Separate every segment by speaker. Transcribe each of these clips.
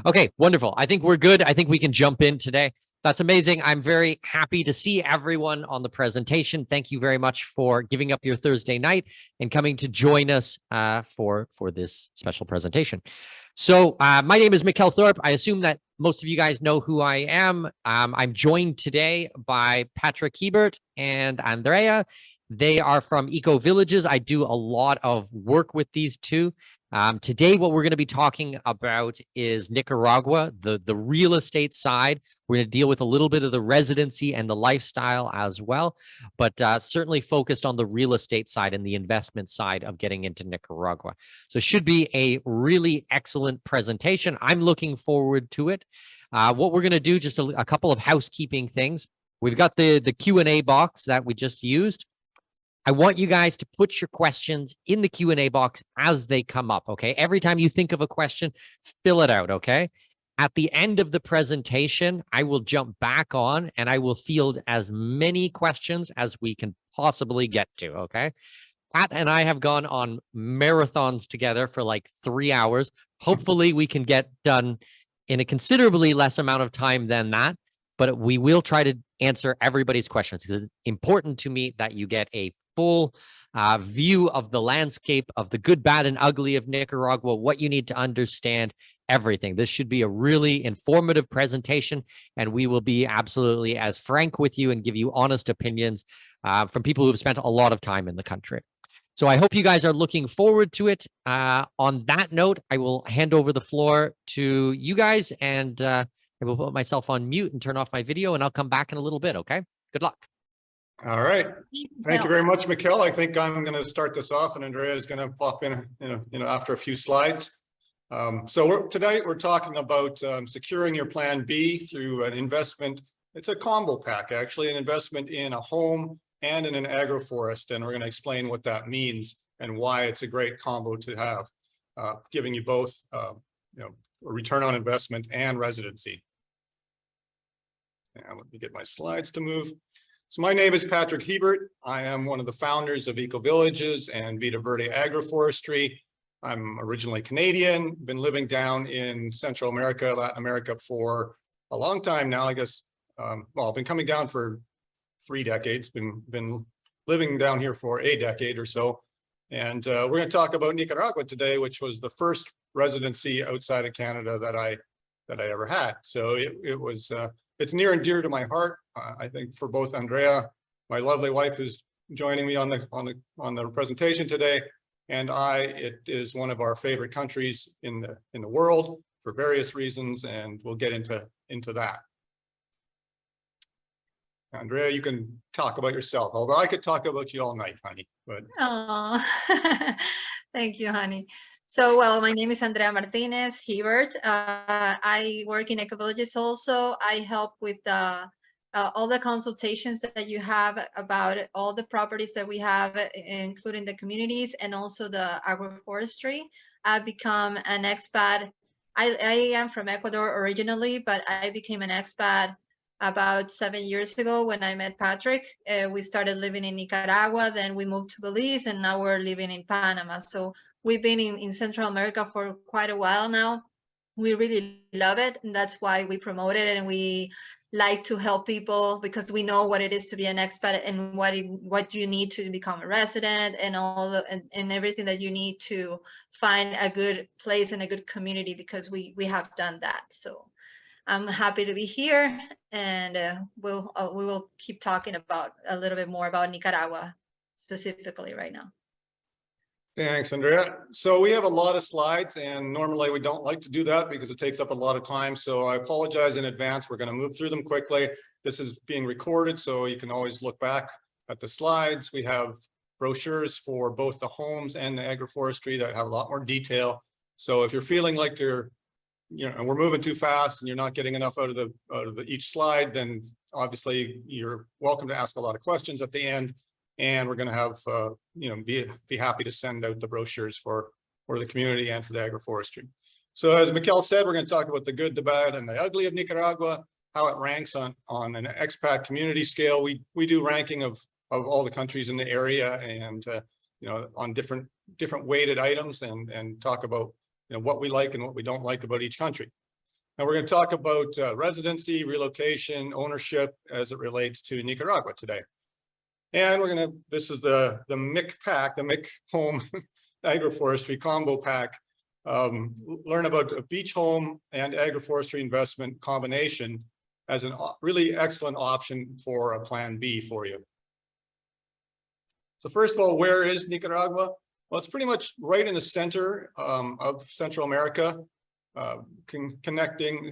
Speaker 1: Okay, wonderful. I think we're good. I think we can jump in today. That's amazing. I'm very happy to see everyone on the presentation. Thank you very much for giving up your Thursday night and coming to join us for this special presentation. So my name is Mikkel Thorpe. I assume that most of you guys know who I am. I'm joined today by Patrick Hebert and Andrea. They are from Eco Villages. I do a lot of work with these two. Today, what we're going to be talking about is Nicaragua, the real estate side. We're going to deal with a little bit of the residency and the lifestyle as well, but certainly focused on the real estate side and the investment side of getting into Nicaragua. So it should be a really excellent presentation. I'm looking forward to it. What we're going to do, just a couple of housekeeping things. We've got the Q&A box that we just used. I want you guys to put your questions in the Q&A box as they come up, okay? Every time you think of a question, fill it out, okay? At the end of the presentation, I will jump back on and I will field as many questions as we can possibly get to, okay? Pat and I have gone on marathons together for like 3 hours. Hopefully we can get done in a considerably less amount of time than that, but we will try to answer everybody's questions because it's important to me that you get a full view of the landscape, of the good, bad, and ugly of Nicaragua, what you need to understand, everything. This should be a really informative presentation, and we will be absolutely as frank with you and give you honest opinions from people who have spent a lot of time in the country. So I hope you guys are looking forward to it. On that note, I will hand over the floor to you guys, and I will put myself on mute and turn off my video, and I'll come back in a little bit, okay? Good luck.
Speaker 2: All right. Thank you very much, Mikkel. I think I'm going to start this off, and Andrea is going to pop in, after a few slides. Tonight we're talking about securing your Plan B through an investment. It's a combo pack, actually, an investment in a home and in an agroforest, and we're going to explain what that means and why it's a great combo to have, giving you both, a return on investment and residency. And let me get my slides to move. So my name is Patrick Hebert. I am one of the founders of Eco Villages and Vida, Verde Agroforestry. I'm originally Canadian, been living down in Central America, Latin America for a long time now, I guess. I've been coming down for 3 decades, been living down here for a decade or so. And we're going to talk about Nicaragua today, which was the first residency outside of Canada that I ever had. So it's near and dear to my heart. I think for both Andrea, my lovely wife, who's joining me on the presentation today, and it is one of our favorite countries in the world for various reasons, and we'll get into that. Andrea, you can talk about yourself, although I could talk about you all night, honey. But
Speaker 3: oh, thank you, honey. So, well, my name is Andrea Martinez Hebert. I work in Eco Villages also. I help with all the consultations that you have about all the properties that we have, including the communities and also the agroforestry. I've become an expat. I am from Ecuador originally, but I became an expat about 7 years ago when I met Patrick. We started living in Nicaragua, then we moved to Belize, and now we're living in Panama. So we've been in Central America for quite a while now. We really love it, and that's why we promote it, and we like to help people because we know what it is to be an expat and what you need to become a resident and and everything that you need to find a good place and a good community, because we have done that. So I'm happy to be here, and we will keep talking about a little bit more about Nicaragua specifically right now.
Speaker 2: Thanks, Andrea. So we have a lot of slides, and normally we don't like to do that because it takes up a lot of time. So I apologize in advance. We're going to move through them quickly. This is being recorded, so you can always look back at the slides. We have brochures for both the homes and the agroforestry that have a lot more detail. So if you're feeling like we're moving too fast and you're not getting enough out of each slide, then obviously you're welcome to ask a lot of questions at the end. And we're going to have, be happy to send out the brochures for the community and for the agroforestry. So as Mikkel said, we're going to talk about the good, the bad, and the ugly of Nicaragua, how it ranks on an expat community scale. We do ranking of all the countries in the area, and on different weighted items, and talk about what we like and what we don't like about each country. And we're going to talk about residency, relocation, ownership as it relates to Nicaragua today. And this is the MIC pack, the MIC home agroforestry combo pack. Learn about a beach home and agroforestry investment combination as a really excellent option for a plan B for you. So first of all, where is Nicaragua? Well, it's pretty much right in the center of Central America.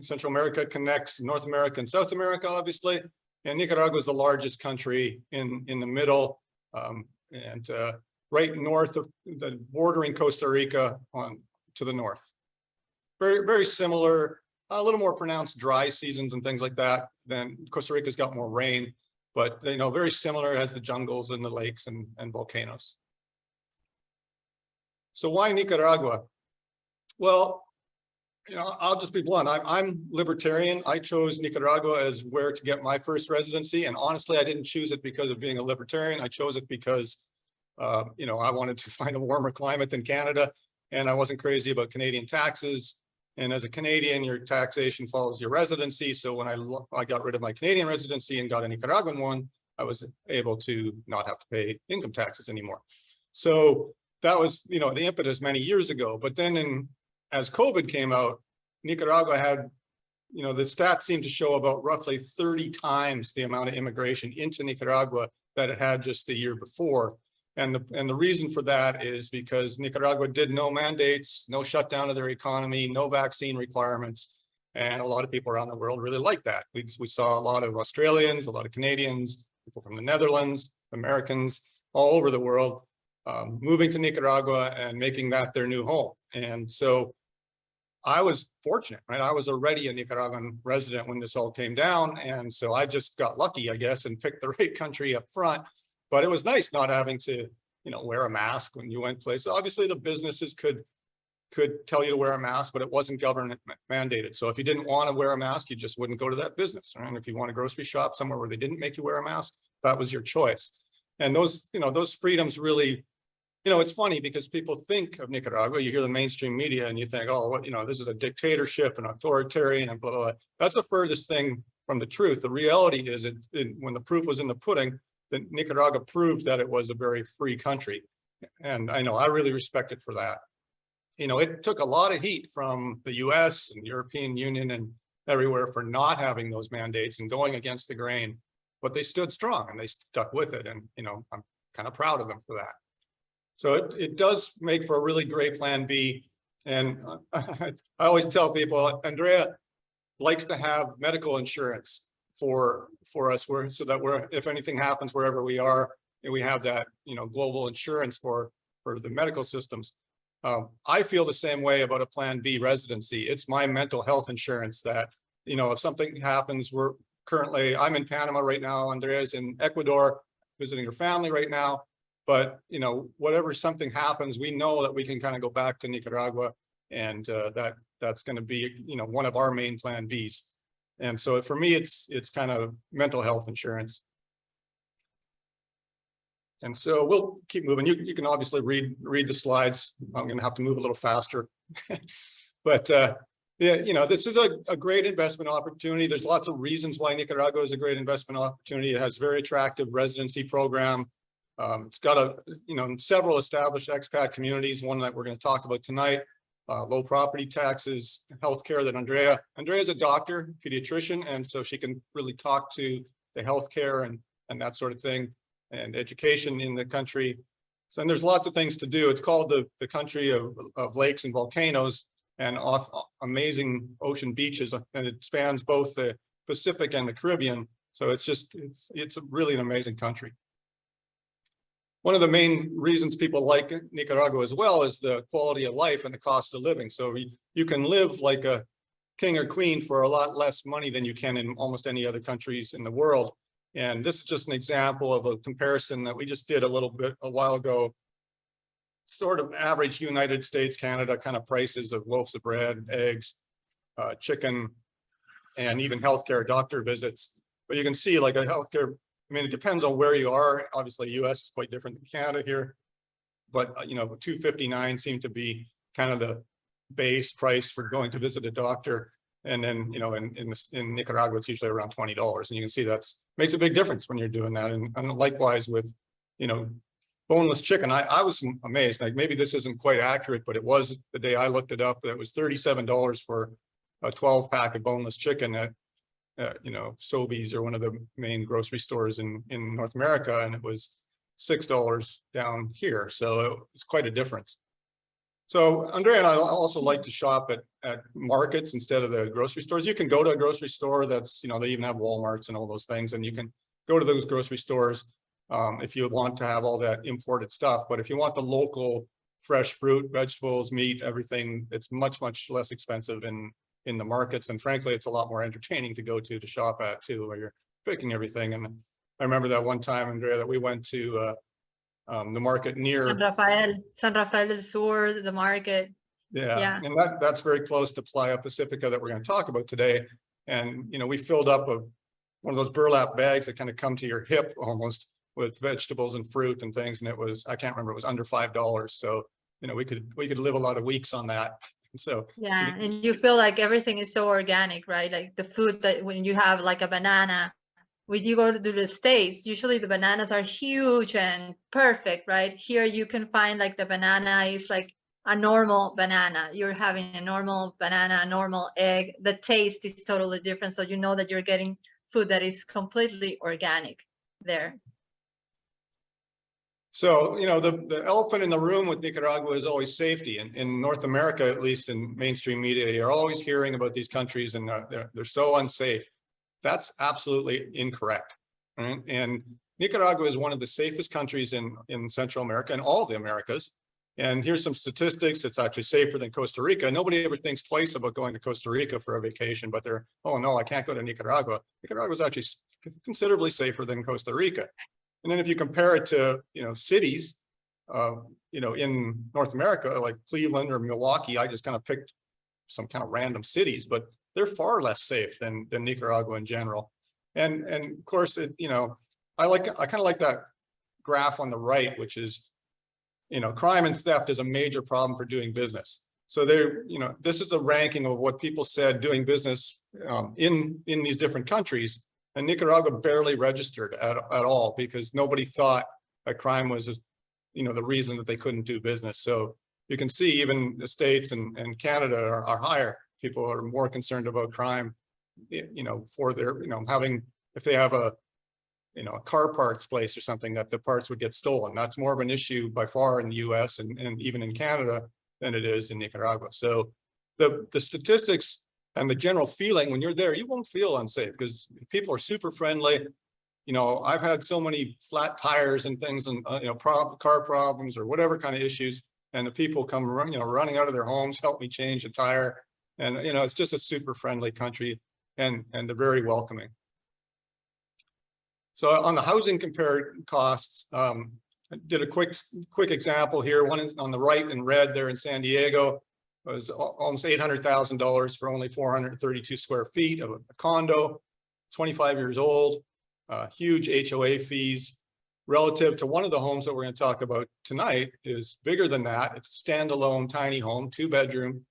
Speaker 2: Central America connects North America and South America, obviously. And Nicaragua is the largest country in the middle, and right north of the bordering Costa Rica to the north. Very, very similar, a little more pronounced dry seasons and things like that. Then Costa Rica's got more rain, but very similar, has the jungles and the lakes and volcanoes. So why Nicaragua? Well, I'll just be blunt. I'm libertarian. I chose Nicaragua as where to get my first residency. And honestly, I didn't choose it because of being a libertarian. I chose it because, I wanted to find a warmer climate than Canada. And I wasn't crazy about Canadian taxes. And as a Canadian, your taxation follows your residency. So when I got rid of my Canadian residency and got a Nicaraguan one, I was able to not have to pay income taxes anymore. So that was, the impetus many years ago. But then as COVID came out, Nicaragua had, the stats seem to show about roughly 30 times the amount of immigration into Nicaragua that it had just the year before. And the reason for that is because Nicaragua did no mandates, no shutdown of their economy, no vaccine requirements. And a lot of people around the world really like that. We saw a lot of Australians, a lot of Canadians, people from the Netherlands, Americans, all over the world, moving to Nicaragua and making that their new home. And so I was fortunate, right? I was already a Nicaraguan resident when this all came down. And so I just got lucky, I guess, and picked the right country up front. But it was nice not having to, wear a mask when you went places. Obviously, the businesses could tell you to wear a mask, but it wasn't government mandated. So if you didn't want to wear a mask, you just wouldn't go to that business. Right? And if you want to grocery shop somewhere where they didn't make you wear a mask, that was your choice. And those freedoms really, it's funny because people think of Nicaragua, you hear the mainstream media and you think, oh, this is a dictatorship and authoritarian and blah, blah, blah. That's the furthest thing from the truth. The reality is when the proof was in the pudding, that Nicaragua proved that it was a very free country. And I really respect it for that. It took a lot of heat from the US and the European Union and everywhere for not having those mandates and going against the grain, but they stood strong and they stuck with it. And, I'm kind of proud of them for that. So it does make for a really great plan B. And I always tell people, Andrea likes to have medical insurance for us, so that if anything happens wherever we are, and we have that, global insurance for the medical systems. I feel the same way about a plan B residency. It's my mental health insurance that, if something happens, I'm in Panama right now, Andrea's in Ecuador, visiting her family right now. But, whatever something happens, we know that we can kind of go back to Nicaragua, and that's going to be, one of our main plan Bs. And so for me, it's kind of mental health insurance. And so we'll keep moving. You can obviously read the slides. I'm going to have to move a little faster. But this is a great investment opportunity. There's lots of reasons why Nicaragua is a great investment opportunity. It has very attractive residency program. It's got several established expat communities, one that we're going to talk about tonight, low property taxes, healthcare that Andrea's a doctor, pediatrician, and so she can really talk to the healthcare and that sort of thing, and education in the country. So, and there's lots of things to do. It's called the country of lakes and volcanoes and amazing ocean beaches, and it spans both the Pacific and the Caribbean. So it's really an amazing country. One of the main reasons people like Nicaragua as well is the quality of life and the cost of living. So you can live like a king or queen for a lot less money than you can in almost any other countries in the world. And this is just an example of a comparison that we just did a while ago. Sort of average United States, Canada kind of prices of loaves of bread, eggs, chicken, and even healthcare, doctor visits. But you can see like a healthcare, I mean, it depends on where you are. Obviously, US is quite different than Canada here. But, $2.59 seemed to be kind of the base price for going to visit a doctor. And then, in Nicaragua, it's usually around $20. And you can see makes a big difference when you're doing that. And likewise with, boneless chicken, I was amazed. Like maybe this isn't quite accurate, but it was the day I looked it up. It was $37 for a 12-pack of boneless chicken at Sobeys, or one of the main grocery stores in North America, and it was $6 down here. So it's quite a difference. So Andrea and I also like to shop at markets instead of the grocery stores. You can go to a grocery store that's, they even have Walmarts and all those things, and you can go to those grocery stores if you want to have all that imported stuff. But if you want the local fresh fruit, vegetables, meat, everything, it's much, much less expensive in the markets. And frankly, it's a lot more entertaining to go to shop at too, where you're picking everything. And I remember that one time, Andrea, that we went to the market near
Speaker 3: San Rafael del Sur, the market.
Speaker 2: Yeah. And that's very close to Playa Pacifica that we're going to talk about today. And, we filled up one of those burlap bags that kind of come to your hip almost, with vegetables and fruit and things. And it was, I can't remember, it was under $5. So, we could live a lot of weeks on that. So
Speaker 3: yeah, and you feel like everything is so organic, right? Like the food that when you have like a banana, when you go to the States, usually the bananas are huge and perfect, right? Here you can find like the banana is like a normal banana. You're having a normal banana, a normal egg. The taste is totally different. So you know that you're getting food that is completely organic there.
Speaker 2: So, the elephant in the room with Nicaragua is always safety. And in North America, at least in mainstream media, you're always hearing about these countries and they're so unsafe. That's absolutely incorrect. Right? And Nicaragua is one of the safest countries in Central America and all of the Americas. And here's some statistics. It's actually safer than Costa Rica. Nobody ever thinks twice about going to Costa Rica for a vacation, but oh no, I can't go to Nicaragua. Nicaragua is actually considerably safer than Costa Rica. And then if you compare it to, cities, in North America, like Cleveland or Milwaukee, I just kind of picked some kind of random cities, but they're far less safe than Nicaragua in general. And of course, I kind of like that graph on the right, which is, crime and theft is a major problem for doing business. So this is a ranking of what people said doing business in these different countries. And Nicaragua barely registered at all, because nobody thought that crime was, the reason that they couldn't do business. So you can see even the States and Canada are higher. People are more concerned about crime, for their, if they have a car parts place or something, that the parts would get stolen. That's more of an issue by far in the US and even in Canada than it is in Nicaragua. So the statistics and the general feeling when you're there, you won't feel unsafe because people are super friendly. I've had so many flat tires and things and, car problems or whatever kind of issues. And the people come, running out of their homes, help me change a tire. And, it's just a super friendly country and they're very welcoming. So on the housing compared costs, I did a quick example here. One on the right in red there in San Diego was almost $800,000 for only 432 square feet of a condo, 25 years old, huge HOA fees. Relative to one of the homes that we're going to talk about tonight is bigger than that. It's a standalone tiny home, 2-bedroom,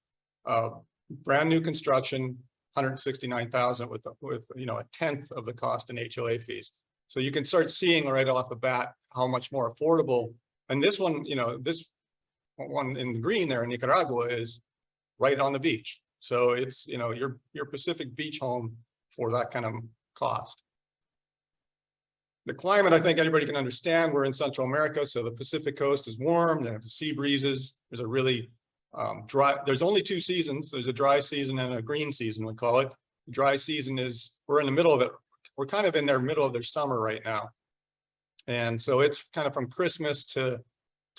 Speaker 2: brand new construction, 169,000 with a tenth of the cost in HOA fees. So you can start seeing right off the bat how much more affordable. And this one, this one in the green there in Nicaragua is right on the beach. So it's, your Pacific beach home for that kind of cost. The climate, I think everybody can understand. We're in Central America, so the Pacific coast is warm. They have the sea breezes. There's a really dry, there's only 2 seasons. There's a dry season and a green season, we call it. The dry season is, we're in the middle of it. We're kind of in their middle of their summer right now. And so it's kind of from Christmas to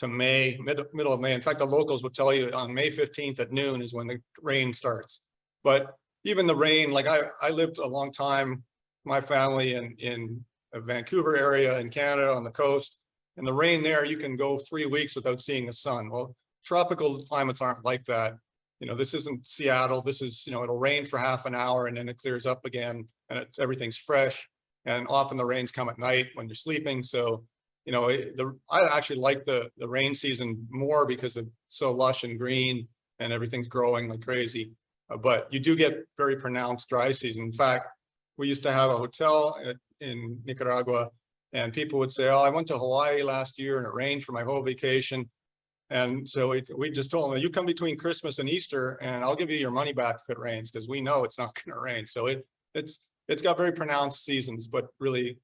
Speaker 2: May, middle of May. In fact, the locals will tell you on May 15th at noon is when the rain starts. But even the rain, like I lived a long time, my family in the Vancouver area in Canada on the coast, and the rain there, you can go 3 weeks without seeing the sun. Well, tropical climates aren't like that. This isn't Seattle. This is, it'll rain for half an hour and then it clears up again and everything's fresh. And often the rains come at night when you're sleeping. So, I actually like the rain season more because it's so lush and green and everything's growing like crazy. but you do get very pronounced dry season. In fact, we used to have a hotel in Nicaragua, and people would say, oh, I went to Hawaii last year and it rained for my whole vacation. And so we just told them, you come between Christmas and Easter and I'll give you your money back if it rains, because we know it's not going to rain. So it's got very pronounced seasons, but really,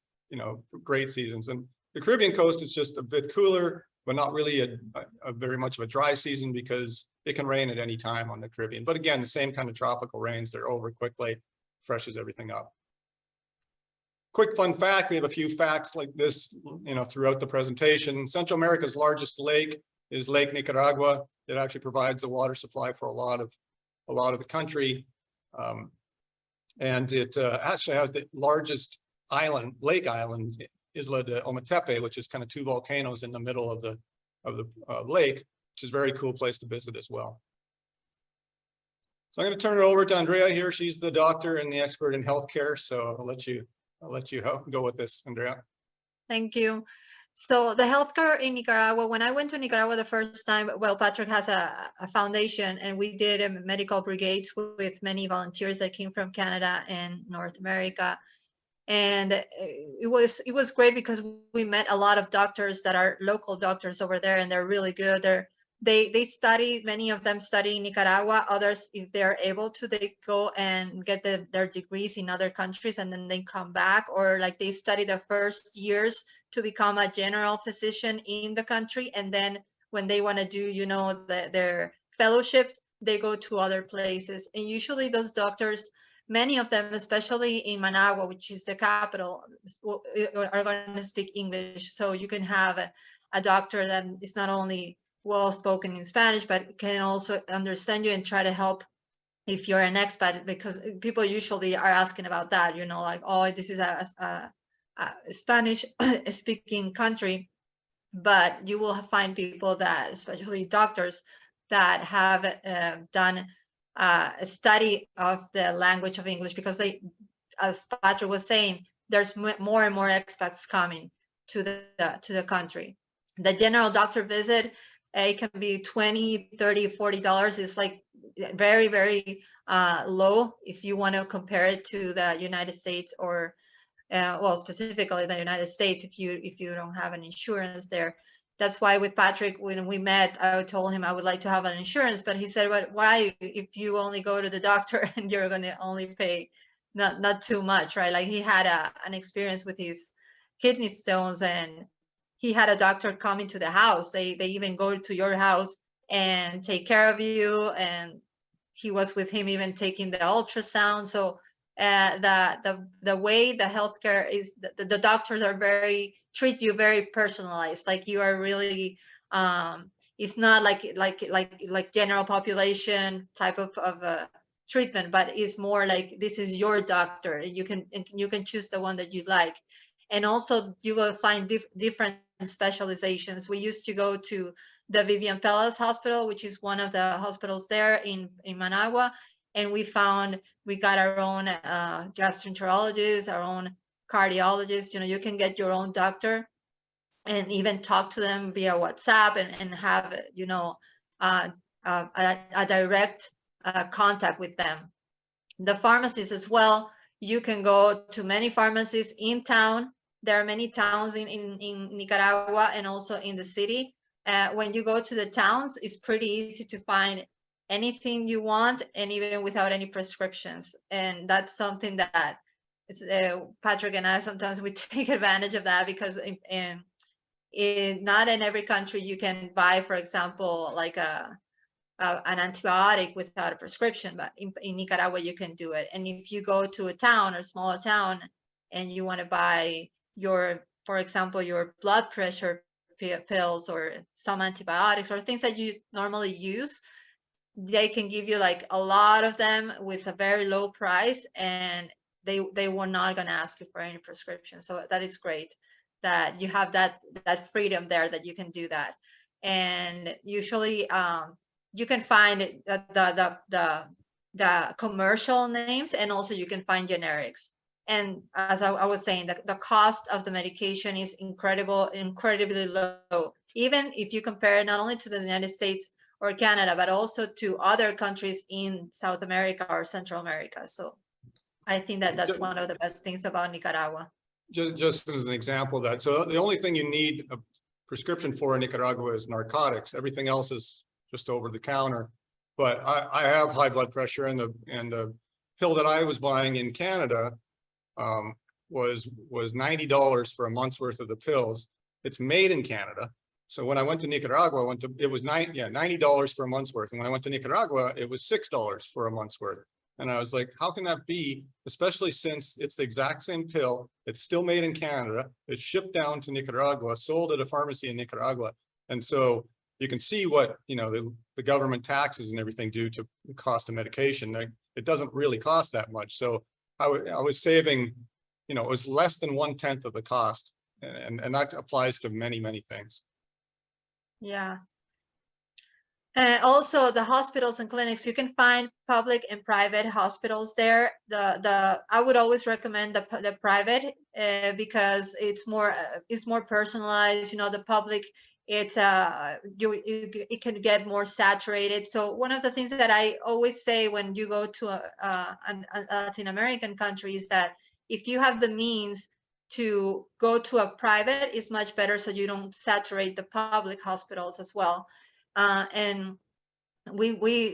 Speaker 2: great seasons. And the Caribbean coast is just a bit cooler, but not really a very much of a dry season, because it can rain at any time on the Caribbean. But again, the same kind of tropical rains, they're over quickly, freshes everything up. Quick fun fact, we have a few facts like this, throughout the presentation. Central America's largest lake is Lake Nicaragua. It actually provides the water supply for a lot of the country. And it actually has the largest lake island, Isla de Ometepe, which is kind of two volcanoes in the middle of the lake, which is a very cool place to visit as well. So I'm going to turn it over to Andrea here. She's the doctor and the expert in healthcare. So I'll let you go with this, Andrea.
Speaker 3: Thank you. So the healthcare in Nicaragua, when I went to Nicaragua the first time, well, Patrick has a foundation, and we did a medical brigades with many volunteers that came from Canada and North America. And it was great because we met a lot of doctors that are local doctors over there, and they're really good. They study, many of them study in Nicaragua. Others, if they're able to, they go and get their degrees in other countries, and then they come back, or like they study the first years to become a general physician in the country. And then when they want to do, their fellowships, they go to other places. And usually those doctors, many of them, especially in Managua, which is the capital, are going to speak English. So you can have a doctor that is not only well spoken in Spanish, but can also understand you and try to help if you're an expat, because people usually are asking about that, like, oh, this is a Spanish speaking country. But you will find people that, especially doctors, that have done a study of the language of English, because they, as Patrick was saying, there's more and more expats coming to the country. The general doctor visit, it can be $20, $30, $40. It's like very, very low if you want to compare it to the United States, or well, specifically the United States, if you don't have an insurance there. That's why with Patrick, when we met, I told him I would like to have an insurance, but he said, "But why? If you only go to the doctor and you're going to only pay not too much, right?" Like, he had an experience with his kidney stones, and he had a doctor coming to the house. They even go to your house and take care of you, and he was with him even taking the ultrasound. So the way the healthcare is, the doctors are treat you very personalized. Like, you are really, it's not like general population type of treatment, but it's more like, this is your doctor, and you can choose the one that you like. And also you will find different specializations. We used to go to the Vivian Pelas Hospital, which is one of the hospitals there in Managua. And we got our own gastroenterologist, our own cardiologist. You can get your own doctor and even talk to them via WhatsApp and have, a direct contact with them. The pharmacies as well, you can go to many pharmacies in town. There are many towns in Nicaragua and also in the city. When you go to the towns, it's pretty easy to find anything you want, and even without any prescriptions. And that's something that Patrick and I, sometimes we take advantage of that, because not in every country you can buy, for example, like an antibiotic without a prescription, but in Nicaragua you can do it. And if you go to a town or smaller town and you want to buy for example, your blood pressure pills or some antibiotics or things that you normally use, they can give you like a lot of them with a very low price, and they were not going to ask you for any prescription. So that is great that you have that freedom there, that you can do that. And usually you can find the commercial names, and also you can find generics. And as I was saying, the cost of the medication is incredibly low. Even if you compare it not only to the United States or Canada, but also to other countries in South America or Central America. So I think that that's one of the best things about Nicaragua.
Speaker 2: Just as an example of that. So the only thing you need a prescription for in Nicaragua is narcotics. Everything else is just over the counter. But I have high blood pressure, and the pill that I was buying in Canada was $90 for a month's worth of the pills. It's made in Canada. So when I went to Nicaragua, it was $90 for a month's worth. And when I went to Nicaragua, it was $6 for a month's worth. And I was like, how can that be? Especially since it's the exact same pill. It's still made in Canada. It's shipped down to Nicaragua, sold at a pharmacy in Nicaragua. And so you can see what, the government taxes and everything do to the cost of medication. It doesn't really cost that much. So I was saving, it was less than 1/10 of the cost. And that applies to many, many things.
Speaker 3: Yeah. Also, the hospitals and clinics, you can find public and private hospitals there. I would always recommend the private because it's more personalized. The public, it can get more saturated. So one of the things that I always say when you go to a Latin American country is that if you have the means to go to a private, is much better, so you don't saturate the public hospitals as well. And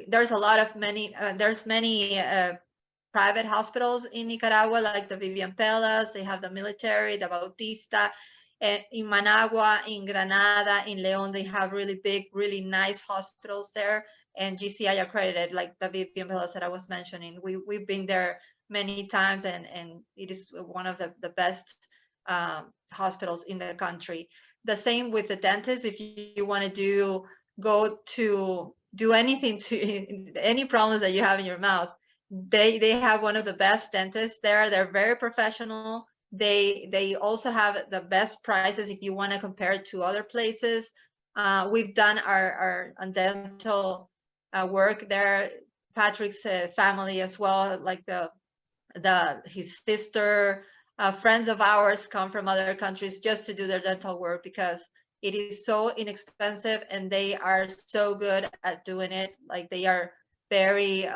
Speaker 3: there's many private hospitals in Nicaragua, like the Vivian Pelas. They have the military, the Bautista. In Managua, in Granada, in León, they have really big, really nice hospitals there, and GCI accredited, like the Vivian Pelas that I was mentioning. We've been there many times, and it is one of the best hospitals in the country. The same with the dentist. If you want to do anything to any problems that you have in your mouth, they have one of the best dentists there. They're very professional. They also have the best prices if you want to compare it to other places. We've done our dental work there. Patrick's family as well, like his sister, friends of ours come from other countries just to do their dental work because it is so inexpensive, and they are so good at doing it. Like, they are very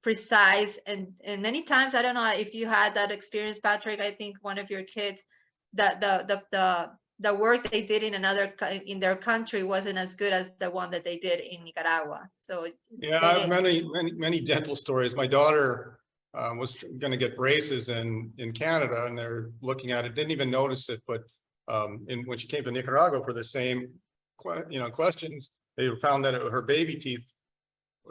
Speaker 3: precise, and many times, I don't know if you had that experience, Patrick. I think one of your kids, that the work they did in their country wasn't as good as the one that they did in Nicaragua. So
Speaker 2: yeah, I have many dental stories. My daughter was going to get braces in Canada, and they're looking at it, didn't even notice it, but when she came to Nicaragua for the same questions, they found that her baby teeth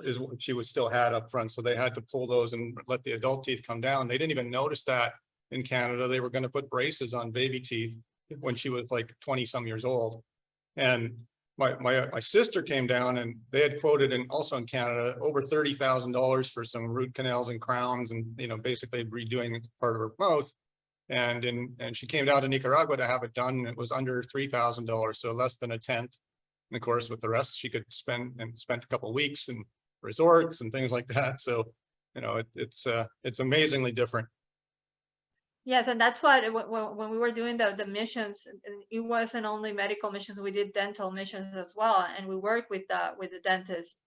Speaker 2: is what she was still had up front, so they had to pull those and let the adult teeth come down. They didn't even notice that in Canada. They were going to put braces on baby teeth when she was like 20 some years old. And my sister came down, and they had quoted, and also in Canada, over $30,000 for some root canals and crowns, and basically redoing part of her mouth. And she came down to Nicaragua to have it done, and it was under $3,000, so less than 1/10. And of course, with the rest, she could spent a couple of weeks in resorts and things like that. So, it's amazingly different.
Speaker 3: Yes, and that's what when we were doing the missions, it wasn't only medical missions. We did dental missions as well, and we worked with the dentist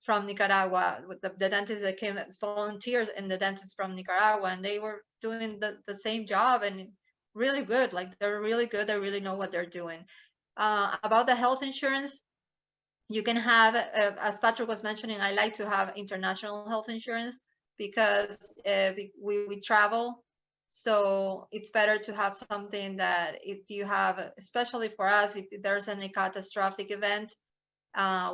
Speaker 3: from Nicaragua, with the dentists that came as volunteers, and the dentists from Nicaragua, and they were doing the same job, and really good. Like, they're really good. They really know what they're doing. About the health insurance, you can have, as Patrick was mentioning, I like to have international health insurance because we travel. So it's better to have something that if you have, especially for us, if there's any catastrophic event,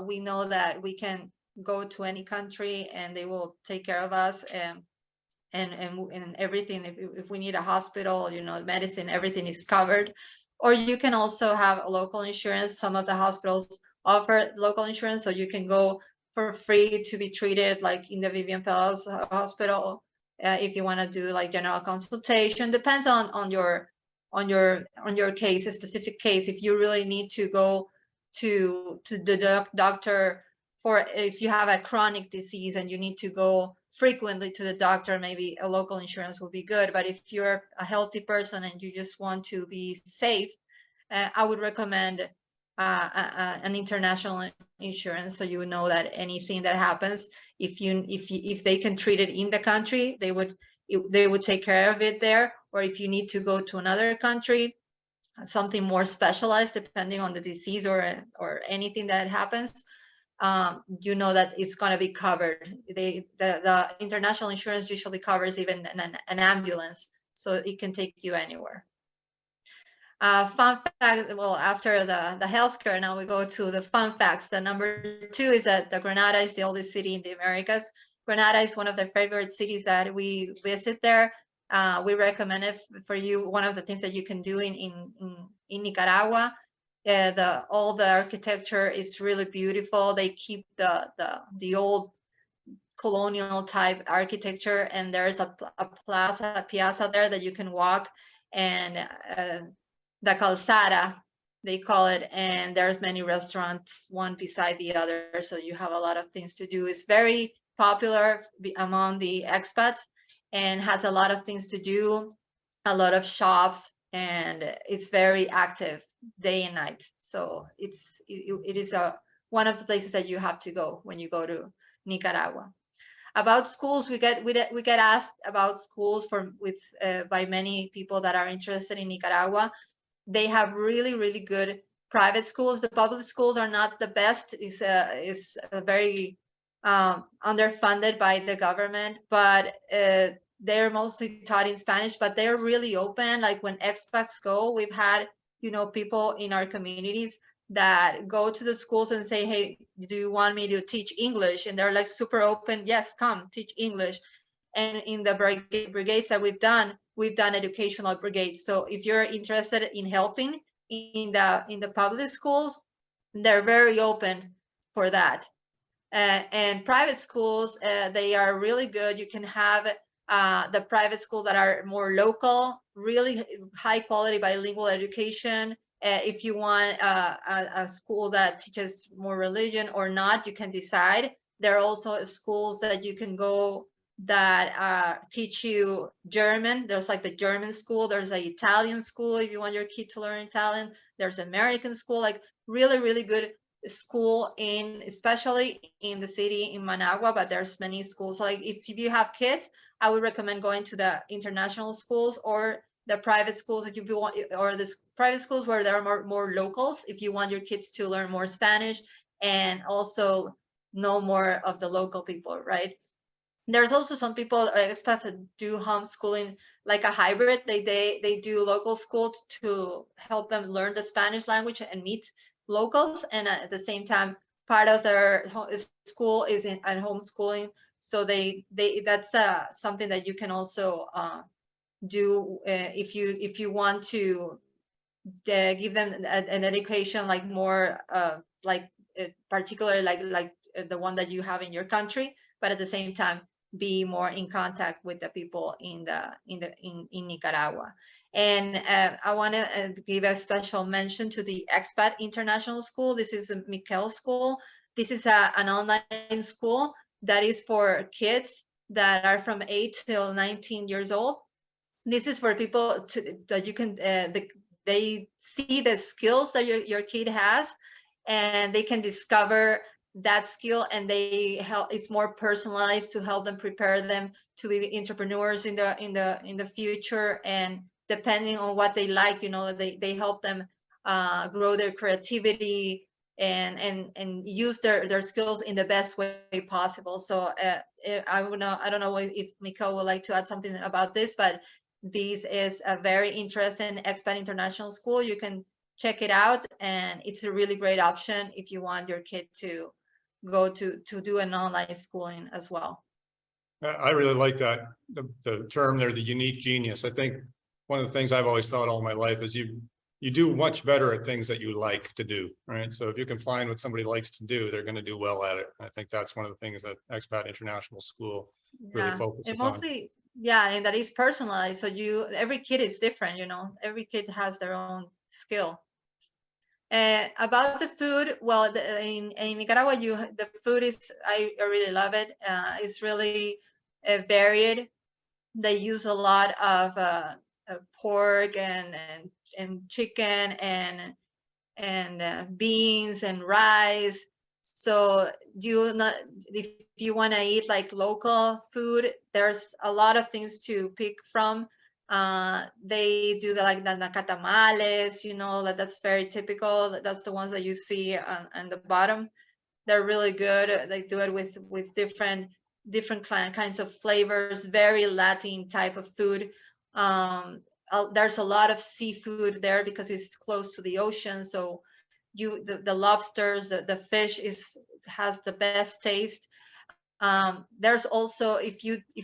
Speaker 3: we know that we can go to any country and they will take care of us, and everything. If we need a hospital, medicine, everything is covered. Or you can also have a local insurance. Some of the hospitals offer local insurance, so you can go for free to be treated, like in the Vivian Pelas hospital. If you want to do like general consultation, depends on your case, a specific case. If you really need to go to the doctor for, if you have a chronic disease and you need to go frequently to the doctor, maybe a local insurance would be good. But if you're a healthy person and you just want to be safe, I would recommend an international insurance, so you know that anything that happens, if they can treat it in the country, they would take care of it there. Or if you need to go to another country, something more specialized depending on the disease or anything that happens, you know that it's going to be covered. The international insurance usually covers even an ambulance, so it can take you anywhere. Fun fact, well, after the healthcare, now we go to the fun facts. The number 2 is that the Granada is the oldest city in the Americas. Granada is one of the favorite cities that we visit there. We recommend it for you. One of the things that you can do in Nicaragua, all the architecture is really beautiful. They keep the old colonial type architecture, and there's a piazza there that you can walk, and the calzada, they call it, and there's many restaurants, one beside the other, so you have a lot of things to do. It's very popular among the expats and has a lot of things to do, a lot of shops, and it's very active day and night. So it is one of the places that you have to go when you go to Nicaragua. About schools, we get asked about schools by many people that are interested in Nicaragua. They have really good private schools. The public schools are not the best. Is very underfunded by the government, but they're mostly taught in Spanish. But they're really open. Like when expats go, we've had people in our communities that go to the schools and say, hey, do you want me to teach English? And they're like super open. Yes, come teach English. And in the brigades that we've done educational brigades. So if you're interested in helping in the public schools, they're very open for that. And private schools, they are really good. You can have the private school that are more local, really high quality bilingual education. If you want a school that teaches more religion or not, you can decide. There are also schools that you can go that teach you German. There's like the German school. There's an Italian school if you want your kid to learn Italian. There's American school, like really good school especially in the city in Managua, but there's many schools. So like if you have kids, I would recommend going to the international schools or the private schools that you want, or the private schools where there are more locals if you want your kids to learn more Spanish and also know more of the local people, right? There's also some people, expats, that do homeschooling, like a hybrid. They do local schools to help them learn the Spanish language and meet locals, and at the same time, part of their school is at homeschooling. So that's something that you can also do if you want to give them an education like more like particularly like the one that you have in your country, but at the same time be more in contact with the people in Nicaragua. And I want to give a special mention to the Expat International School. This is a Mikel school. This is an online school that is for kids that are from 8 till 19 years old. This is for people that you can they see the skills that your kid has, and they can discover that skill, and they help. It's more personalized to help them, prepare them to be entrepreneurs in the future. And depending on what they like, they help them grow their creativity and use their skills in the best way possible. So I don't know if Miko would like to add something about this, but this is a very interesting Expat International School. You can check it out, and it's a really great option if you want your kid to go to do an online schooling as well.
Speaker 2: I really like that, the term there, the unique genius. I think one of the things I've always thought all my life is you do much better at things that you like to do, right? So if you can find what somebody likes to do, they're going to do well at it. I think that's one of the things that Expat International School really focuses on.
Speaker 3: Yeah, and that is personalized. So every kid is different, every kid has their own skill. About the food, well, in Nicaragua, the food is, I really love it. It's really varied. They use a lot of pork and chicken, and beans and rice. So if you want to eat like local food, there's a lot of things to pick from. They do like the nacatamales, that's very typical. That's the ones that you see on the bottom. They're really good. They do it with different kinds of flavors, very Latin type of food. There's a lot of seafood there because it's close to the ocean. So the lobsters, the fish has the best taste. There's also, if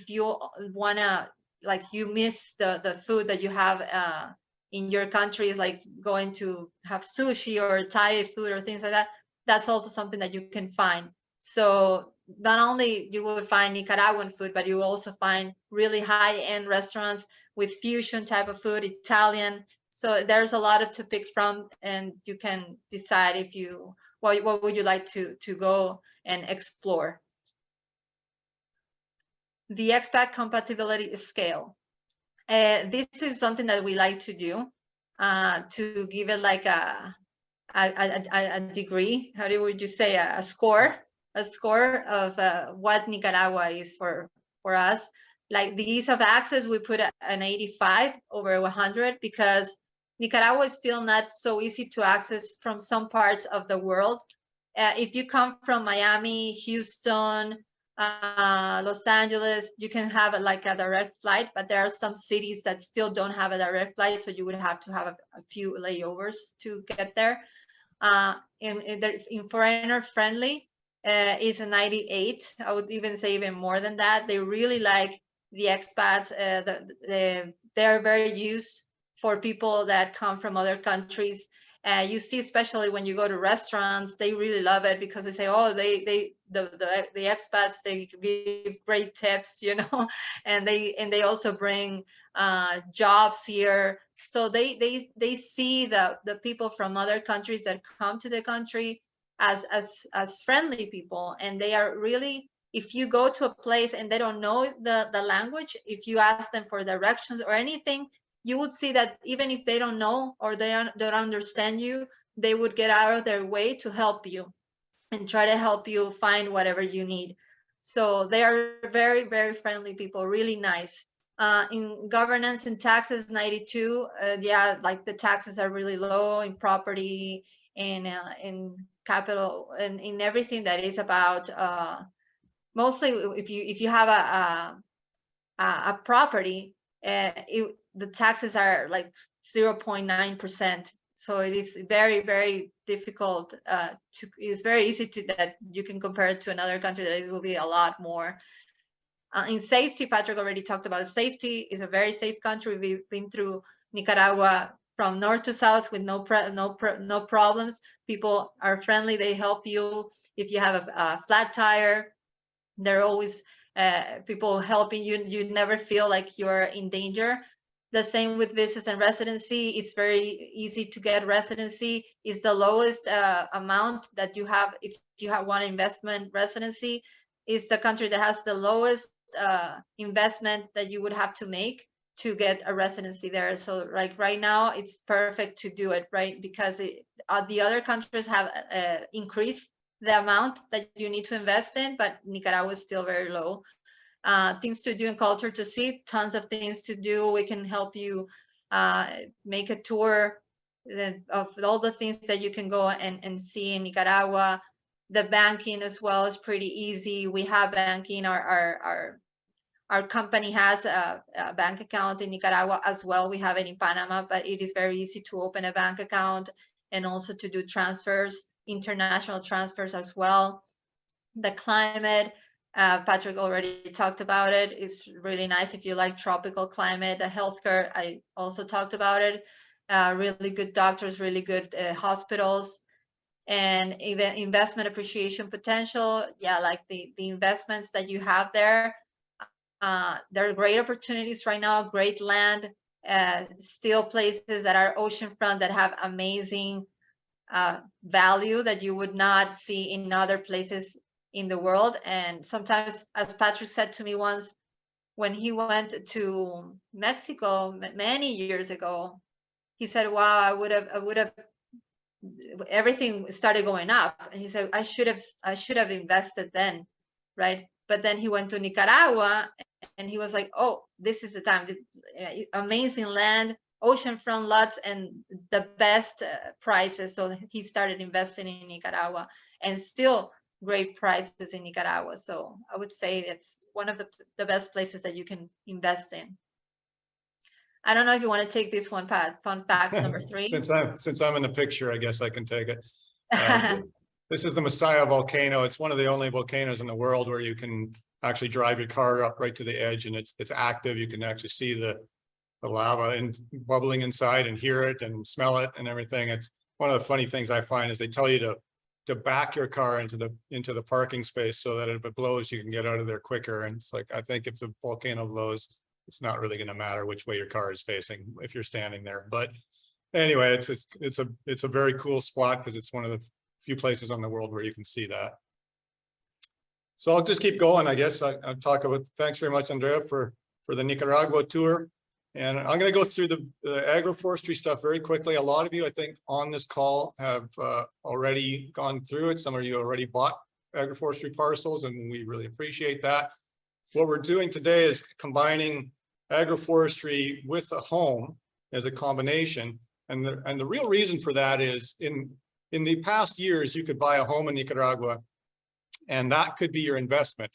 Speaker 3: you wanna, like, you miss the food that you have in your country, like going to have sushi or Thai food or things like that, that's also something that you can find. So not only you will find Nicaraguan food, but you will also find really high-end restaurants with fusion type of food, Italian. So there's a lot to pick from, and you can decide if what would you like to go and explore. The expat compatibility scale. This is something that we like to do to give it like a degree. How would you say, a score of what Nicaragua is for us. Like the ease of access, we put an 85 over 100 because Nicaragua is still not so easy to access from some parts of the world. If you come from Miami, Houston, Los Angeles, you can have like a direct flight, but there are some cities that still don't have a direct flight, so you would have to have a few layovers to get there. In foreigner friendly is a 98. I would even say even more than that. They really like the expats. They're very used for people that come from other countries. You see, especially when you go to restaurants, they really love it because they say, "Oh, the expats, they give great tips, and they also bring jobs here." So they see the people from other countries that come to the country as friendly people, and they are really. If you go to a place and they don't know the language, if you ask them for directions or anything, you would see that even if they don't know or they don't understand you, they would get out of their way to help you and try to help you find whatever you need. So they are very, very friendly people, really nice. In governance and taxes, 92. Yeah, like the taxes are really low in property and in capital and in everything that is about. Mostly, if you have a property, the taxes are like 0.9%. So it is very, very difficult it's very easy that you can compare it to another country that it will be a lot more. In safety, Patrick already talked about safety. Is a very safe country. We've been through Nicaragua from north to south with no problems. People are friendly. They help you if you have a flat tire. They're always people helping you. You never feel like you're in danger. The same with visas and residency. It's very easy to get residency. It's the lowest amount that you have if you want investment residency. It's the country that has the lowest investment that you would have to make to get a residency there. So like right now, it's perfect to do it, right? Because the other countries have increased the amount that you need to invest in, but Nicaragua is still very low. Things to do and culture to see, tons of things to do. We can help you make a tour of all the things that you can go and see in Nicaragua. The banking as well is pretty easy. We have banking. Our company has a bank account in Nicaragua as well. We have it in Panama, but it is very easy to open a bank account and also to do transfers, international transfers as well. The climate, Patrick already talked about it. It's really nice if you like tropical climate. The healthcare, I also talked about it. Really good doctors, really good hospitals, and even investment appreciation potential. Yeah, like the investments that you have there. There are great opportunities right now, great land, still places that are oceanfront that have amazing value that you would not see in other places in the world. And sometimes, as Patrick said to me once, when he went to Mexico many years ago, he said, "Wow, I would have everything started going up, and he said, I should have invested then, right? But then he went to Nicaragua, and he was like, oh, this is the time. Amazing land, oceanfront lots, and the best prices. So he started investing in Nicaragua, and still great prices in Nicaragua. So I would say it's one of the best places that you can invest in. I don't know if you want to take this one, Pat. Fun fact number 3.
Speaker 2: Since I'm in the picture, I guess I can take it. This is the Messiah volcano. It's one of the only volcanoes in the world where you can actually drive your car up right to the edge, and it's active. You can actually see the lava and bubbling inside and hear it and smell it and everything. It's one of the funny things I find is they tell you to back your car into the parking space so that if it blows, you can get out of there quicker. And it's like, I think if the volcano blows, it's not really going to matter which way your car is facing if you're standing there. But anyway, it's a very cool spot because it's one of the few places on the world where you can see that. So I'll just keep going, I guess. I'll talk about, thanks very much, Andrea, for the Nicaragua tour. And I'm going to go through the agroforestry stuff very quickly. A lot of you, I think, on this call have already gone through it. Some of you already bought agroforestry parcels, and we really appreciate that. What we're doing today is combining agroforestry with a home as a combination. And the real reason for that is in the past years, you could buy a home in Nicaragua, and that could be your investment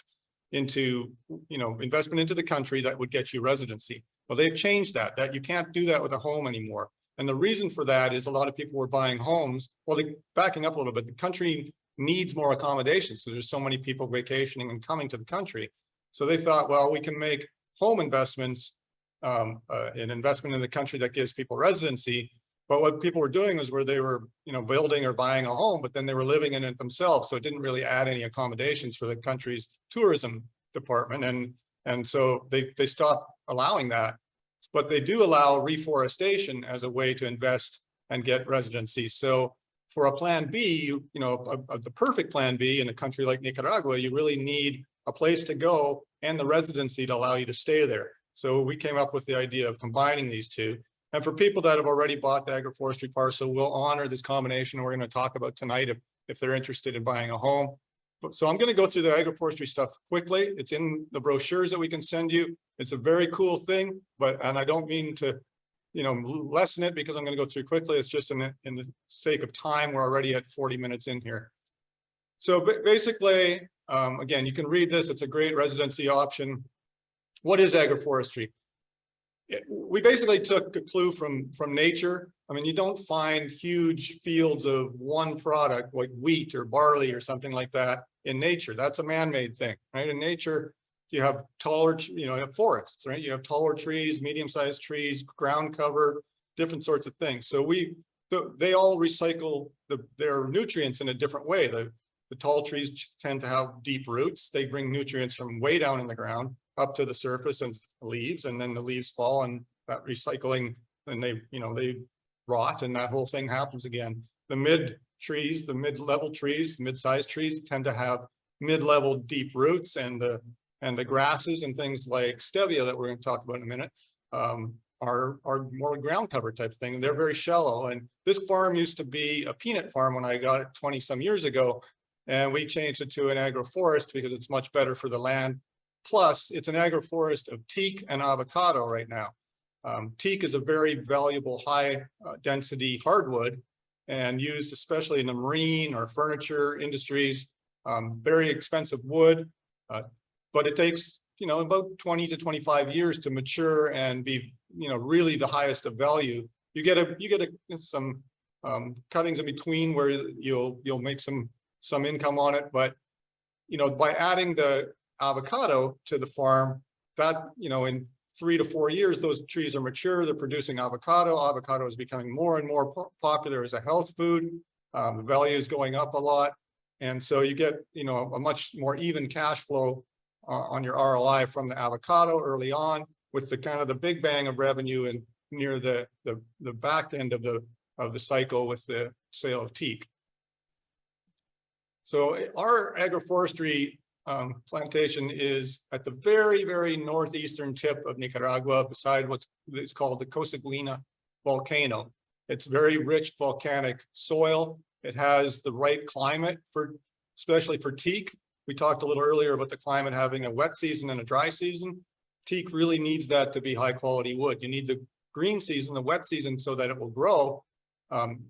Speaker 2: into, investment into the country that would get you residency. Well, they've changed that you can't do that with a home anymore. And the reason for that is a lot of people were buying homes. Well, backing up a little bit, the country needs more accommodations. So there's so many people vacationing and coming to the country. So they thought, well, we can make home investments, an investment in the country that gives people residency. But what people were doing was where they were, building or buying a home, but then they were living in it themselves. So it didn't really add any accommodations for the country's tourism department. And so they stopped allowing that. But they do allow reforestation as a way to invest and get residency. So for a plan B, the perfect plan B in a country like Nicaragua, you really need a place to go and the residency to allow you to stay there. So we came up with the idea of combining these two. And for people that have already bought the agroforestry parcel, we'll honor this combination we're going to talk about tonight if they're interested in buying a home. So I'm going to go through the agroforestry stuff quickly. It's in the brochures that we can send you. It's a very cool thing, and I don't mean to, lessen it because I'm going to go through quickly. It's just in the sake of time. We're already at 40 minutes in here. So basically, again, you can read this. It's a great residency option. What is agroforestry? We basically took a clue from nature. I mean, you don't find huge fields of one product like wheat or barley or something like that in nature. That's a man-made thing, right? In nature, you have taller, you have forests, right? You have taller trees, medium-sized trees, ground cover, different sorts of things. So they all recycle their nutrients in a different way. The tall trees tend to have deep roots. They bring nutrients from way down in the ground up to the surface and leaves, and then the leaves fall, and that recycling, and they rot, and that whole thing happens again. The mid-level trees, mid-sized trees tend to have mid-level deep roots, and the grasses and things like stevia that we're going to talk about in a minute are more ground cover type thing. They're very shallow. And this farm used to be a peanut farm when I got it 20 some years ago, and we changed it to an agroforest because it's much better for the land. Plus, it's an agroforest of teak and avocado right now. Teak is a very valuable high density hardwood and used especially in the marine or furniture industries. Very expensive wood, but it takes about 20 to 25 years to mature and be really the highest of value. You get some cuttings in between where you'll make some income on it, but by adding the avocado to the farm, that in 3 to 4 years those trees are mature, they're producing avocado. Avocado is becoming more and more popular as a health food. The value is going up a lot, and so you get a much more even cash flow on your ROI from the avocado early on, with the kind of the big bang of revenue and near the back end of the cycle with the sale of teak. So our agroforestry plantation is at the very, very northeastern tip of Nicaragua, beside what's called the Coseguina volcano. It's very rich volcanic soil. It has the right climate for, especially for teak. We talked a little earlier about the climate having a wet season and a dry season. Teak really needs that to be high quality wood. You need the green season, the wet season, so that it will grow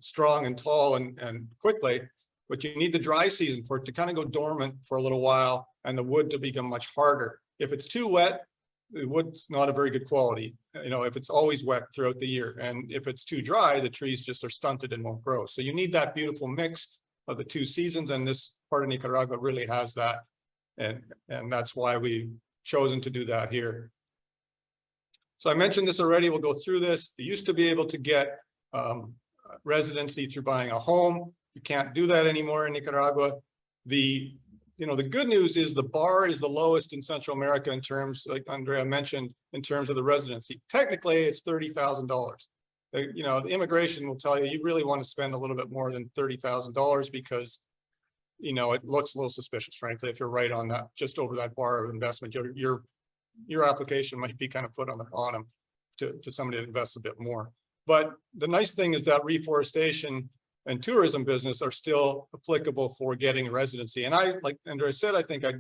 Speaker 2: strong and tall and quickly. But you need the dry season for it to kind of go dormant for a little while and the wood to become much harder. If it's too wet, the wood's not a very good quality, you know, if it's always wet throughout the year. And if it's too dry, the trees just are stunted and won't grow. So you need that beautiful mix of the two seasons, and this part of Nicaragua really has that. And that's why we've chosen to do that here. So I mentioned this already, we'll go through this. You used to be able to get residency through buying a home. You can't do that anymore in Nicaragua. The good news is the bar is the lowest in Central America in terms, like Andrea mentioned, in terms of the residency. Technically, it's $30,000. The immigration will tell you, you really want to spend a little bit more than $30,000 because, it looks a little suspicious, frankly, if you're right on that, just over that bar of investment. Your application might be kind of put on the bottom to somebody that invests a bit more. But the nice thing is that reforestation and tourism business are still applicable for getting residency. And I, like Andrea said, I think I,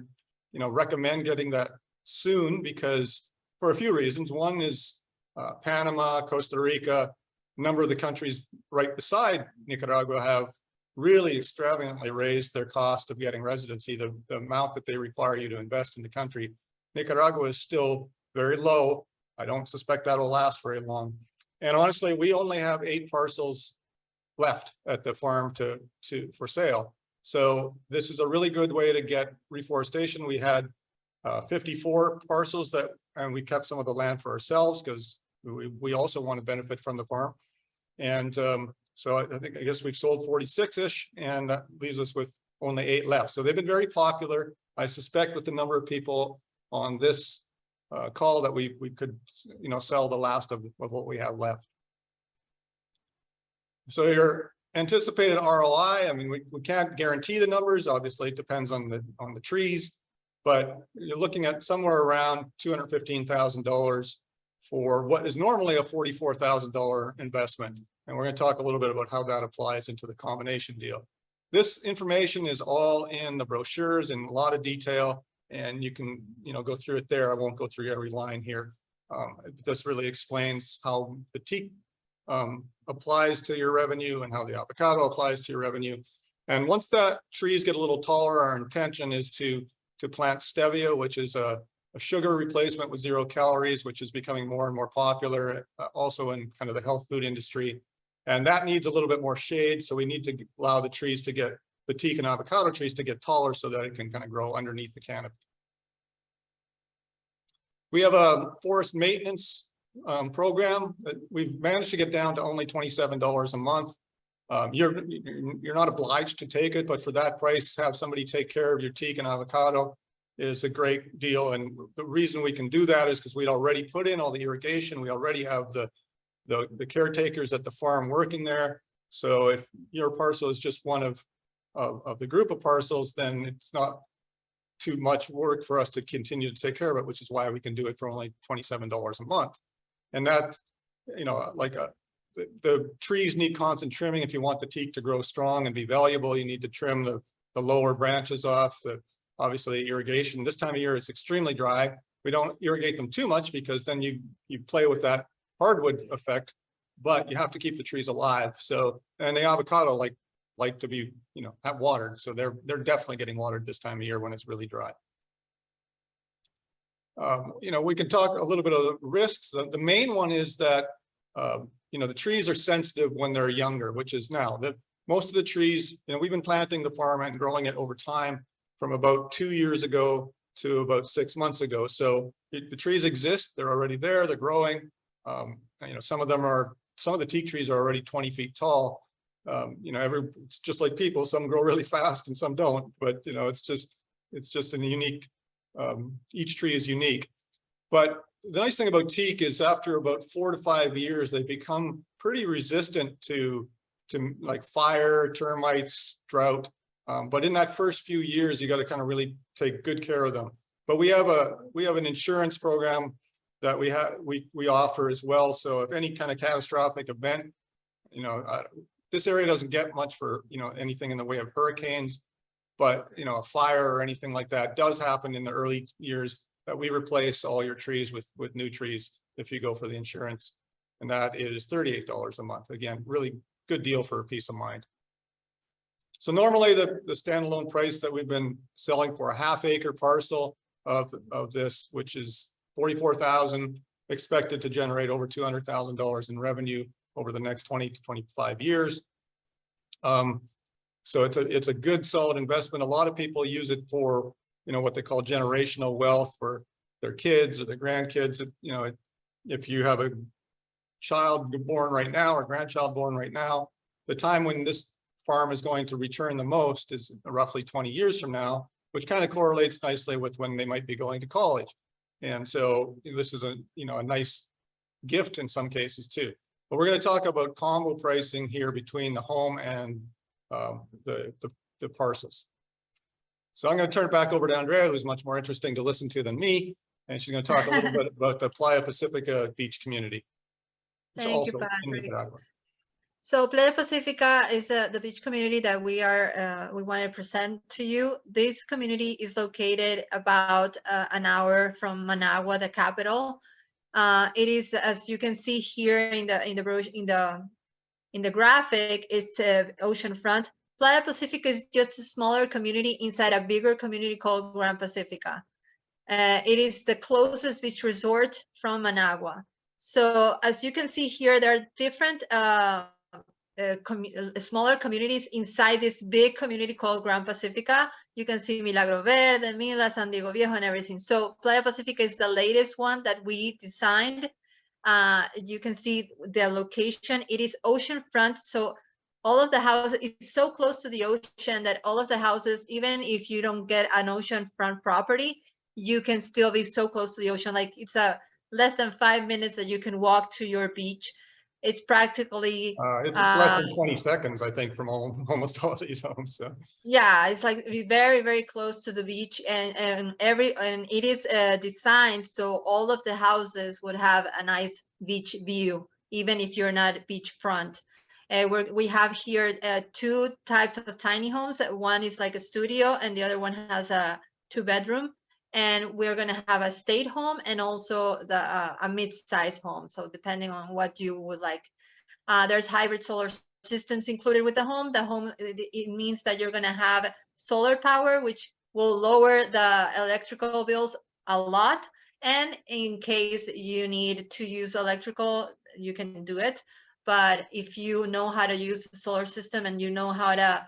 Speaker 2: recommend getting that soon because for a few reasons. One is Panama, Costa Rica, a number of the countries right beside Nicaragua have really extravagantly raised their cost of getting residency, the amount that they require you to invest in the country. Nicaragua is still very low. I don't suspect that will last very long. And honestly, we only have 8 parcels left at the farm for sale. So this is a really good way to get reforestation. We had 54 parcels and we kept some of the land for ourselves because we also want to benefit from the farm. And so I guess we've sold 46-ish, and that leaves us with only 8 left. So they've been very popular. I suspect with the number of people on this call that we could, sell the last of what we have left. So your anticipated ROI, I mean, we can't guarantee the numbers. Obviously, it depends on the trees, but you're looking at somewhere around $215,000 for what is normally a $44,000 investment. And we're going to talk a little bit about how that applies into the combination deal. This information is all in the brochures in a lot of detail, and you can, go through it there. I won't go through every line here. This really explains how the teak applies to your revenue and how the avocado applies to your revenue. And once that trees get a little taller, our intention is to plant stevia, which is a sugar replacement with 0 calories, which is becoming more and more popular, also in kind of the health food industry. And that needs a little bit more shade. So we need to allow the trees to get, the teak and avocado trees to get taller so that it can kind of grow underneath the canopy. We have a forest maintenance program that we've managed to get down to only $27 a month. You're not obliged to take it, but for that price, have somebody take care of your teak and avocado is a great deal. And the reason we can do that is because we'd already put in all the irrigation. We already have the caretakers at the farm working there. So if your parcel is just one of the group of parcels, then it's not too much work for us to continue to take care of it, which is why we can do it for only $27 a month. And that's, the trees need constant trimming. If you want the teak to grow strong and be valuable, you need to trim the lower branches off. Obviously irrigation this time of year is extremely dry. We don't irrigate them too much because then you play with that hardwood effect, but you have to keep the trees alive. So, and the avocado like to be, have watered. So they're definitely getting watered this time of year when it's really dry. We can talk a little bit of the risks. The main one is that, the trees are sensitive when they're younger, which is now that most of the trees, we've been planting the farm and growing it over time from about 2 years ago to about 6 months ago. So the trees exist, they're already there, they're growing. Some of the teak trees are already 20 feet tall. It's just like people, some grow really fast and some don't, but it's just a unique, each tree is unique. But the nice thing about teak is after about 4 to 5 years, they become pretty resistant to like fire, termites, drought. But in that first few years, you got to kind of really take good care of them. But we have an insurance program that we offer as well. So if any kind of catastrophic event, this area doesn't get much for, anything in the way of hurricanes, but, a fire or anything like that does happen in the early years, that we replace all your trees with new trees if you go for the insurance. And that is $38 a month. Again, really good deal for a peace of mind. So normally the standalone price that we've been selling for a half-acre parcel of this, which is $44,000, expected to generate over $200,000 in revenue over the next 20 to 25 years. So it's a good, solid investment. A lot of people use it for, what they call generational wealth for their kids or their grandkids. If you have a child born right now or grandchild born right now, the time when this farm is going to return the most is roughly 20 years from now, which kind of correlates nicely with when they might be going to college. And so this is a nice gift in some cases too. But we're going to talk about combo pricing here between the home and the parcels. So I'm going to turn it back over to Andrea, who's much more interesting to listen to than me. And she's going to talk a little bit about the Playa Pacifica beach community.
Speaker 3: Thank you, Patrick. So Playa Pacifica is the beach community that we want to present to you. This community is located about an hour from Managua, the capital. It is, as you can see here in the graphic, it's oceanfront. Playa Pacifica is just a smaller community inside a bigger community called Grand Pacifica. It is the closest beach resort from Managua. So as you can see here, there are different smaller communities inside this big community called Grand Pacifica. You can see Milagro Verde, Mila, San Diego Viejo, and everything. So Playa Pacifica is the latest one that we designed. You can see the location. It is oceanfront, so all of the houses, it's so close to the ocean that all of the houses, even if you don't get an oceanfront property, you can still be so close to the ocean. Like it's less than 5 minutes that you can walk to your beach. It's practically
Speaker 2: it's less than 20 seconds, I think, from almost all these homes. So
Speaker 3: yeah, it's like very, very close to the beach, and it is designed so all of the houses would have a nice beach view, even if you're not beachfront. We have here two types of tiny homes. One is like a studio, and the other one has a 2-bedroom. And we're going to have a state home and also a mid-size home. So depending on what you would like. There's hybrid solar systems included with the home. It means that you're going to have solar power, which will lower the electrical bills a lot. And in case you need to use electrical, you can do it. But if you know how to use the solar system and you know how to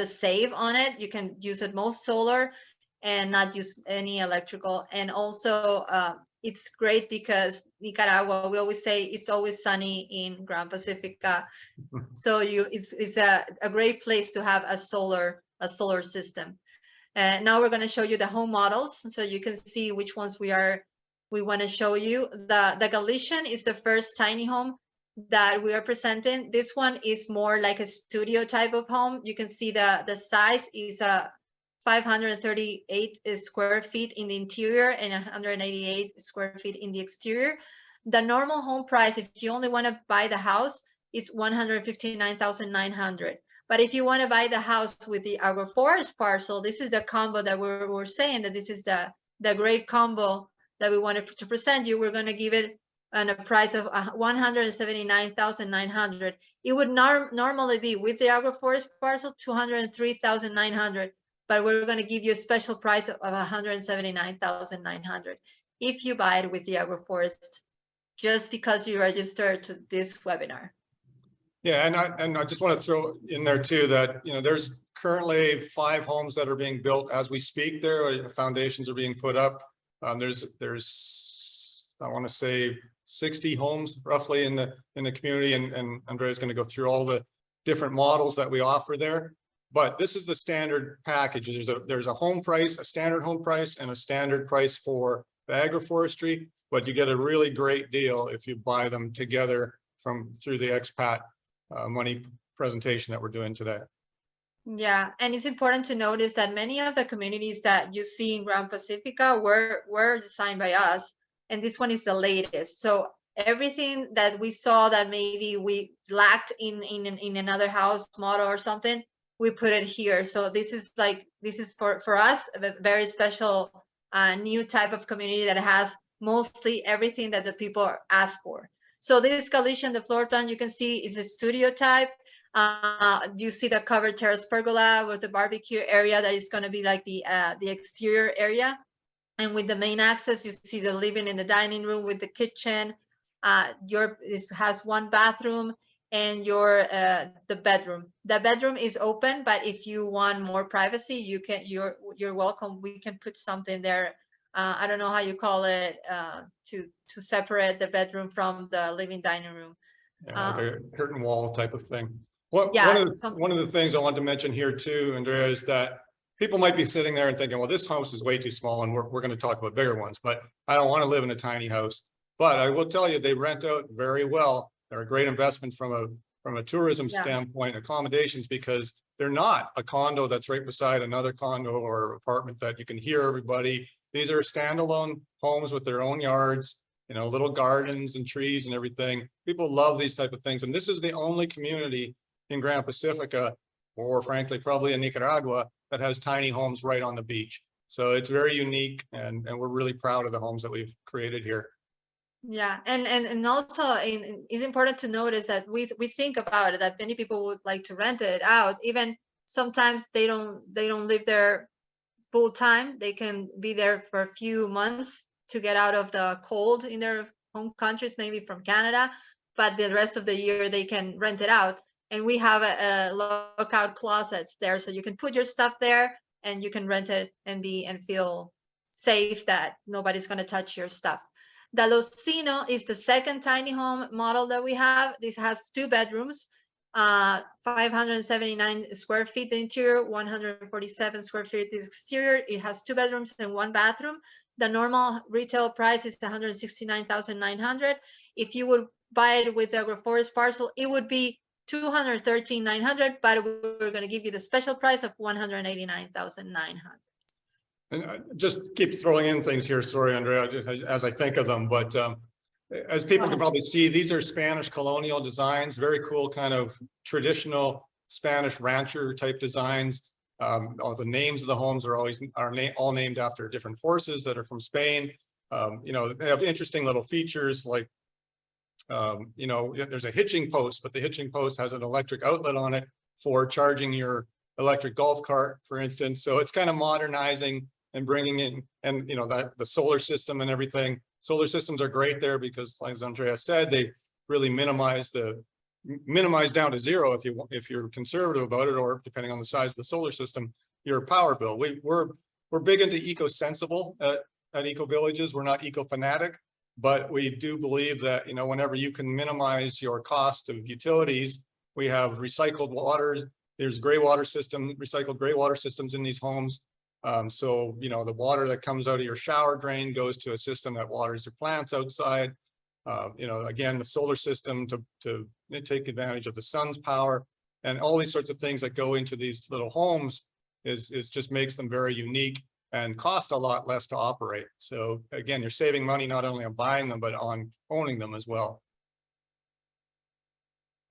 Speaker 3: save on it, you can use it most solar and not use any electrical. And also it's great because Nicaragua, we always say it's always sunny in Grand Pacifica. So it's a great place to have a solar system. Now we're going to show you the home models so you can see which ones we want to show you. The Galician is the first tiny home that we are presenting. This one is more like a studio type of home. You can see the size is 538 square feet in the interior and 188 square feet in the exterior. The normal home price, if you only want to buy the house, is $159,900. But if you want to buy the house with the agroforest parcel, this is the combo that we're saying that this is the great combo that we wanted to present you. We're going to give it on a price of $179,900. It would normally be with the agroforest parcel $203,900. But we're going to give you a special price of $179,900 if you buy it with the agroforest, just because you register to this webinar.
Speaker 2: Yeah, and I just want to throw in there too that there's currently 5 homes that are being built as we speak. There, foundations are being put up. There's I want to say 60 homes roughly in the community, and Andrea's going to go through all the different models that we offer there. But this is the standard package. There's a home price, a standard home price, and a standard price for the agroforestry. But you get a really great deal if you buy them together through the expat money presentation that we're doing today.
Speaker 3: Yeah, and it's important to notice that many of the communities that you see in Grand Pacifica were designed by us, and this one is the latest. So everything that we saw that maybe we lacked in another house model or something, we put it here. So this is for us a very special new type of community that has mostly everything that the people ask for. So this coalition, the floor plan you can see is a studio type. You see the covered terrace pergola with the barbecue area that is going to be like the exterior area. And with the main access, you see the living and the dining room with the kitchen. This has one bathroom and the bedroom. The bedroom is open, but if you want more privacy, you're welcome. We can put something there. I don't know how you call it, to separate the bedroom from the living dining room.
Speaker 2: Yeah, like a curtain wall type of thing.
Speaker 3: Yeah,
Speaker 2: One of the things I want to mention here too, Andrea, is that people might be sitting there and thinking, well, this house is way too small, and we're going to talk about bigger ones, but I don't want to live in a tiny house. But I will tell you, they rent out very well. They're a great investment from a tourism standpoint, accommodations, because they're not a condo that's right beside another condo or apartment that you can hear everybody. These are standalone homes with their own yards, you know, little gardens and trees and everything. People love these type of things. And this is the only community in Grand Pacifica, or frankly, probably in Nicaragua, that has tiny homes right on the beach. So it's very unique, and we're really proud of the homes that we've created here.
Speaker 3: Yeah, and also it's important to notice that we think about it, that many people would like to rent it out. Even sometimes they don't live there full time. They can be there for a few months to get out of the cold in their home countries, maybe from Canada, but the rest of the year they can rent it out. And we have a lockout closets there, so you can put your stuff there and you can rent it and feel safe that nobody's going to touch your stuff. The Locino is the second tiny home model that we have. This has 2 bedrooms, 579 square feet the interior, 147 square feet the exterior. It has 2 bedrooms and 1 bathroom. The normal retail price is 169,900. If you would buy it with the agroforest parcel, it would be 213,900, but we're going to give you the special price of 189,900.
Speaker 2: And just keep throwing in things here. Sorry, Andrea, just as I think of them. But as people can probably see, these are Spanish colonial designs, very cool kind of traditional Spanish rancher type designs. All the names of the homes are all named after different horses that are from Spain. You know, they have interesting little features like, you know, there's a hitching post, but the hitching post has an electric outlet on it for charging your electric golf cart, for instance. So it's kind of modernizing and bringing in, and you know, that the solar system and everything. Solar systems are great there because, as Andrea said, they really minimize down to zero if you're conservative about it, or depending on the size of the solar system, your power bill. We're big into eco-sensible at Eco Villages. We're not eco-fanatic, but we do believe that, you know, whenever you can minimize your cost of utilities, we have recycled water. There's recycled gray water systems in these homes. So, you know, the water that comes out of your shower drain goes to a system that waters your plants outside. You know, again, the solar system to take advantage of the sun's power, and all these sorts of things that go into these little homes is just makes them very unique and cost a lot less to operate. So again, you're saving money not only on buying them, but on owning them as well.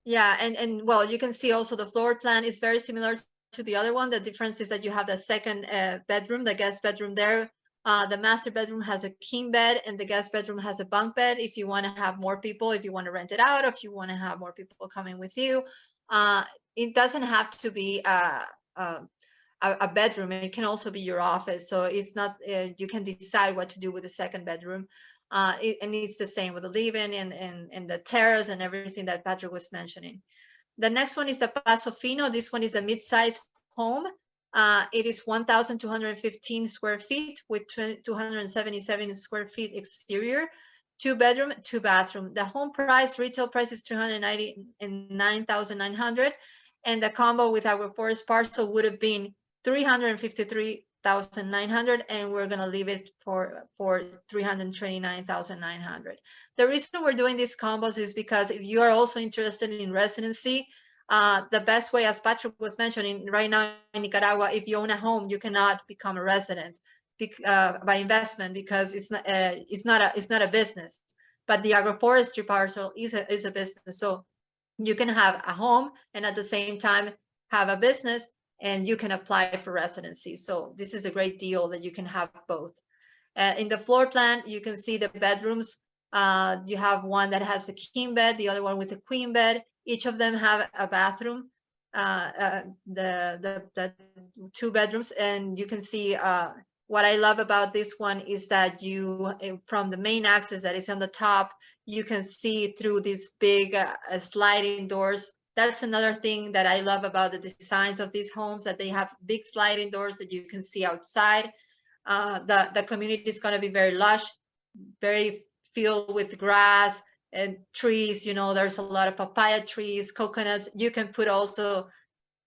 Speaker 3: Yeah, and well, you can see also the floor plan is very similar to the other one. The difference is that you have the second bedroom, the guest bedroom there. The master bedroom has a king bed, and the guest bedroom has a bunk bed. If you want to have more people, if you want to rent it out, or if you want to have more people coming with you, it doesn't have to be a bedroom. It can also be your office. So it's not, you can decide what to do with the second bedroom. And it's the same with the living and the terrace and everything that Patrick was mentioning. The next one is the Paso Fino. This one is a mid-size home. It is 1,215 square feet with 277 square feet exterior, 2 bedroom, 2 bathroom. The home price, retail price is 399,900, and the combo with agroforest parcel would have been 353,900, and we're gonna leave it for 329,900. The reason we're doing these combos is because if you are also interested in residency, the best way, as Patrick was mentioning, right now in Nicaragua, if you own a home, you cannot become a resident by investment because it's not a business. but the agroforestry parcel is a business. So you can have a home and at the same time have a business, and you can apply for residency. So this is a great deal that you can have both. In the floor plan, you can see the bedrooms. You have one that has a king bed, the other one with a queen bed. Each of them have a bathroom, the 2 bedrooms. And you can see what I love about this one is that you, from the main access that is on the top, you can see through these big sliding doors. That's another thing that I love about the designs of these homes, that they have big sliding doors that you can see outside. The community is going to be very lush, very filled with grass and trees. You know, there's a lot of papaya trees, coconuts. You can put also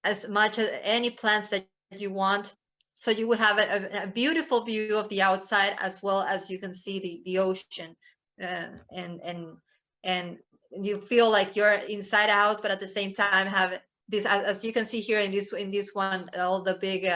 Speaker 3: as much as any plants that you want. So you would have a beautiful view of the outside, as well as you can see the ocean, and you feel like you're inside a house, but at the same time have this, as you can see here in this one, all the big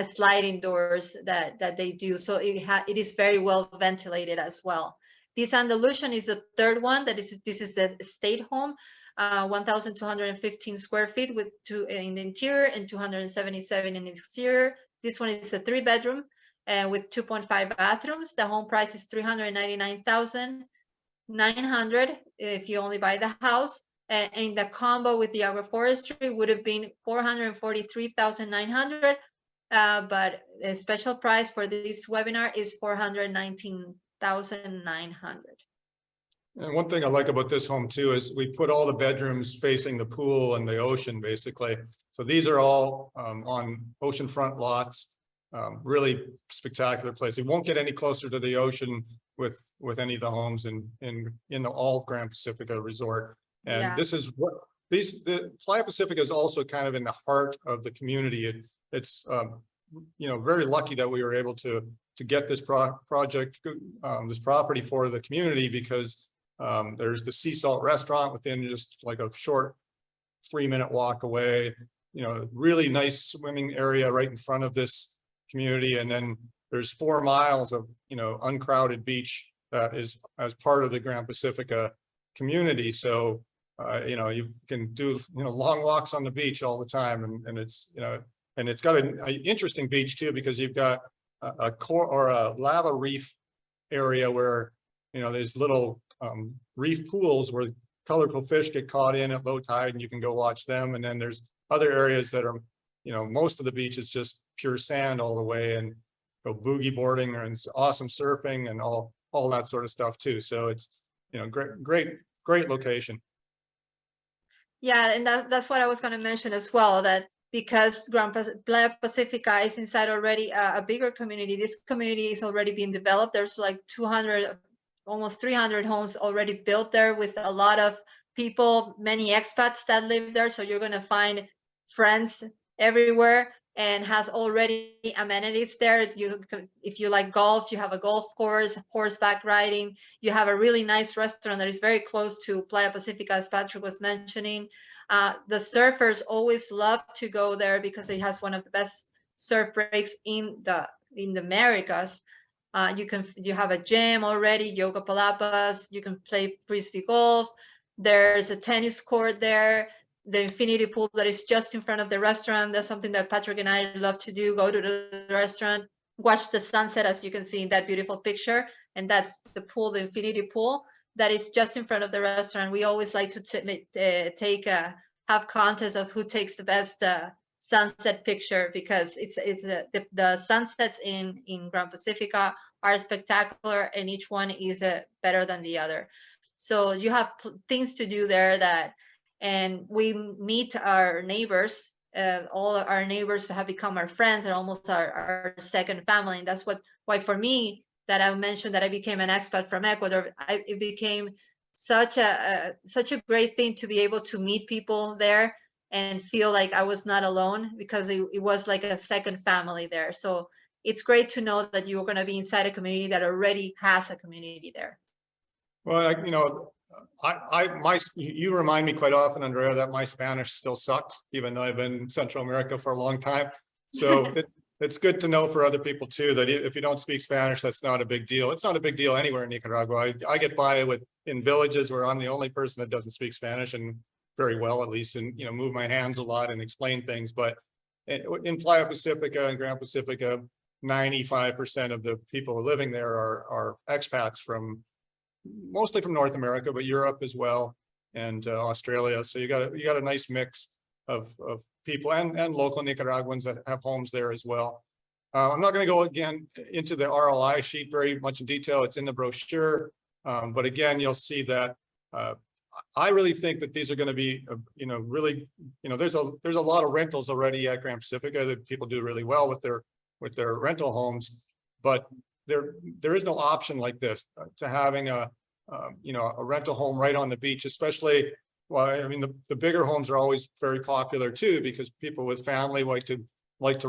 Speaker 3: sliding doors that they do. So it is very well ventilated as well. This Andalusian is the third one. This is a state home, 1,215 square feet with 2 in the interior and 277 in the exterior. This one is a 3-bedroom with 2.5 bathrooms. The home price is 399,900 if you only buy the house. And the combo with the agroforestry would have been 443,900. But a special price for this webinar is 419,900.
Speaker 2: And one thing I like about this home too is we put all the bedrooms facing the pool and the ocean, basically. So these are all on oceanfront lots. Really spectacular place. It won't get any closer to the ocean with any of the homes in the all Grand Pacifica resort. And this is what the Playa Pacifica is also kind of in the heart of the community. It's you know, very lucky that we were able to get this project, this property for the community, because there's the Sea Salt restaurant within just like a short 3-minute walk away. You know, really nice swimming area right in front of this community, and then there's 4 miles of, you know, uncrowded beach that is as part of the Grand Pacifica community. So you know, you can do, you know, long walks on the beach all the time, and it's, you know, and it's got an interesting beach too, because you've got a core or a lava reef area where, you know, there's little reef pools where colorful fish get caught in at low tide, and you can go watch them. And then there's other areas that are, you know, most of the beach is just pure sand all the way, and go boogie boarding and awesome surfing and all that sort of stuff too. So it's, you know, great location.
Speaker 3: Yeah, and that's what I was going to mention as well, that because Playa Pacifica is inside already a bigger community, this community is already being developed. There's like 200, almost 300 homes already built there, with a lot of people, many expats that live there. So you're going to find friends everywhere, and has already amenities there. If you like golf, you have a golf course, horseback riding. You have a really nice restaurant that is very close to Playa Pacifica, as Patrick was mentioning. The surfers always love to go there because it has one of the best surf breaks in the Americas. You have a gym already, yoga palapas. You can play frisbee golf. There's a tennis court there. The infinity pool that is just in front of the restaurant. That's something that Patrick and I love to do. Go to the restaurant, watch the sunset, as you can see in that beautiful picture. And that's the pool, the infinity pool, that is just in front of the restaurant. We always like to have contests of who takes the best sunset picture, because the sunsets in Grand Pacifica are spectacular, and each one is better than the other. So you have things to do there and we meet our neighbors. All our neighbors have become our friends and almost our second family. And that's why for me, that I mentioned that I became an expat from Ecuador, it became such a great thing to be able to meet people there and feel like I was not alone, because it was like a second family there. So it's great to know that you're going to be inside a community that already has a community there.
Speaker 2: Well, you know, you remind me quite often, Andrea, that my Spanish still sucks, even though I've been in Central America for a long time. So it's good to know for other people too, that if you don't speak Spanish, that's not a big deal. It's not a big deal anywhere in Nicaragua. I get by with in villages where I'm the only person that doesn't speak Spanish, and very well, at least, and, you know, move my hands a lot and explain things. But in Playa Pacifica and Grand Pacifica, 95% of the people living there are expats from mostly from North America, but Europe as well, and Australia. So you got a nice mix of people and local Nicaraguans that have homes there as well. I'm not going to go again into the RLI sheet very much in detail. It's in the brochure, but again, you'll see that I really think that these are going to be, you know, really, you know, there's a lot of rentals already at Grand Pacifica that people do really well with their rental homes, but there is no option like this to having you know, a rental home right on the beach, especially. Well, I mean, the bigger homes are always very popular too, because people with family like to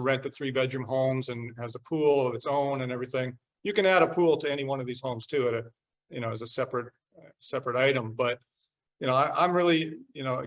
Speaker 2: rent the 3-bedroom homes and has a pool of its own and everything. You can add a pool to any one of these homes too, at a, you know, as a separate item. But, you know, I'm really, you know,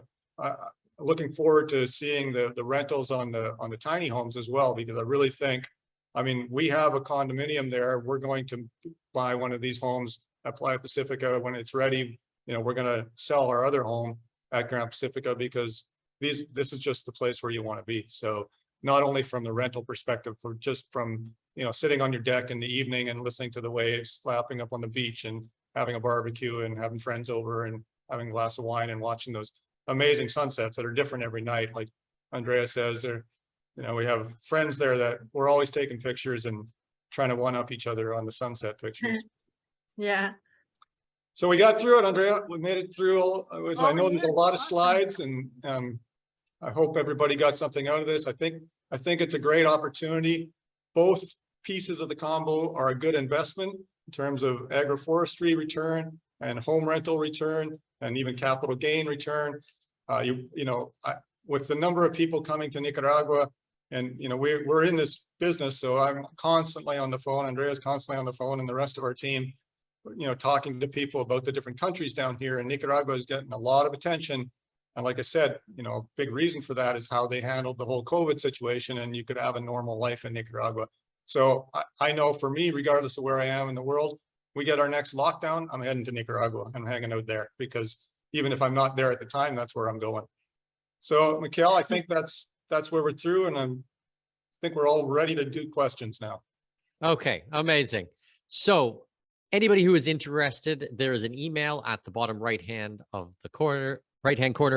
Speaker 2: looking forward to seeing the rentals on the tiny homes as well, because I really think, I mean, we have a condominium there. We're going to buy one of these homes at Playa Pacifica when it's ready. You know, we're going to sell our other home at Grand Pacifica, because this is just the place where you want to be. So not only from the rental perspective, for just from, you know, sitting on your deck in the evening and listening to the waves slapping up on the beach and having a barbecue and having friends over and having a glass of wine and watching those amazing sunsets that are different every night. Like Andrea says, there, you know, we have friends there that we're always taking pictures and trying to one up each other on the sunset pictures.
Speaker 3: Yeah.
Speaker 2: So we got through it, Andrea. We made it through. I know there's a lot of
Speaker 3: Awesome.
Speaker 2: slides, and I hope everybody got something out of this. I think it's a great opportunity. Both pieces of the combo are a good investment in terms of agroforestry return and home rental return, and even capital gain return. You know, with the number of people coming to Nicaragua, and, you know, we're in this business, so I'm constantly on the phone. Andrea's constantly on the phone, and the rest of our team, you know, talking to people about the different countries down here, and Nicaragua is getting a lot of attention. And like I said, you know, a big reason for that is how they handled the whole COVID situation, and you could have a normal life in Nicaragua. So I know for me, regardless of where I am in the world, we get our next lockdown, I'm heading to Nicaragua. I'm hanging out there, because even if I'm not there at the time, that's where I'm going. So Mikhail, I think that's where we're through, and I think we're all ready to do questions now. Okay,
Speaker 1: amazing. So anybody who is interested, there is an email at the bottom right-hand corner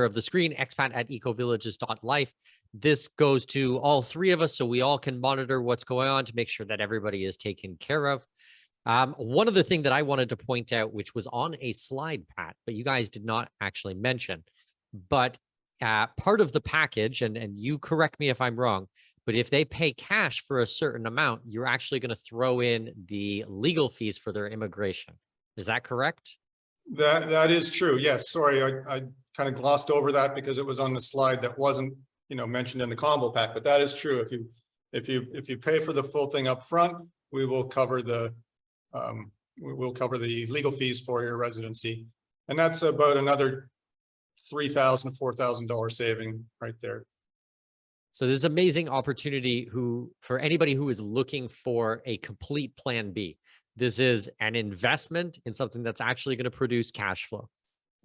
Speaker 1: of the screen, expat@ecovillages.life. This goes to all three of us, so we all can monitor what's going on to make sure that everybody is taken care of. One other thing that I wanted to point out, which was on a slide, Pat, but you guys did not actually mention, but part of the package, and you correct me if I'm wrong, but if they pay cash for a certain amount, you're actually going to throw in the legal fees for their immigration. Is that correct?
Speaker 2: That is true. Yes. Sorry, I kind of glossed over that because it was on the slide that wasn't, you know, mentioned in the combo pack. But that is true. If you pay for the full thing up front, we will cover the legal fees for your residency, and that's about another $3,000, $4,000 saving right there.
Speaker 1: So this is an amazing opportunity for anybody who is looking for a complete plan B. This is an investment in something that's actually going to produce cash flow,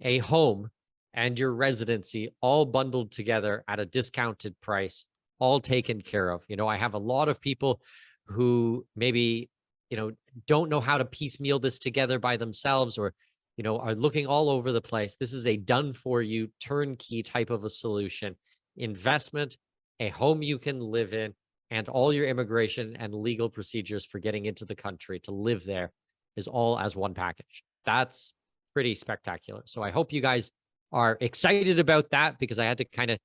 Speaker 1: a home and your residency all bundled together at a discounted price, all taken care of. You know, I have a lot of people who maybe, you know, don't know how to piecemeal this together by themselves, or, you know, are looking all over the place. This is a done for you turnkey type of a solution, investment, a home you can live in, and all your immigration and legal procedures for getting into the country to live there is all as one package. That's pretty spectacular. So I hope you guys are excited about that, because I had to kind of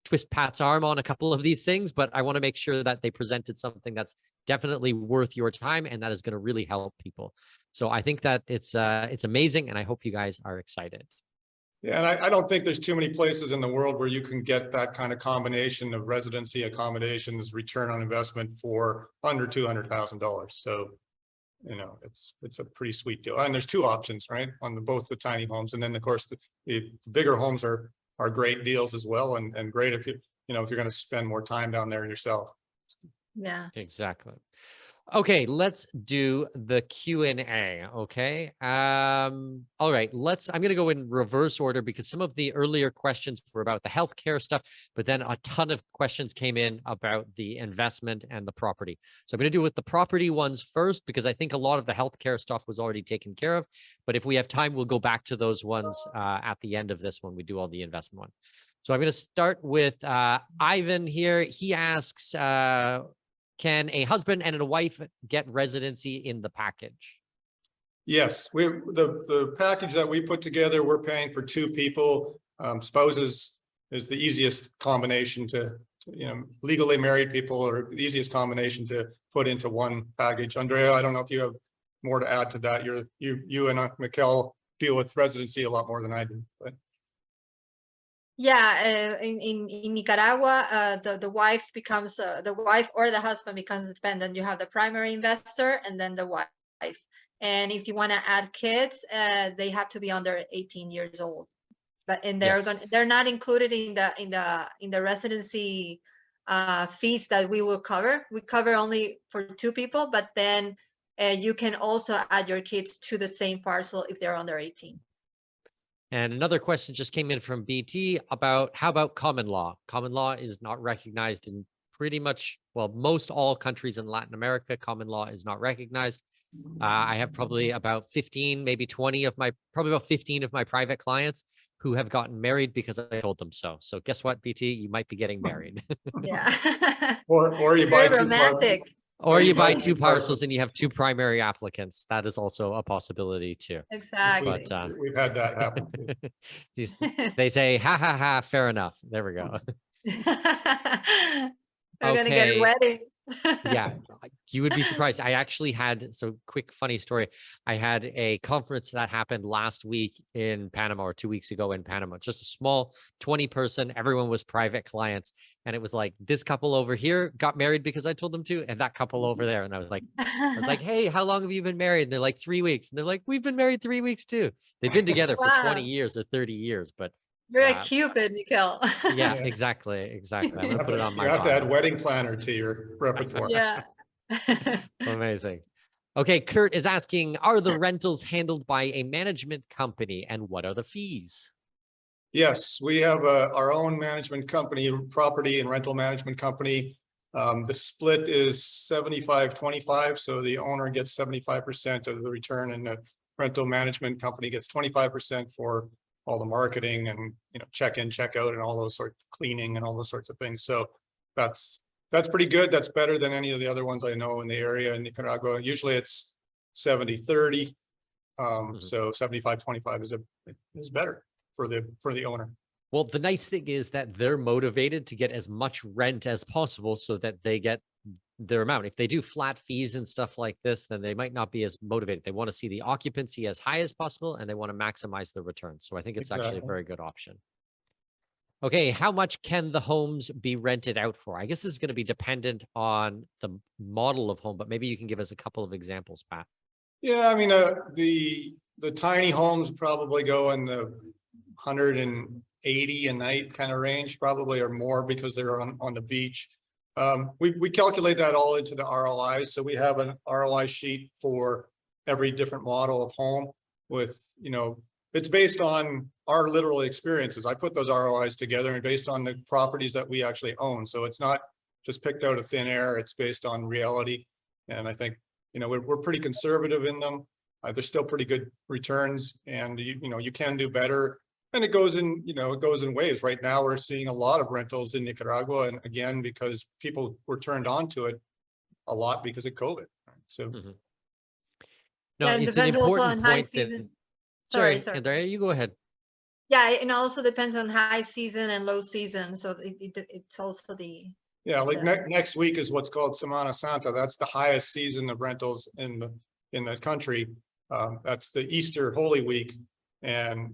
Speaker 1: twist Pat's arm on a couple of these things, but I want to make sure that they presented something that's definitely worth your time and that is going to really help people. So I think that it's amazing, and I hope you guys are excited.
Speaker 2: Yeah, and I don't think there's too many places in the world where you can get that kind of combination of residency accommodations, return on investment for under $200,000. So, you know, it's a pretty sweet deal. And there's two options, right, on both the tiny homes, and then of course the bigger homes are great deals as well, and great if you're going to spend more time down there yourself.
Speaker 3: Yeah.
Speaker 1: Exactly. Okay, let's do the Q&A, okay? All right, I'm gonna go in reverse order because some of the earlier questions were about the healthcare stuff, but then a ton of questions came in about the investment and the property. So I'm gonna do with the property ones first because I think a lot of the healthcare stuff was already taken care of. But if we have time, we'll go back to those ones at the end of this when we do all the investment one. So I'm gonna start with Ivan here. He asks, can a husband and a wife get residency in the package?
Speaker 2: Yes, the package that we put together, we're paying for two people. Spouses is the easiest combination to, legally married people are the easiest combination to put into one package. Andrea, I don't know if you have more to add to that. You and Mikkel deal with residency a lot more than I do, but.
Speaker 3: Yeah, in Nicaragua, the wife becomes the wife or the husband becomes the dependent. You have the primary investor and then the wife. And if you want to add kids, they have to be under 18 years old. But they're not included in the residency fees that we will cover. We cover only for two people, but then you can also add your kids to the same parcel if they're under 18.
Speaker 1: And another question just came in from BT about how about common law? Common law is not recognized in pretty much, well, most all countries in Latin America. Common law is not recognized. I have probably about 15, maybe 20 of probably about 15 of my private clients who have gotten married because I told them so. So guess what, BT, you might be getting married.
Speaker 3: Yeah.
Speaker 2: Or you buy
Speaker 3: Very romantic.
Speaker 1: Or you buy two parcels and you have two primary applicants. That is also a possibility too.
Speaker 3: Exactly.
Speaker 1: But
Speaker 2: we've had that happen too.
Speaker 1: they say, ha, ha, ha, fair enough. There we go.
Speaker 3: We're gonna get a wedding.
Speaker 1: Yeah, you would be surprised. I actually had, so quick funny story. I had a conference that happened last week in Panama or 2 weeks ago in Panama. Just a small 20-person, everyone was private clients. And it was like, this couple over here got married because I told them to, and that couple over there. And I was like, hey, how long have you been married? And they're like, 3 weeks. And they're like, we've been married 3 weeks too. They've been together for 20 years or 30 years, but
Speaker 3: you're a Cupid, Mikkel.
Speaker 1: yeah, exactly. I'm gonna put it on my
Speaker 2: You have
Speaker 1: bio.
Speaker 2: to add wedding planner to your repertoire.
Speaker 3: Yeah.
Speaker 1: Amazing. Okay, Kurt is asking, are the rentals handled by a management company and what are the fees?
Speaker 2: Yes, we have our own management company, property and rental management company. The split is 75-25, so the owner gets 75% of the return and the rental management company gets 25% for all the marketing and check in, check out, and all those sort of cleaning and all those sorts of things. So that's pretty good. That's better than any of the other ones I know in the area in Nicaragua. Usually it's 70-30. So 75-25 is better for the owner.
Speaker 1: Well, the nice thing is that they're motivated to get as much rent as possible so that they get their amount. If they do flat fees and stuff like this, then they might not be as motivated. They want to see the occupancy as high as possible and they want to maximize the return. So I think it's actually a very good option. Okay, how much can the homes be rented out for? I guess this is going to be dependent on the model of home, but maybe you can give us a couple of examples, Pat.
Speaker 2: Yeah, I mean, the tiny homes probably go in the 180 a night kind of range, probably, or more because they're on the beach. We calculate that all into the ROI. So we have an ROI sheet for every different model of home with, it's based on our literal experiences. I put those ROIs together and based on the properties that we actually own. So it's not just picked out of thin air. It's based on reality. And I think, we're pretty conservative in them. They're still pretty good returns and you can do better. And it goes in, it goes in waves. Right now, we're seeing a lot of rentals in Nicaragua. And again, because people were turned on to it a lot because of COVID. So.
Speaker 1: No,
Speaker 3: yeah,
Speaker 1: it's an important point.
Speaker 3: Sorry.
Speaker 1: Andrea, you go ahead.
Speaker 3: Yeah, it also depends on high season and low season. So it's also the.
Speaker 2: Yeah, like next week is what's called Semana Santa. That's the highest season of rentals in the country. That's the Easter Holy Week. And,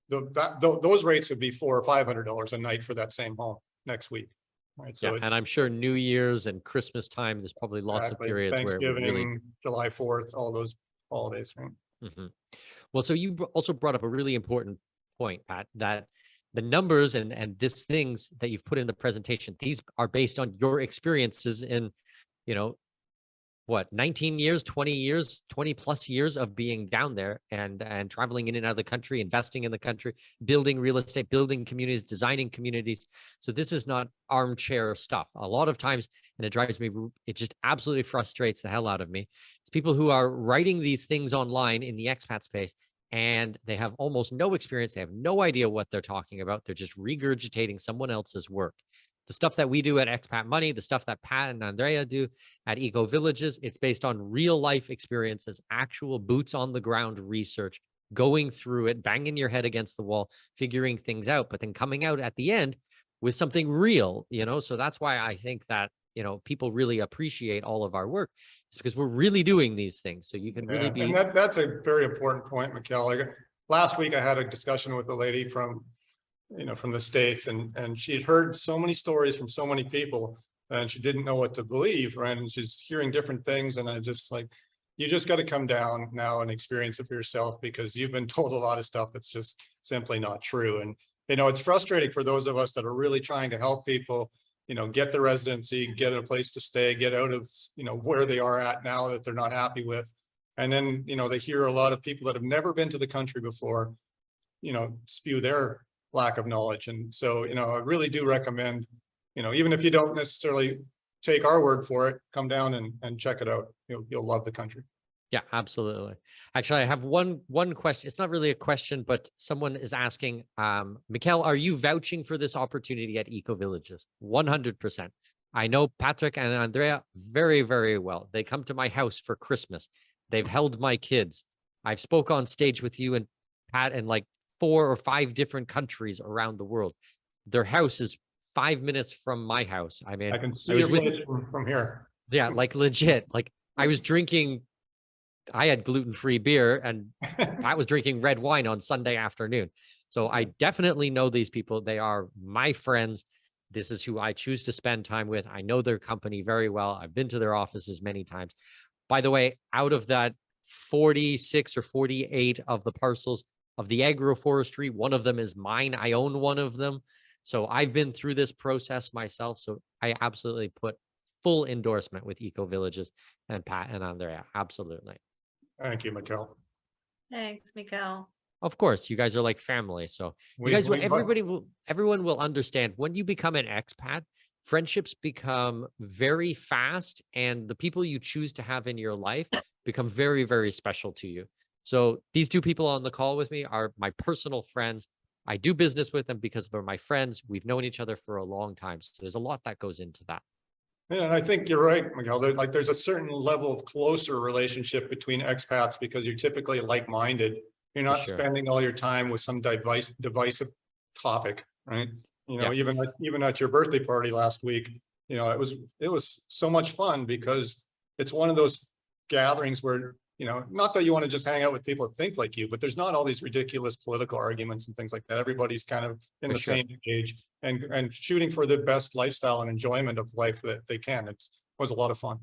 Speaker 2: those rates would be $400 or $500 a night for that same home next week. Right. So
Speaker 1: yeah, and I'm sure New Year's and Christmas time, there's probably lots of periods where
Speaker 2: Thanksgiving,
Speaker 1: really...
Speaker 2: July 4th, all those holidays. Right.
Speaker 1: Well, so you also brought up a really important point, Pat, that the numbers and these things that you've put in the presentation, these are based on your experiences in, you know, what, 19 years, 20 years, 20 plus years of being down there and traveling in and out of the country, investing in the country, building real estate, building communities, designing communities. So this is not armchair stuff. A lot of times, and it drives me, it just absolutely frustrates the hell out of me. It's people who are writing these things online in the expat space, and they have almost no experience. They have no idea what they're talking about. They're just regurgitating someone else's work. The stuff that we do at Expat Money, the stuff that Pat and Andrea do at Eco Villages, it's based on real life experiences, actual boots on the ground research, going through it, banging your head against the wall, figuring things out, but then coming out at the end with something real, you know? So that's why I think that, you know, people really appreciate all of our work. It's because we're really doing these things. So you can really be.
Speaker 2: And that's a very important point, Mikkel. Like, last week I had a discussion with a lady from, you know, from the States, and she'd heard so many stories from so many people, and she didn't know what to believe, right? And she's hearing different things, and I just like, you just got to come down now and experience it for yourself, because you've been told a lot of stuff that's just simply not true. And, you know, it's frustrating for those of us that are really trying to help people, you know, get the residency, get a place to stay, get out of, you know, where they are at now that they're not happy with. And then, you know, they hear a lot of people that have never been to the country before, you know, spew their lack of knowledge. And so, you know, I really do recommend, you know, even if you don't necessarily take our word for it, come down and check it out. You'll love the country.
Speaker 1: Yeah, absolutely. Actually, I have one question. It's not really a question, but someone is asking, Mikkel, are you vouching for this opportunity at Eco Villages? 100%. I know Patrick and Andrea very, very well. They come to my house for Christmas. They've held my kids. I've spoke on stage with you and Pat in like 4 or 5 different countries around the world. Their house is 5 minutes from my house. I mean,
Speaker 2: I can see it from here.
Speaker 1: Yeah, like legit. Like I was drinking, I had gluten-free beer and I was drinking red wine on Sunday afternoon. So I definitely know these people. They are my friends. This is who I choose to spend time with. I know their company very well. I've been to their offices many times. By the way, out of that 46 or 48 of the parcels of the agroforestry, one of them is mine. I own one of them. So I've been through this process myself. So I absolutely put full endorsement with Eco Villages and Pat and Andrea. Absolutely.
Speaker 2: Thank you, Mikkel.
Speaker 3: Thanks, Mikkel.
Speaker 1: Of course, you guys are like family. So you guys, everyone will understand when you become an expat, friendships become very fast, and the people you choose to have in your life become very, very special to you. So these 2 people on the call with me are my personal friends. I do business with them because they're my friends. We've known each other for a long time. So there's a lot that goes into that.
Speaker 2: Yeah, and I think you're right, Miguel. There's a certain level of closer relationship between expats because you're typically like-minded. You're not spending all your time with some divisive topic, right? You know, even at your birthday party last week, you know, it was so much fun because it's one of those gatherings where, you know, not that you want to just hang out with people that think like you, but there's not all these ridiculous political arguments and things like that. Everybody's kind of in the same page and shooting for the best lifestyle and enjoyment of life that they can. It was a lot of fun.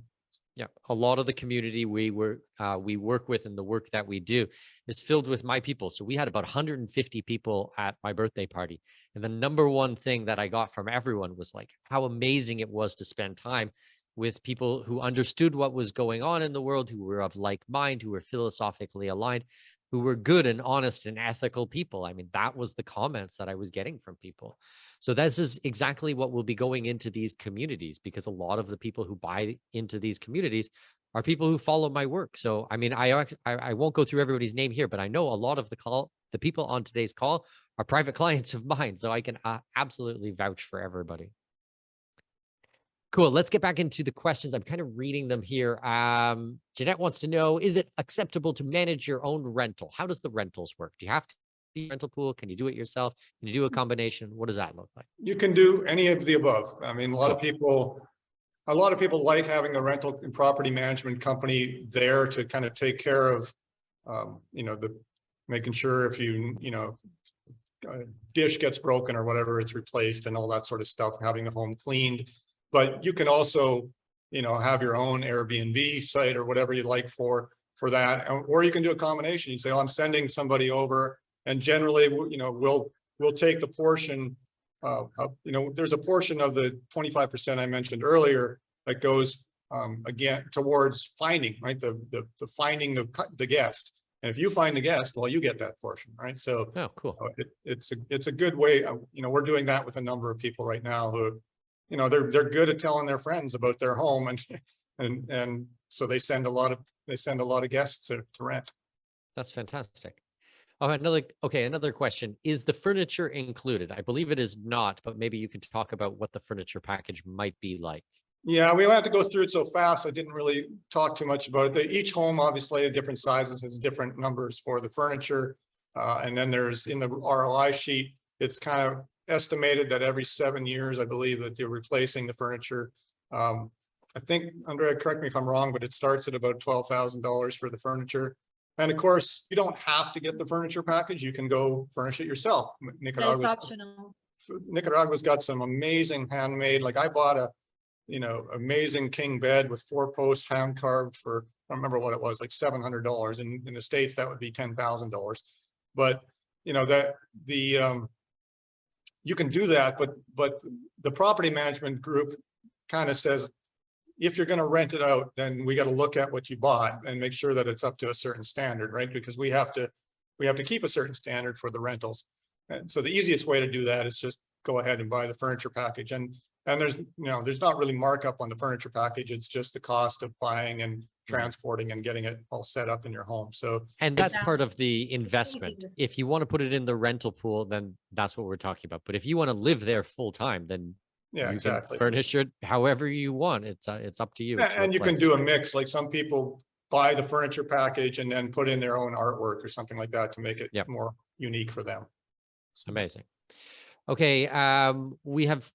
Speaker 1: Yeah, a lot of the community we work with and the work that we do is filled with my people. So we had about 150 people at my birthday party. And the number one thing that I got from everyone was like how amazing it was to spend time with people who understood what was going on in the world, who were of like mind, who were philosophically aligned, who were good and honest and ethical people. I mean, that was the comments that I was getting from people. So this is exactly what will be going into these communities, because a lot of the people who buy into these communities are people who follow my work. So, I mean, I won't go through everybody's name here, but I know a lot of the people on today's call are private clients of mine. So I can absolutely vouch for everybody. Cool. Let's get back into the questions. I'm kind of reading them here. Jeanette wants to know, is it acceptable to manage your own rental? How does the rentals work? Do you have to be a rental pool? Can you do it yourself? Can you do a combination? What does that look like? You
Speaker 2: can do any of the above. I mean, a lot of people like having a rental and property management company there to kind of take care of, you know, making sure if a dish gets broken or whatever, it's replaced and all that sort of stuff, having the home cleaned. But you can also, you know, have your own Airbnb site or whatever you like for that. Or you can do a combination. You say, oh, I'm sending somebody over, and generally, you know, we'll we'll take the portion there's a portion of the 25% I mentioned earlier that goes again towards finding, right? The finding the guest. And if you find the guest, well, you get that portion, right? So
Speaker 1: Oh, cool.
Speaker 2: it's a good way. We're doing that with a number of people right now who, they're good at telling their friends about their home, and so they send a lot of guests to rent.
Speaker 1: That's fantastic. Oh, another question. Is the furniture included? I believe it is not, but maybe you could talk about what the furniture package might be like.
Speaker 2: Yeah, we have to go through it so fast. I didn't really talk too much about it. Each home, obviously, different sizes, has different numbers for the furniture. And then there's in the ROI sheet, it's kind of estimated that every 7 years, I believe, that they're replacing the furniture. I think, Andrea, correct me if I'm wrong, but it starts at about $12,000 for the furniture. And of course, you don't have to get the furniture package. You can go furnish it yourself.
Speaker 3: That's optional.
Speaker 2: Nicaragua's got some amazing handmade, like I bought a amazing king bed with 4 posts hand carved for, I don't remember what it was, like $700. In the States, that would be $10,000. But you can do that, but the property management group kind of says, if you're going to rent it out, then we got to look at what you bought and make sure that it's up to a certain standard, right? Because we have to keep a certain standard for the rentals. And so the easiest way to do that is just go ahead and buy the furniture package. And there's not really markup on the furniture package. It's just the cost of buying and transporting and getting it all set up in your home. So,
Speaker 1: and that's part of the investment. If you want to put it in the rental pool, then that's what we're talking about. But if you want to live there full time, then
Speaker 2: yeah,
Speaker 1: you
Speaker 2: exactly.
Speaker 1: can furnish it however you want. It's up to you.
Speaker 2: And you can do a mix. Like some people buy the furniture package and then put in their own artwork or something like that to make it more unique for them.
Speaker 1: Amazing. Okay, we have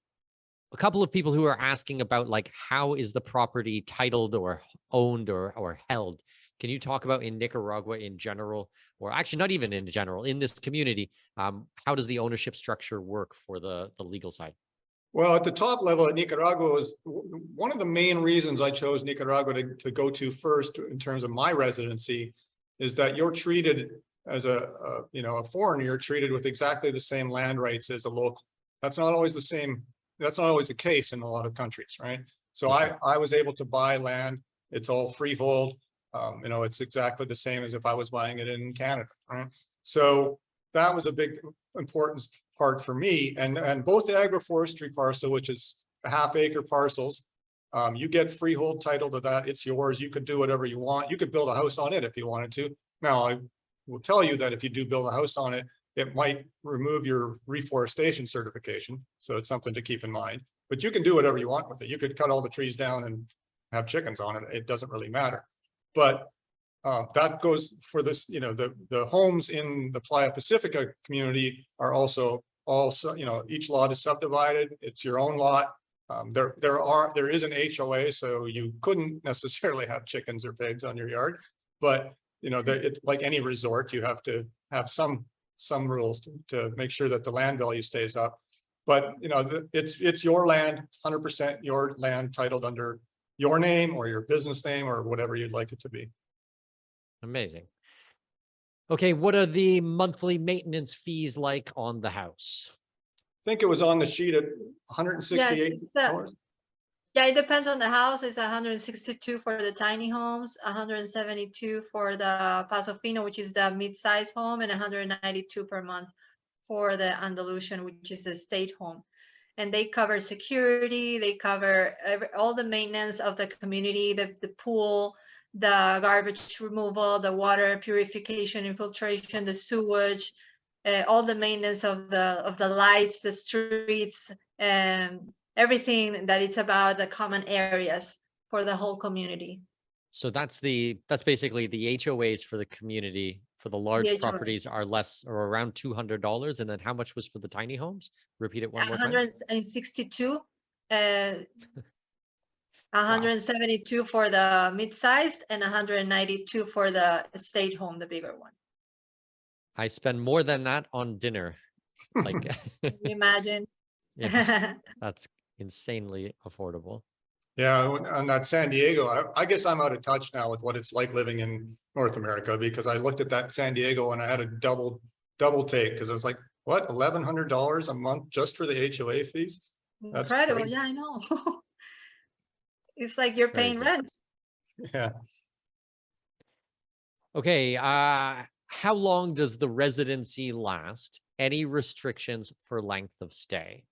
Speaker 1: a couple of people who are asking about, like, how is the property titled or owned or held? Can you talk about in Nicaragua in general, or actually not even in general, in this community, how does the ownership structure work for the legal side?
Speaker 2: Well, at the top level at Nicaragua was one of the main reasons I chose Nicaragua to go to first in terms of my residency, is that you're treated as a foreigner, you're treated with exactly the same land rights as a local. That's not always the same. That's not always the case in a lot of countries, right? So I was able to buy land. It's all freehold. It's exactly the same as if I was buying it in Canada, right? So that was a big important part for me. And both the agroforestry parcel, which is a half-acre parcels, you get freehold title to that. It's yours. You could do whatever you want. You could build a house on it if you wanted to. Now, I will tell you that if you do build a house on it, it might remove your reforestation certification. So it's something to keep in mind. But you can do whatever you want with it. You could cut all the trees down and have chickens on it. It doesn't really matter. But that goes for this, the homes in the Playa Pacifica community are also each lot is subdivided. It's your own lot. There is an HOA, so you couldn't necessarily have chickens or pigs on your yard, but like any resort, you have to have some rules to make sure that the land value stays up. But it's your land, 100% your land, titled under your name or your business name or whatever you'd like it to be.
Speaker 1: Amazing. Okay, what are the monthly maintenance fees like on the house?
Speaker 2: I think it was on the sheet at $168.
Speaker 3: Yeah, it depends on the house. It's 162 for the tiny homes, 172 for the Paso Fino, which is the mid-size home, and 192 per month for the Andalusian, which is the state home. And they cover security, they cover all the maintenance of the community, the pool, the garbage removal, the water purification, infiltration, the sewage, all the maintenance of the lights, the streets, and everything that it's about the common areas for the whole community.
Speaker 1: So that's basically the HOAs for the community. For the large properties are less or around $200. And then how much was for the tiny homes? Repeat it one more time.
Speaker 3: 162, 172 for the mid-sized, and 192 for the estate home, the bigger one.
Speaker 1: I spend more than that on dinner. Like,
Speaker 3: imagine.
Speaker 1: Yeah, that's insanely affordable.
Speaker 2: Yeah, on that San Diego, I guess I'm out of touch now with what it's like living in North America, because I looked at that San Diego and I had a double take, because I was like, what, $1,100 a month just for the HOA fees? That's
Speaker 3: Incredible.
Speaker 2: great.
Speaker 3: Yeah, I know. It's like you're paying
Speaker 1: Crazy.
Speaker 3: rent.
Speaker 2: Yeah.
Speaker 1: Okay, how long does the residency last? Any restrictions for length of stay?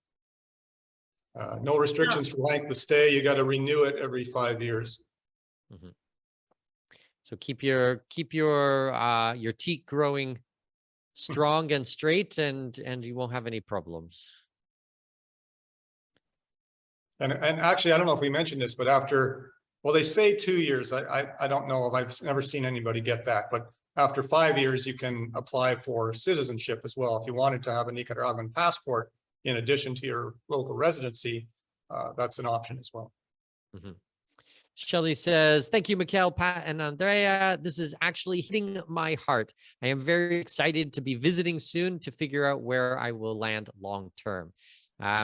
Speaker 2: No restrictions for length of stay. You got to renew it every 5 years.
Speaker 1: Mhm. So keep your teak growing strong and straight, and you won't have any problems.
Speaker 2: And actually, I don't know if we mentioned this, but after, well, they say 2 years. I don't know if I've never seen anybody get that, but after 5 years, you can apply for citizenship as well. If you wanted to have a Nicaraguan passport in addition to your local residency, that's an option as well.
Speaker 1: Mhm. Shelley says, thank you, Mikhail, Pat, and Andrea. This is actually hitting my heart. I am very excited to be visiting soon to figure out where I will land long term.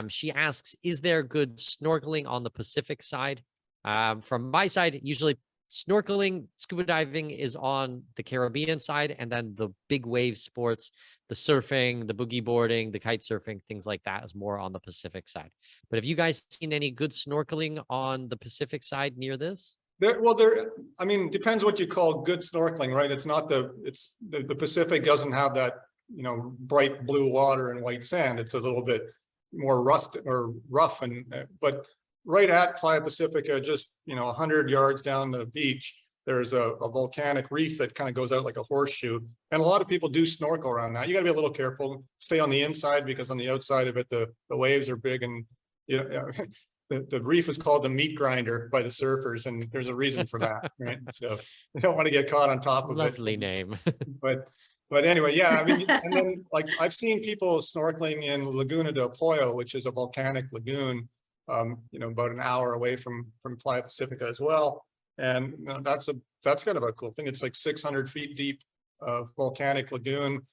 Speaker 1: She asks, is there good snorkeling on the Pacific side? From my side, usually snorkeling, scuba diving is on the Caribbean side, and then the big wave sports, the surfing, the boogie boarding, the kite surfing, things like that is more on the Pacific side. But have you guys seen any good snorkeling on the Pacific side near this?
Speaker 2: I mean, depends what you call good snorkeling, right? It's not the Pacific doesn't have that, bright blue water and white sand. It's a little bit more rust or rough, but right at Playa Pacifica, just 100 yards down the beach, there's a volcanic reef that kind of goes out like a horseshoe, and a lot of people do snorkel around that. You got to be a little careful, stay on the inside, because on the outside of it, the waves are big, and the reef is called the meat grinder by the surfers, and there's a reason for that, right? So you don't want to get caught on top of
Speaker 1: Lovely
Speaker 2: it.
Speaker 1: name.
Speaker 2: But anyway, yeah, I mean, and then like I've seen people snorkeling in Laguna del Pollo, which is a volcanic lagoon, about an hour away from Playa Pacifica as well. And that's kind of a cool thing. It's like 600 feet deep, volcanic lagoon,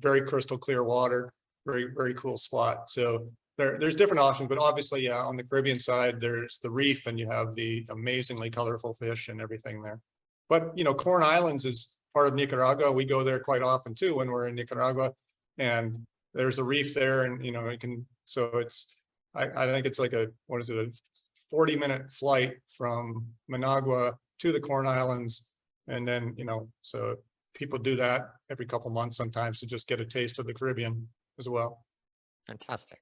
Speaker 2: very crystal clear water, very, very cool spot. So there's different options, but obviously, yeah, on the Caribbean side, there's the reef, and you have the amazingly colorful fish and everything there. But Corn Islands is part of Nicaragua. We go there quite often too when we're in Nicaragua, and there's a reef there, and I think it's like a 40-minute flight from Managua to the Corn Islands, and then so people do that every couple months sometimes to just get a taste of the Caribbean as well.
Speaker 1: Fantastic.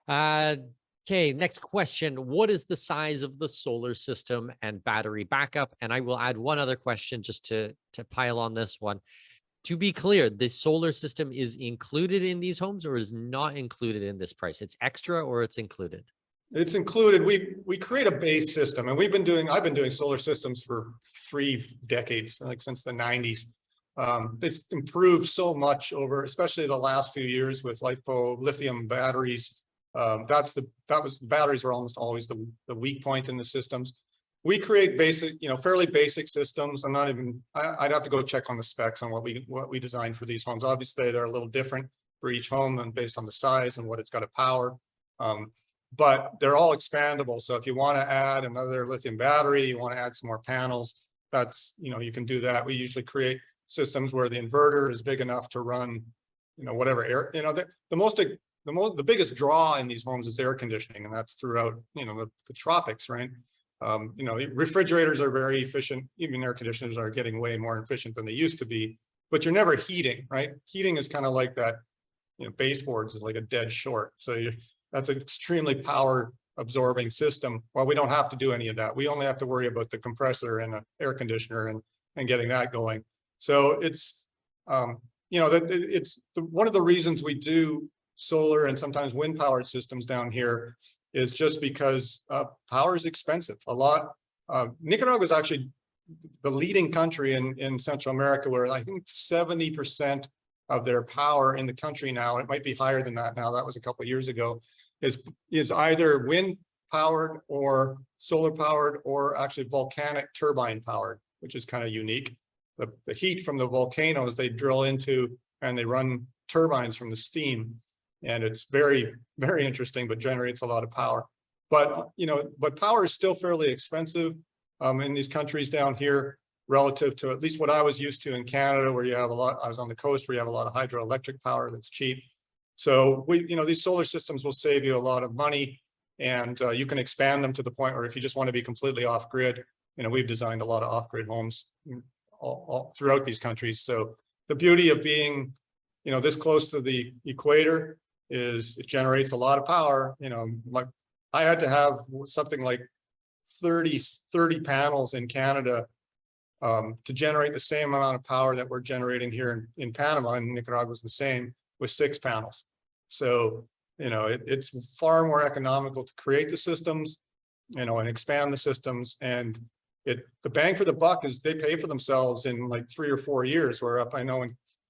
Speaker 1: Okay, next question. What is the size of the solar system and battery backup? And I will add one other question just to pile on this one. To be clear, the solar system is included in these homes or is not included in this price? It's extra or it's included?
Speaker 2: It's included. We create a base system, and I've been doing solar systems for 3 decades, like since the 90s. It's improved so much over, especially the last few years with LiFePO lithium batteries. Batteries were almost always the weak point in the systems. We create basic, fairly basic systems. I'd have to go check on the specs on what we designed for these homes. Obviously, they're a little different for each home and based on the size and what it's got to power. But they're all expandable. So if you want to add another lithium battery, you want to add some more panels, that's, you can do that. We usually create systems where the inverter is big enough to run, whatever air, the biggest draw in these homes is air conditioning, and that's throughout, the tropics, right? Refrigerators are very efficient. Even air conditioners are getting way more efficient than they used to be, but you're never heating, right? Heating is kind of like that, baseboards is like a dead short. So that's an extremely power absorbing system. Well, we don't have to do any of that. We only have to worry about the compressor and an air conditioner and getting that going. So it's, it's one of the reasons we do solar and sometimes wind powered systems down here is just because power is expensive. A lot. Nicaragua is actually the leading country in Central America, where I think 70% of their power in the country now, it might be higher than that now, that was a couple of years ago, is either wind powered or solar powered or actually volcanic turbine powered, which is kind of unique. The heat from the volcanoes they drill into, and they run turbines from the steam. And it's very, very interesting, but generates a lot of power. But, but power is still fairly expensive in these countries down here relative to at least what I was used to in Canada, where you have a lot, I was on the coast where you have a lot of hydroelectric power that's cheap. So these solar systems will save you a lot of money, and you can expand them to the point where if you just want to be completely off grid, we've designed a lot of off-grid homes all throughout these countries. So the beauty of being, this close to the equator is it generates a lot of power. I had to have something like 30 panels in Canada to generate the same amount of power that we're generating here in Panama, and Nicaragua is the same with 6 panels. So, it's far more economical to create the systems, and expand the systems. And the bang for the buck is they pay for themselves in like 3 or 4 years, where up, I know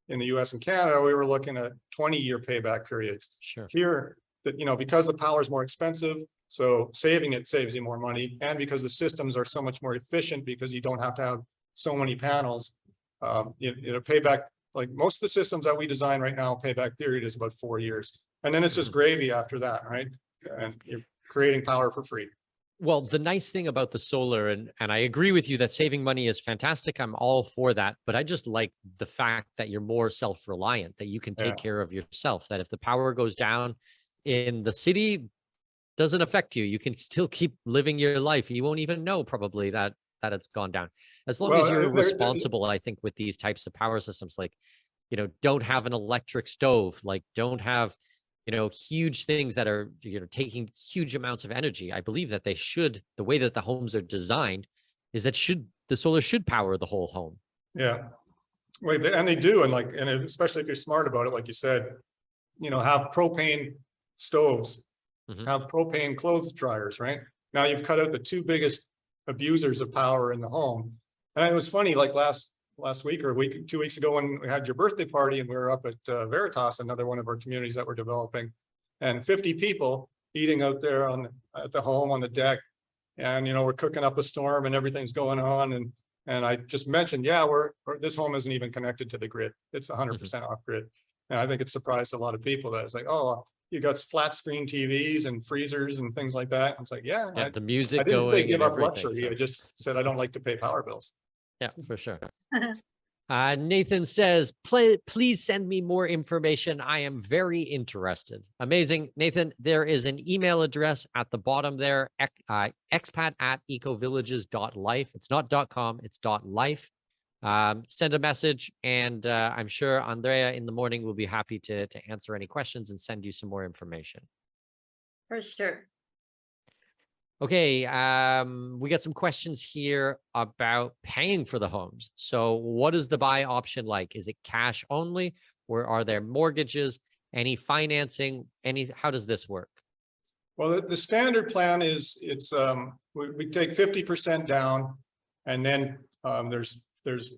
Speaker 2: in the US and Canada, we were looking at 20-year payback periods.
Speaker 1: Sure.
Speaker 2: Here, because the power is more expensive, so saving it saves you more money. And because the systems are so much more efficient, because you don't have to have so many panels, payback, like most of the systems that we design right now, payback period is about 4 years. And then it's just gravy after that, right? And you're creating power for free.
Speaker 1: Well, the nice thing about the solar, and I agree with you that saving money is fantastic. I'm all for that. But I just like the fact that you're more self-reliant, that you can take care of yourself, that if the power goes down in the city, doesn't affect you. You can still keep living your life. You won't even know probably that it's gone down. As long as you're responsible, I think, with these types of power systems, like, don't have an electric stove, like don't have, huge things that are, taking huge amounts of energy. I believe that the way that the homes are designed is that the solar should power the whole home.
Speaker 2: Yeah. Wait, and they do. And especially if you're smart about it, like you said, have propane stoves, have propane clothes dryers, right? Now you've cut out the 2 biggest abusers of power in the home. And it was funny, like last week or 2 weeks ago, when we had your birthday party and we were up at Veritas, another one of our communities that we're developing, and 50 people eating out there at the home on the deck. And, we're cooking up a storm and everything's going on. And I just mentioned, this home isn't even connected to the grid. It's 100% off grid. And I think it surprised a lot of people that it's like, oh, you got flat screen TVs and freezers and things like that. And it's like,
Speaker 1: the music
Speaker 2: I didn't say give up
Speaker 1: luxury.
Speaker 2: So. I just said I don't like to pay power bills.
Speaker 1: Yeah, for sure. Nathan says, please send me more information. I am very interested. Amazing. Nathan, there is an email address at the bottom there, expat@ecovillages.life. It's not .com, it's .life. Send a message, and I'm sure Andrea in the morning will be happy to answer any questions and send you some more information.
Speaker 3: For sure.
Speaker 1: Okay, we got some questions here about paying for the homes. So what is the buy option like? Is it cash only, or are there mortgages, any financing, how does this work?
Speaker 2: Well, the standard plan is we take 50% down, and then there's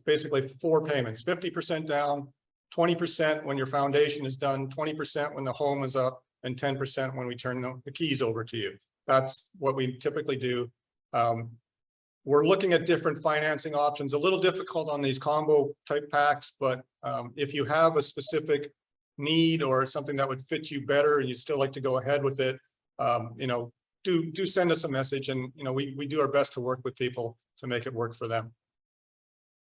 Speaker 2: basically 4 payments: 50% down, 20% when your foundation is done, 20% when the home is up, and 10% when we turn the keys over to you. That's what we typically do. We're looking at different financing options, a little difficult on these combo type packs, but if you have a specific need or something that would fit you better and you'd still like to go ahead with it, do send us a message, and we do our best to work with people to make it work for them.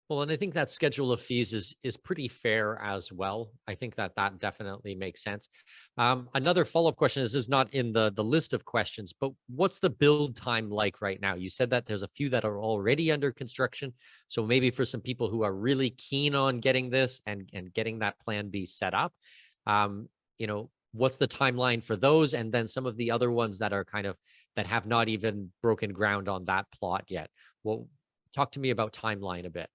Speaker 1: Well, and I think that schedule of fees is pretty fair as well. I think that definitely makes sense. Another follow-up question, this is not in the list of questions, but what's the build time like right now? You said that there's a few that are already under construction. So maybe for some people who are really keen on getting this and getting that plan B set up, what's the timeline for those? And then some of the other ones that are that have not even broken ground on that plot yet. Well, talk to me about timeline a bit.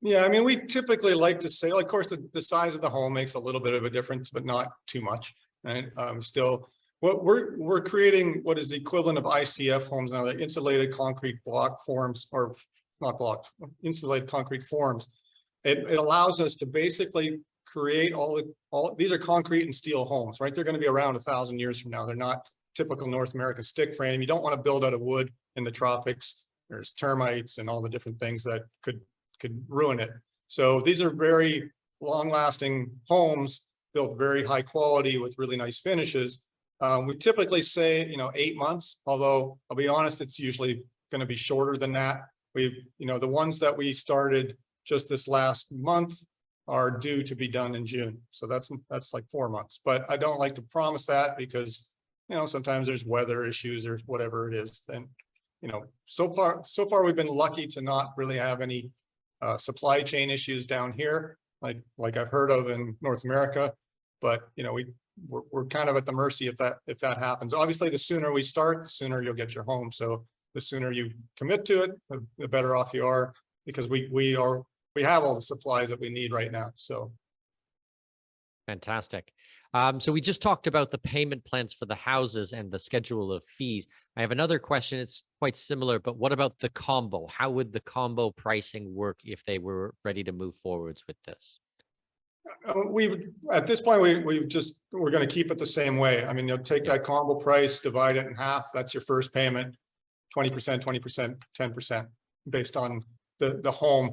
Speaker 2: Yeah, I mean, we typically like to say, of course, the size of the home makes a little bit of a difference, but not too much. And still, what we're creating what is the equivalent of ICF homes now, the insulated concrete block forms, or not block, insulated concrete forms. It allows us to basically create all these are concrete and steel homes, right? They're going to be around 1,000 years from now. They're not typical North American stick frame. You don't want to build out of wood in the tropics. There's termites and all the different things that could ruin it. So these are very long-lasting homes, built very high quality with really nice finishes. We typically say 8 months, although I'll be honest, it's usually going to be shorter than that. We've the ones that we started just this last month are due to be done in June. So that's like 4 months, but I don't like to promise that because, you know, sometimes there's weather issues or whatever it is. Then, you know, so far we've been lucky to not really have any supply chain issues down here, like I've heard of in North America. But, you know, we're kind of at the mercy if that happens. Obviously, the sooner we start, the sooner you'll get your home. So the sooner you commit to it, the better off you are, because we have all the supplies that we need right now. So
Speaker 1: Fantastic. So we just talked about the payment plans for the houses and the schedule of fees. I have another question. It's quite similar, but what about the combo? How would the combo pricing work if they were ready to move forwards with this?
Speaker 2: at this point, we're going to keep it the same way. I mean, you'll take that combo price, divide it in half. That's your first payment, 20%, 20%, 10% based on the home.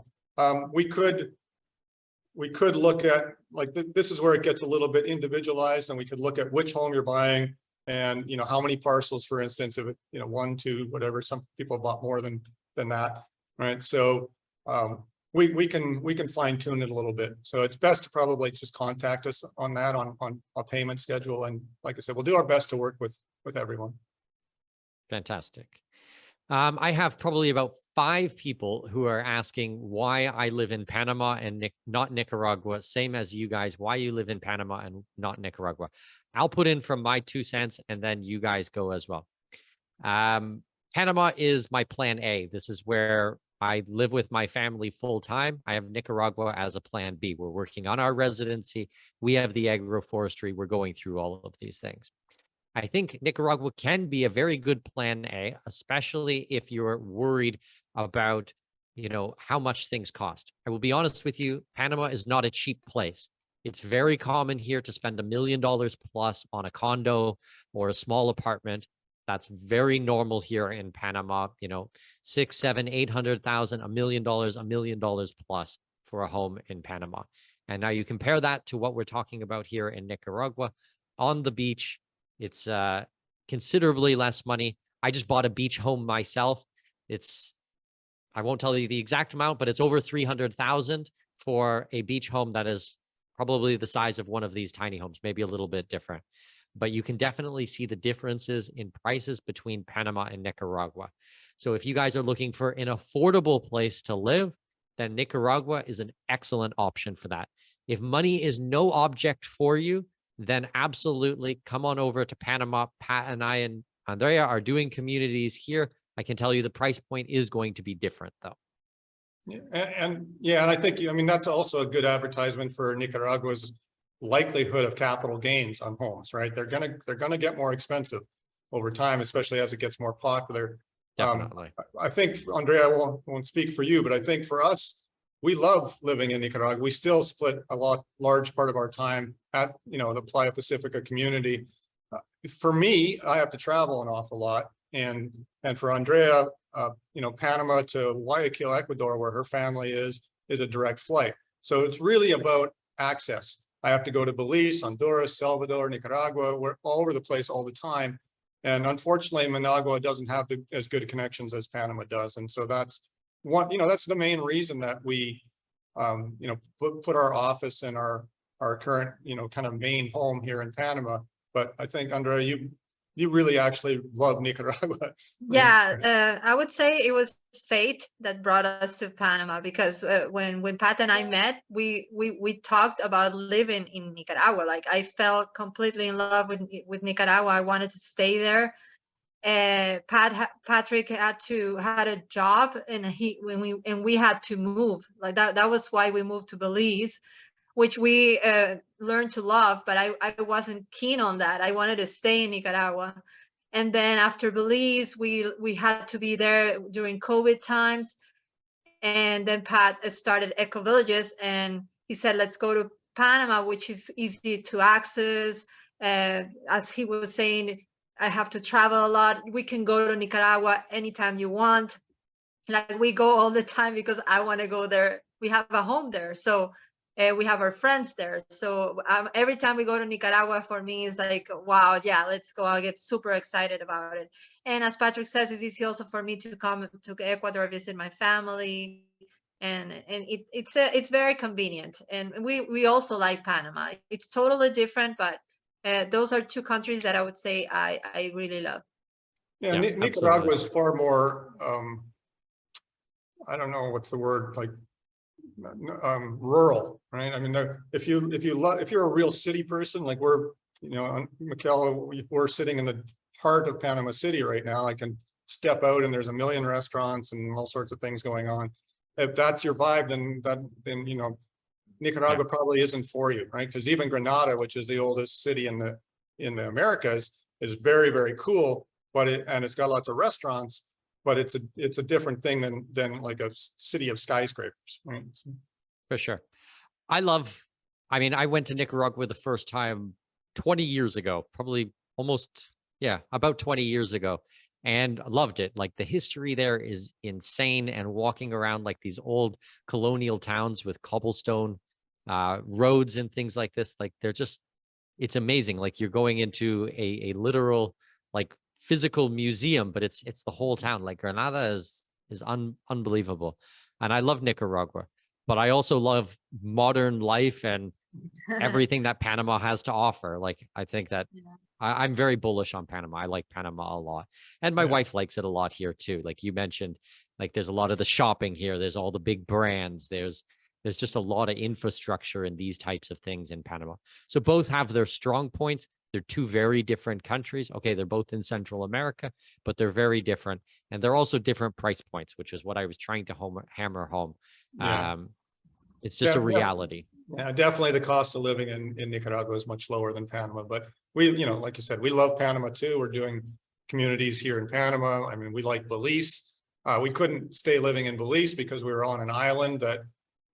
Speaker 2: We could look at, like, this is where it gets a little bit individualized, and we could look at which home you're buying and, you know, how many parcels, for instance, if it, you know, 1, 2, whatever. Some people bought more than that, right? So we can fine tune it a little bit. So it's best to probably just contact us on that, on a payment schedule. And like I said, we'll do our best to work with everyone.
Speaker 1: Fantastic. I have probably about 5 people who are asking why I live in Panama and not Nicaragua, same as you guys, why you live in Panama and not Nicaragua. I'll put in from my 2 cents and then you guys go as well. Panama is my plan A. This is where I live with my family full time. I have Nicaragua as a plan B. We're working on our residency. We have the agroforestry. We're going through all of these things. I think Nicaragua can be a very good plan A, especially if you're worried about, you know, how much things cost. I will be honest with you, Panama is not a cheap place. It's very common here to spend $1 million plus on a condo or a small apartment. That's very normal here in Panama, you know, 6, 7, 800,000, $1 million plus for a home in Panama. And now you compare that to what we're talking about here in Nicaragua on the beach. It's considerably less money. I just bought a beach home myself. I won't tell you the exact amount, but it's over 300,000 for a beach home that is probably the size of one of these tiny homes, maybe a little bit different. But you can definitely see the differences in prices between Panama and Nicaragua. So if you guys are looking for an affordable place to live, then Nicaragua is an excellent option for that. If money is no object for you, then absolutely come on over to Panama. Pat and I and Andrea are doing communities here. I can tell you the price point is going to be different though.
Speaker 2: And I think, I mean, that's also a good advertisement for Nicaragua's likelihood of capital gains on homes, right? They're gonna get more expensive over time, especially as it gets more popular.
Speaker 1: Definitely.
Speaker 2: I think, Andrea, won't speak for you, but I think for us, we love living in Nicaragua. We still split large part of our time at, you know, the Playa Pacifica community. For me, I have to travel an awful lot, and for Andrea, you know, Panama to Guayaquil, Ecuador, where her family is a direct flight. So it's really about access. I have to go to Belize, Honduras, Salvador, Nicaragua. We're all over the place all the time. And unfortunately, Managua doesn't have as good connections as Panama does. And so that's one, you know, that's the main reason that we, you know, put our office and our current, you know, kind of main home here in Panama. But I think, Andrea, you really actually love Nicaragua.
Speaker 3: Yeah, I would say it was fate that brought us to Panama, because when Pat and I met, we talked about living in Nicaragua. Like, I fell completely in love with Nicaragua. I wanted to stay there. Patrick had a job, and we had to move. Like that was why we moved to Belize, which we learned to love, but I wasn't keen on that. I wanted to stay in Nicaragua. And then after Belize, we had to be there during COVID times. And then Pat started Eco Villages, and he said, let's go to Panama, which is easy to access. As he was saying, I have to travel a lot. We can go to Nicaragua anytime you want. Like, we go all the time because I want to go there. We have a home there. So we have our friends there. So every time we go to Nicaragua, for me, it's like, wow, yeah, let's go. I get super excited about it. And as Patrick says, it's easy also for me to come to Ecuador, visit my family. it's very convenient. And we also like Panama. It's totally different, but those are two countries that I would say I really love.
Speaker 2: Yeah,
Speaker 1: Yeah,
Speaker 2: Nicaragua
Speaker 1: absolutely.
Speaker 2: is far more, I don't know what's the word, like rural, right? I mean, if you're a real city person, like we're, Michaela, we're sitting in the heart of Panama City right now. I can step out and there's a million restaurants and all sorts of things going on. If that's your vibe, then Nicaragua probably isn't for you, right? Because even Granada, which is the oldest city in the Americas, is very, very cool, but it's got lots of restaurants, but it's a different thing than like a city of skyscrapers, right?
Speaker 1: For sure. I mean, I went to Nicaragua the first time 20 years ago, probably almost, yeah, about 20 years ago, and loved it. Like the history there is insane, and walking around like these old colonial towns with cobblestone roads and things like this, like it's amazing. Like you're going into a literal like physical museum, but it's the whole town. Like Granada is unbelievable. And I love Nicaragua, but I also love modern life and everything that Panama has to offer. Like I think that
Speaker 3: Yeah.
Speaker 1: I'm very bullish on Panama. I like Panama a lot. And my
Speaker 2: Yeah.
Speaker 1: wife likes it a lot here too. Like you mentioned, like there's a lot of the shopping here. There's all the big brands. There's just a lot of infrastructure and these types of things in Panama. So both have their strong points. They're two very different countries. Okay, they're both in Central America, but they're very different. And they're also different price points, which is what I was trying to hammer home.
Speaker 2: Yeah.
Speaker 1: It's just a
Speaker 2: Yeah,
Speaker 1: reality.
Speaker 2: yeah, definitely the cost of living in Nicaragua is much lower than Panama, but we, like you said, we love Panama too. We're doing communities here in Panama. I mean, we like Belize. We couldn't stay living in Belize because we were on an island that,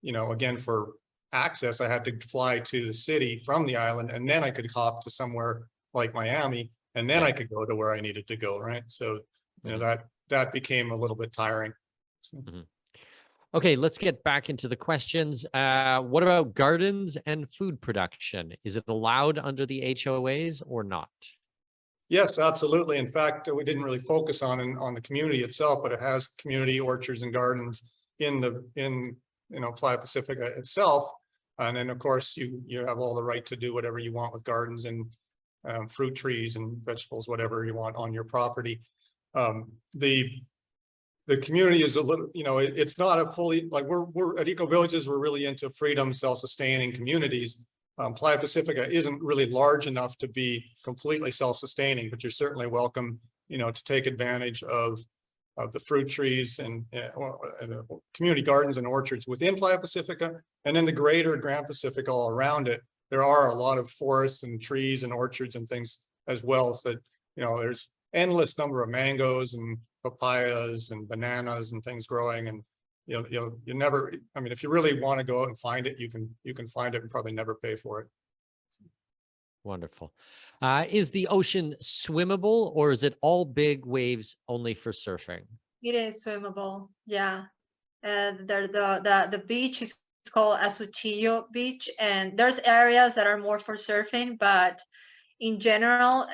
Speaker 2: again, for access, I had to fly to the city from the island, and then I could hop to somewhere like Miami, and then I could go to where I needed to go, right? So, that became a little bit tiring. So.
Speaker 1: Okay, let's get back into the questions. What about gardens and food production? Is it allowed under the HOAs or not?
Speaker 2: Yes, absolutely. In fact, we didn't really focus on the community itself, but it has community orchards and gardens in Playa Pacifica itself. And then of course you have all the right to do whatever you want with gardens and fruit trees and vegetables, whatever you want on your property. The community is a little, it's not a fully, like we're at Eco Villages, we're really into freedom, self-sustaining communities. Playa Pacifica isn't really large enough to be completely self-sustaining, but you're certainly welcome, to take advantage of the fruit trees and community gardens and orchards within Playa Pacifica, and then the greater Grand Pacific all around it. There are a lot of forests and trees and orchards and things as well. So, there's endless number of mangoes and papayas and bananas and things growing, and you never, I mean, if you really want to go out and find it, you can find it and probably never pay for it.
Speaker 1: Wonderful. Is the ocean swimmable, or is it all big waves only for surfing?
Speaker 3: It is swimmable. Yeah. The beach is called Asuchillo Beach, and there's areas that are more for surfing, but in general,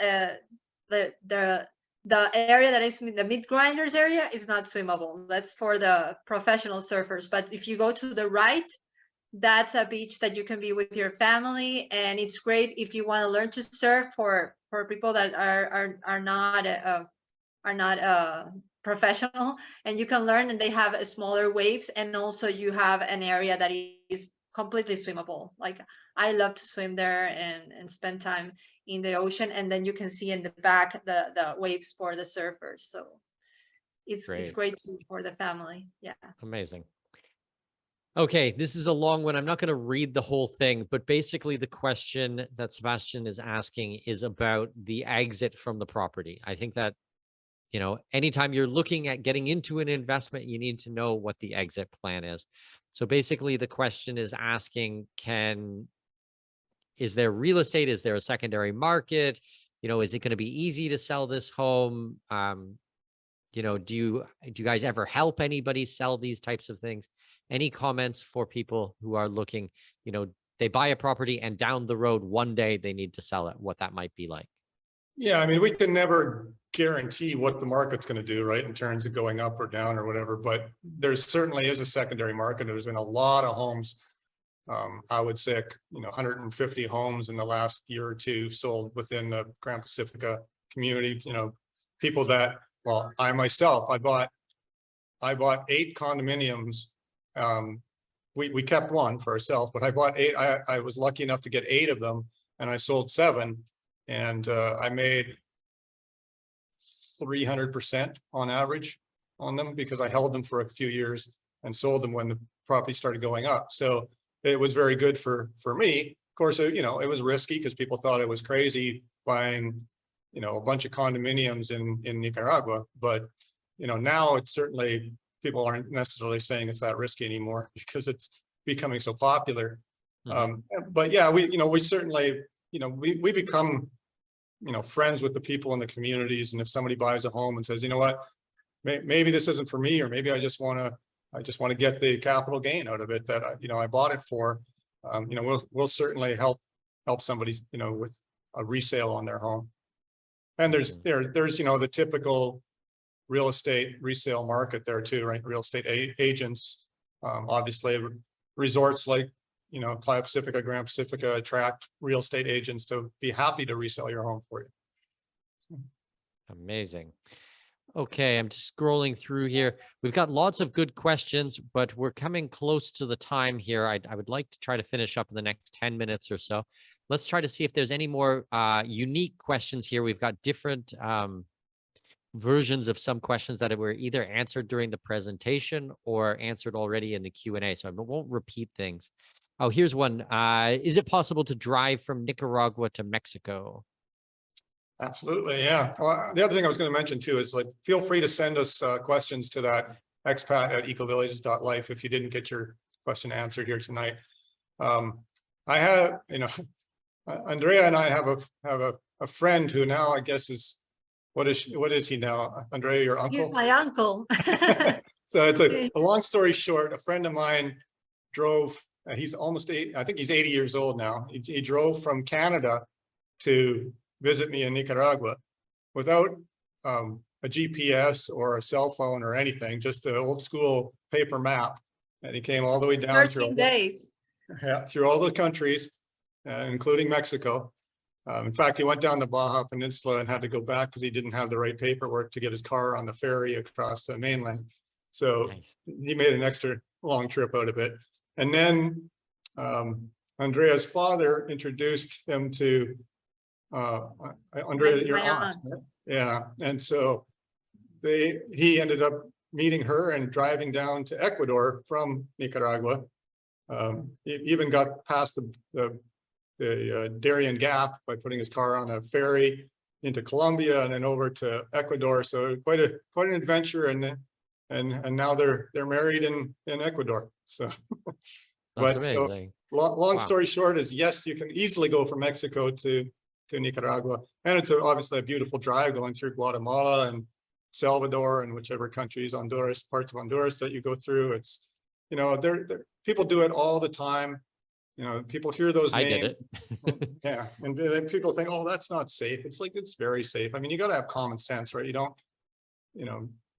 Speaker 3: the area that is the mid grinders area is not swimmable. That's for the professional surfers. But if you go to the right, that's a beach that you can be with your family, and it's great if you want to learn to surf for people that are not professional, and you can learn, and they have smaller waves, and also you have an area that is completely swimmable. Like I love to swim there and spend time in the ocean, and then you can see in the back the waves for the surfers. So it's great too for the family. Yeah.
Speaker 1: Amazing. Okay, this is a long one. I'm not going to read the whole thing, but basically the question that Sebastian is asking is about the exit from the property. I think that, anytime you're looking at getting into an investment, you need to know what the exit plan is. So basically the question is asking, is there real estate? Is there a secondary market? Is it going to be easy to sell this home? Do you guys ever help anybody sell these types of things? Any comments for people who are looking, they buy a property and down the road one day they need to sell it, what that might be like?
Speaker 2: Yeah, I mean, we can never guarantee what the market's going to do, right, in terms of going up or down or whatever, but there certainly is a secondary market. There's been a lot of homes. I would say, 150 homes in the last year or two sold within the Grand Pacifica community. People that, well, I myself, I bought 8 condominiums. We kept one for ourselves, but I bought 8. I was lucky enough to get 8 of them, and I sold 7, and I made 300% on average on them because I held them for a few years and sold them when the property started going up. So it was very good for me. Of course, it was risky because people thought it was crazy buying, a bunch of condominiums in Nicaragua. But, now it's certainly, people aren't necessarily saying it's that risky anymore because it's becoming so popular. But yeah, we certainly, we become, friends with the people in the communities. And if somebody buys a home and says, you know what, maybe this isn't for me, or maybe I just want to get the capital gain out of it that I bought it for. We'll certainly help somebody with a resale on their home. And there's the typical real estate resale market there too, right? Real estate agents, obviously resorts like Playa Pacifica, Grand Pacifica attract real estate agents to be happy to resell your home for you.
Speaker 1: Amazing. Okay, I'm just scrolling through here. We've got lots of good questions, but we're coming close to the time here. I would like to try to finish up in the next 10 minutes or so. Let's try to see if there's any more unique questions here. We've got different versions of some questions that were either answered during the presentation or answered already in the Q&A, so I won't repeat things. Oh, here's one. Is it possible to drive from Nicaragua to Mexico?
Speaker 2: Absolutely, yeah. Well, the other thing I was going to mention too is feel free to send us questions to that expat@ecovillages.life if you didn't get your question answered here tonight. I have, Andrea and I have a friend who now I guess is, what is he now? Andrea, your uncle?
Speaker 3: He's my uncle.
Speaker 2: So it's a long story short, a friend of mine drove, he's almost 8, I think he's 80 years old now. He drove from Canada to visit me in Nicaragua without a GPS or a cell phone or anything, just an old school paper map. And he came all the way down
Speaker 3: 13 days.
Speaker 2: Through all the countries, including Mexico. In fact, he went down the Baja Peninsula and had to go back because he didn't have the right paperwork to get his car on the ferry across the mainland. So nice. He made an extra long trip out of it. And then Andrea's father introduced him to Andrea, your aunt. Yeah. And so he ended up meeting her and driving down to Ecuador from Nicaragua. He even got past the Darien Gap by putting his car on a ferry into Colombia and then over to Ecuador. So quite an adventure, and now they're married in Ecuador. So,
Speaker 1: that's amazing.
Speaker 2: So long story short is, yes, you can easily go from Mexico to Nicaragua, and it's obviously a beautiful drive going through Guatemala and Salvador and whichever countries, Honduras, parts of Honduras that you go through. It's people do it all the time. People hear those names. I did it. Yeah. And then people think, oh, that's not safe. It's it's very safe. I mean, you got to have common sense, right? You don't,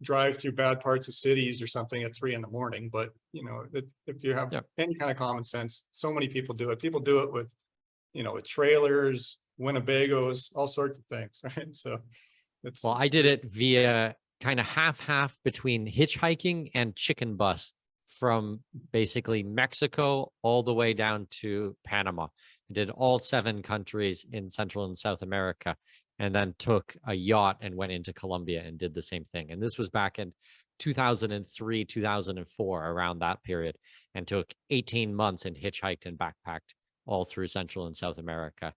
Speaker 2: drive through bad parts of cities or something at 3 a.m. But, if you have any kind of common sense, so many people do it. People do it with, with trailers, Winnebagos, all sorts of things, right? So
Speaker 1: well, I did it via kind of half between hitchhiking and chicken bus, from basically Mexico all the way down to Panama. I did all 7 countries in Central and South America, and then took a yacht and went into Colombia and did the same thing. And this was back in 2003, 2004, around that period, and took 18 months and hitchhiked and backpacked all through Central and South America.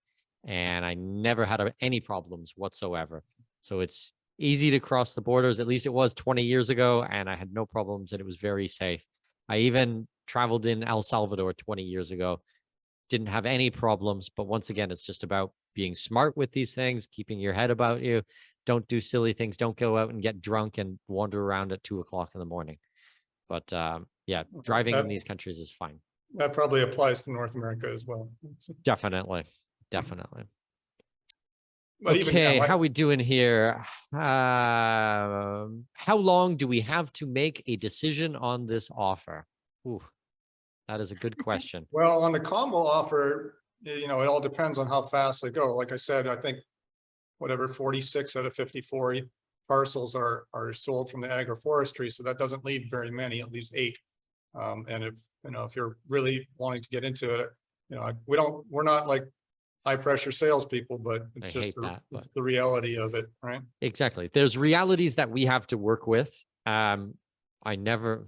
Speaker 1: And I never had any problems whatsoever. So it's easy to cross the borders. At least it was 20 years ago, and I had no problems, and it was very safe. I even traveled in El Salvador 20 years ago, didn't have any problems. But once again, it's just about being smart with these things, keeping your head about you. Don't do silly things. Don't go out and get drunk and wander around at 2 o'clock in the morning. But yeah, driving in these countries is fine.
Speaker 2: That probably applies to North America as well.
Speaker 1: Definitely.
Speaker 2: But even, yeah,
Speaker 1: Okay, how we doing here? How long do we have to make a decision on this offer? Ooh, that is a good question.
Speaker 2: well, on the combo offer, it all depends on how fast they go. Like I said, I think whatever 46 out of 54 parcels are sold from the agroforestry. So that doesn't leave very many, it leaves 8. And if you're really wanting to get into it, we're not like high pressure salespeople, but
Speaker 1: I
Speaker 2: it's just
Speaker 1: hate that, but
Speaker 2: it's the reality of it, right?
Speaker 1: exactly. There's realities that we have to work with. I never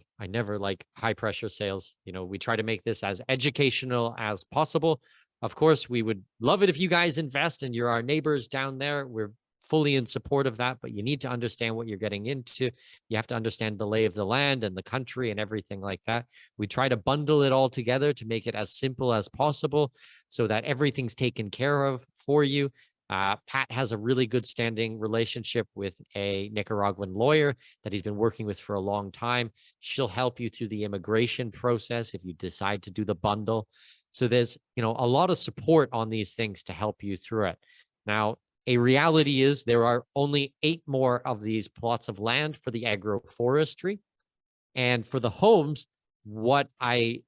Speaker 1: like high pressure sales. We try to make this as educational as possible. Of course, we would love it if you guys invest and you're our neighbors down there. We're fully in support of that, but you need to understand what you're getting into. You have to understand the lay of the land and the country and everything like that. We try to bundle it all together to make it as simple as possible so that everything's taken care of for you. Pat has a really good standing relationship with a Nicaraguan lawyer that he's been working with for a long time. She'll help you through the immigration process if you decide to do the bundle. So there's, a lot of support on these things to help you through it. Now, a reality is there are only 8 more of these plots of land for the agroforestry. And for the homes, what I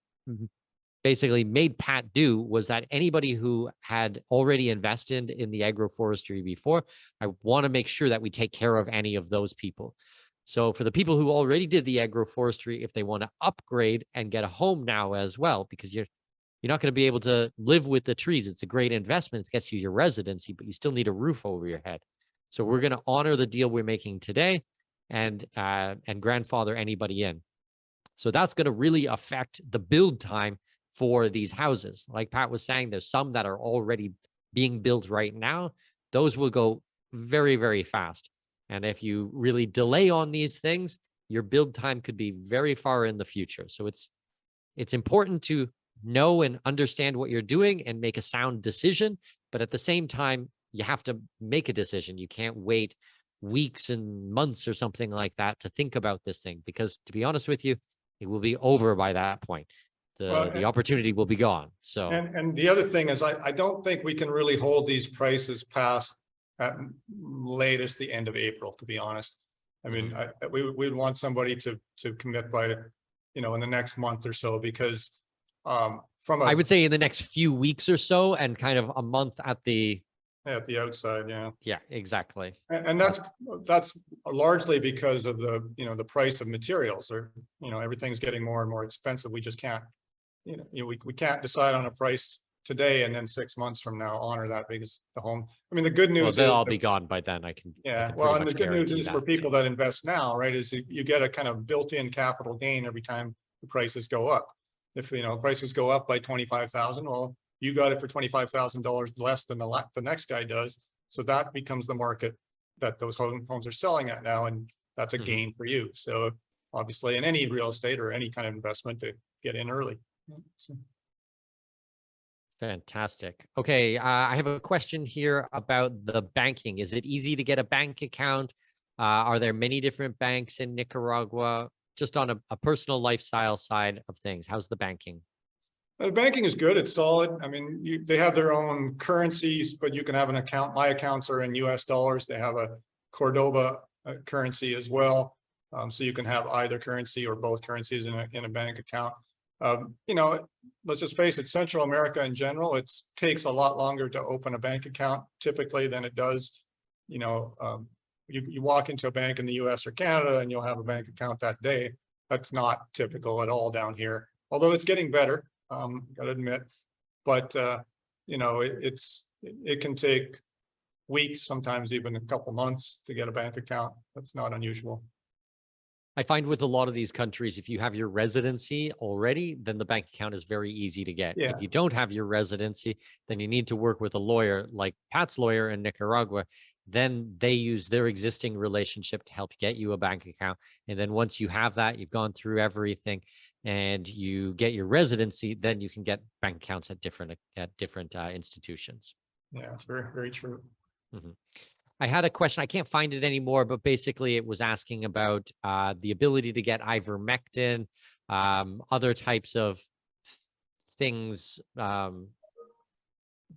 Speaker 1: basically made Pat do was that anybody who had already invested in the agroforestry before, I want to make sure that we take care of any of those people. So for the people who already did the agroforestry, if they want to upgrade and get a home now as well, because you're not going to be able to live with the trees. It's a great investment. It gets you your residency, but you still need a roof over your head. So we're going to honor the deal we're making today and grandfather anybody in. So that's going to really affect the build time for these houses. Like Pat was saying, there's some that are already being built right now. Those will go very, very fast. And if you really delay on these things, your build time could be very far in the future. So it's important to know and understand what you're doing and make a sound decision. But at the same time, you have to make a decision. You can't wait weeks and months or something like that to think about this thing, because to be honest with you, it will be over by that point. The opportunity will be gone. So
Speaker 2: and the other thing is I don't think we can really hold these prices past at latest the end of April, to be honest. I mean, we'd want somebody to commit by in the next month or so, because
Speaker 1: I would say in the next few weeks or so, and kind of a month at the
Speaker 2: outside.
Speaker 1: Yeah, exactly.
Speaker 2: And that's largely because of the price of materials, or everything's getting more and more expensive. We just can't we can't decide on a price today and then 6 months from now honor that, because the home, I mean, the good news
Speaker 1: they'll
Speaker 2: is
Speaker 1: all be gone by then. I can
Speaker 2: well, and the good news is for people that invest now, right, is you get a kind of built-in capital gain every time the prices go up. If prices go up by 25,000, well, you got it for $25,000 less than the next guy does. So that becomes the market that those homes are selling at now, and that's a gain for you. So obviously, in any real estate or any kind of investment, to get in early. So.
Speaker 1: Fantastic. Okay, I have a question here about the banking. Is it easy to get a bank account? Are there many different banks in Nicaragua? Just on a personal lifestyle side of things, how's the banking?
Speaker 2: The banking is good. It's solid. I mean, they have their own currencies, but you can have an account. My accounts are in US dollars. They have a Cordoba currency as well. So you can have either currency or both currencies in a bank account. Let's just face it, Central America in general, it takes a lot longer to open a bank account typically than it does. You walk into a bank in the US or Canada and you'll have a bank account that day. That's not typical at all down here, although it's getting better. Gotta admit, but it can take weeks, sometimes even a couple months to get a bank account. That's not unusual.
Speaker 1: I find with a lot of these countries, if you have your residency already, then the bank account is very easy to get.
Speaker 2: Yeah.
Speaker 1: If you don't have your residency, then you need to work with a lawyer like Pat's lawyer in Nicaragua. Then they use their existing relationship to help get you a bank account. And then once you have that, you've gone through everything and you get your residency, then you can get bank accounts at different institutions.
Speaker 2: Yeah, it's very, very true.
Speaker 1: I had a question. I can't find it anymore, but basically it was asking about the ability to get ivermectin, other types of things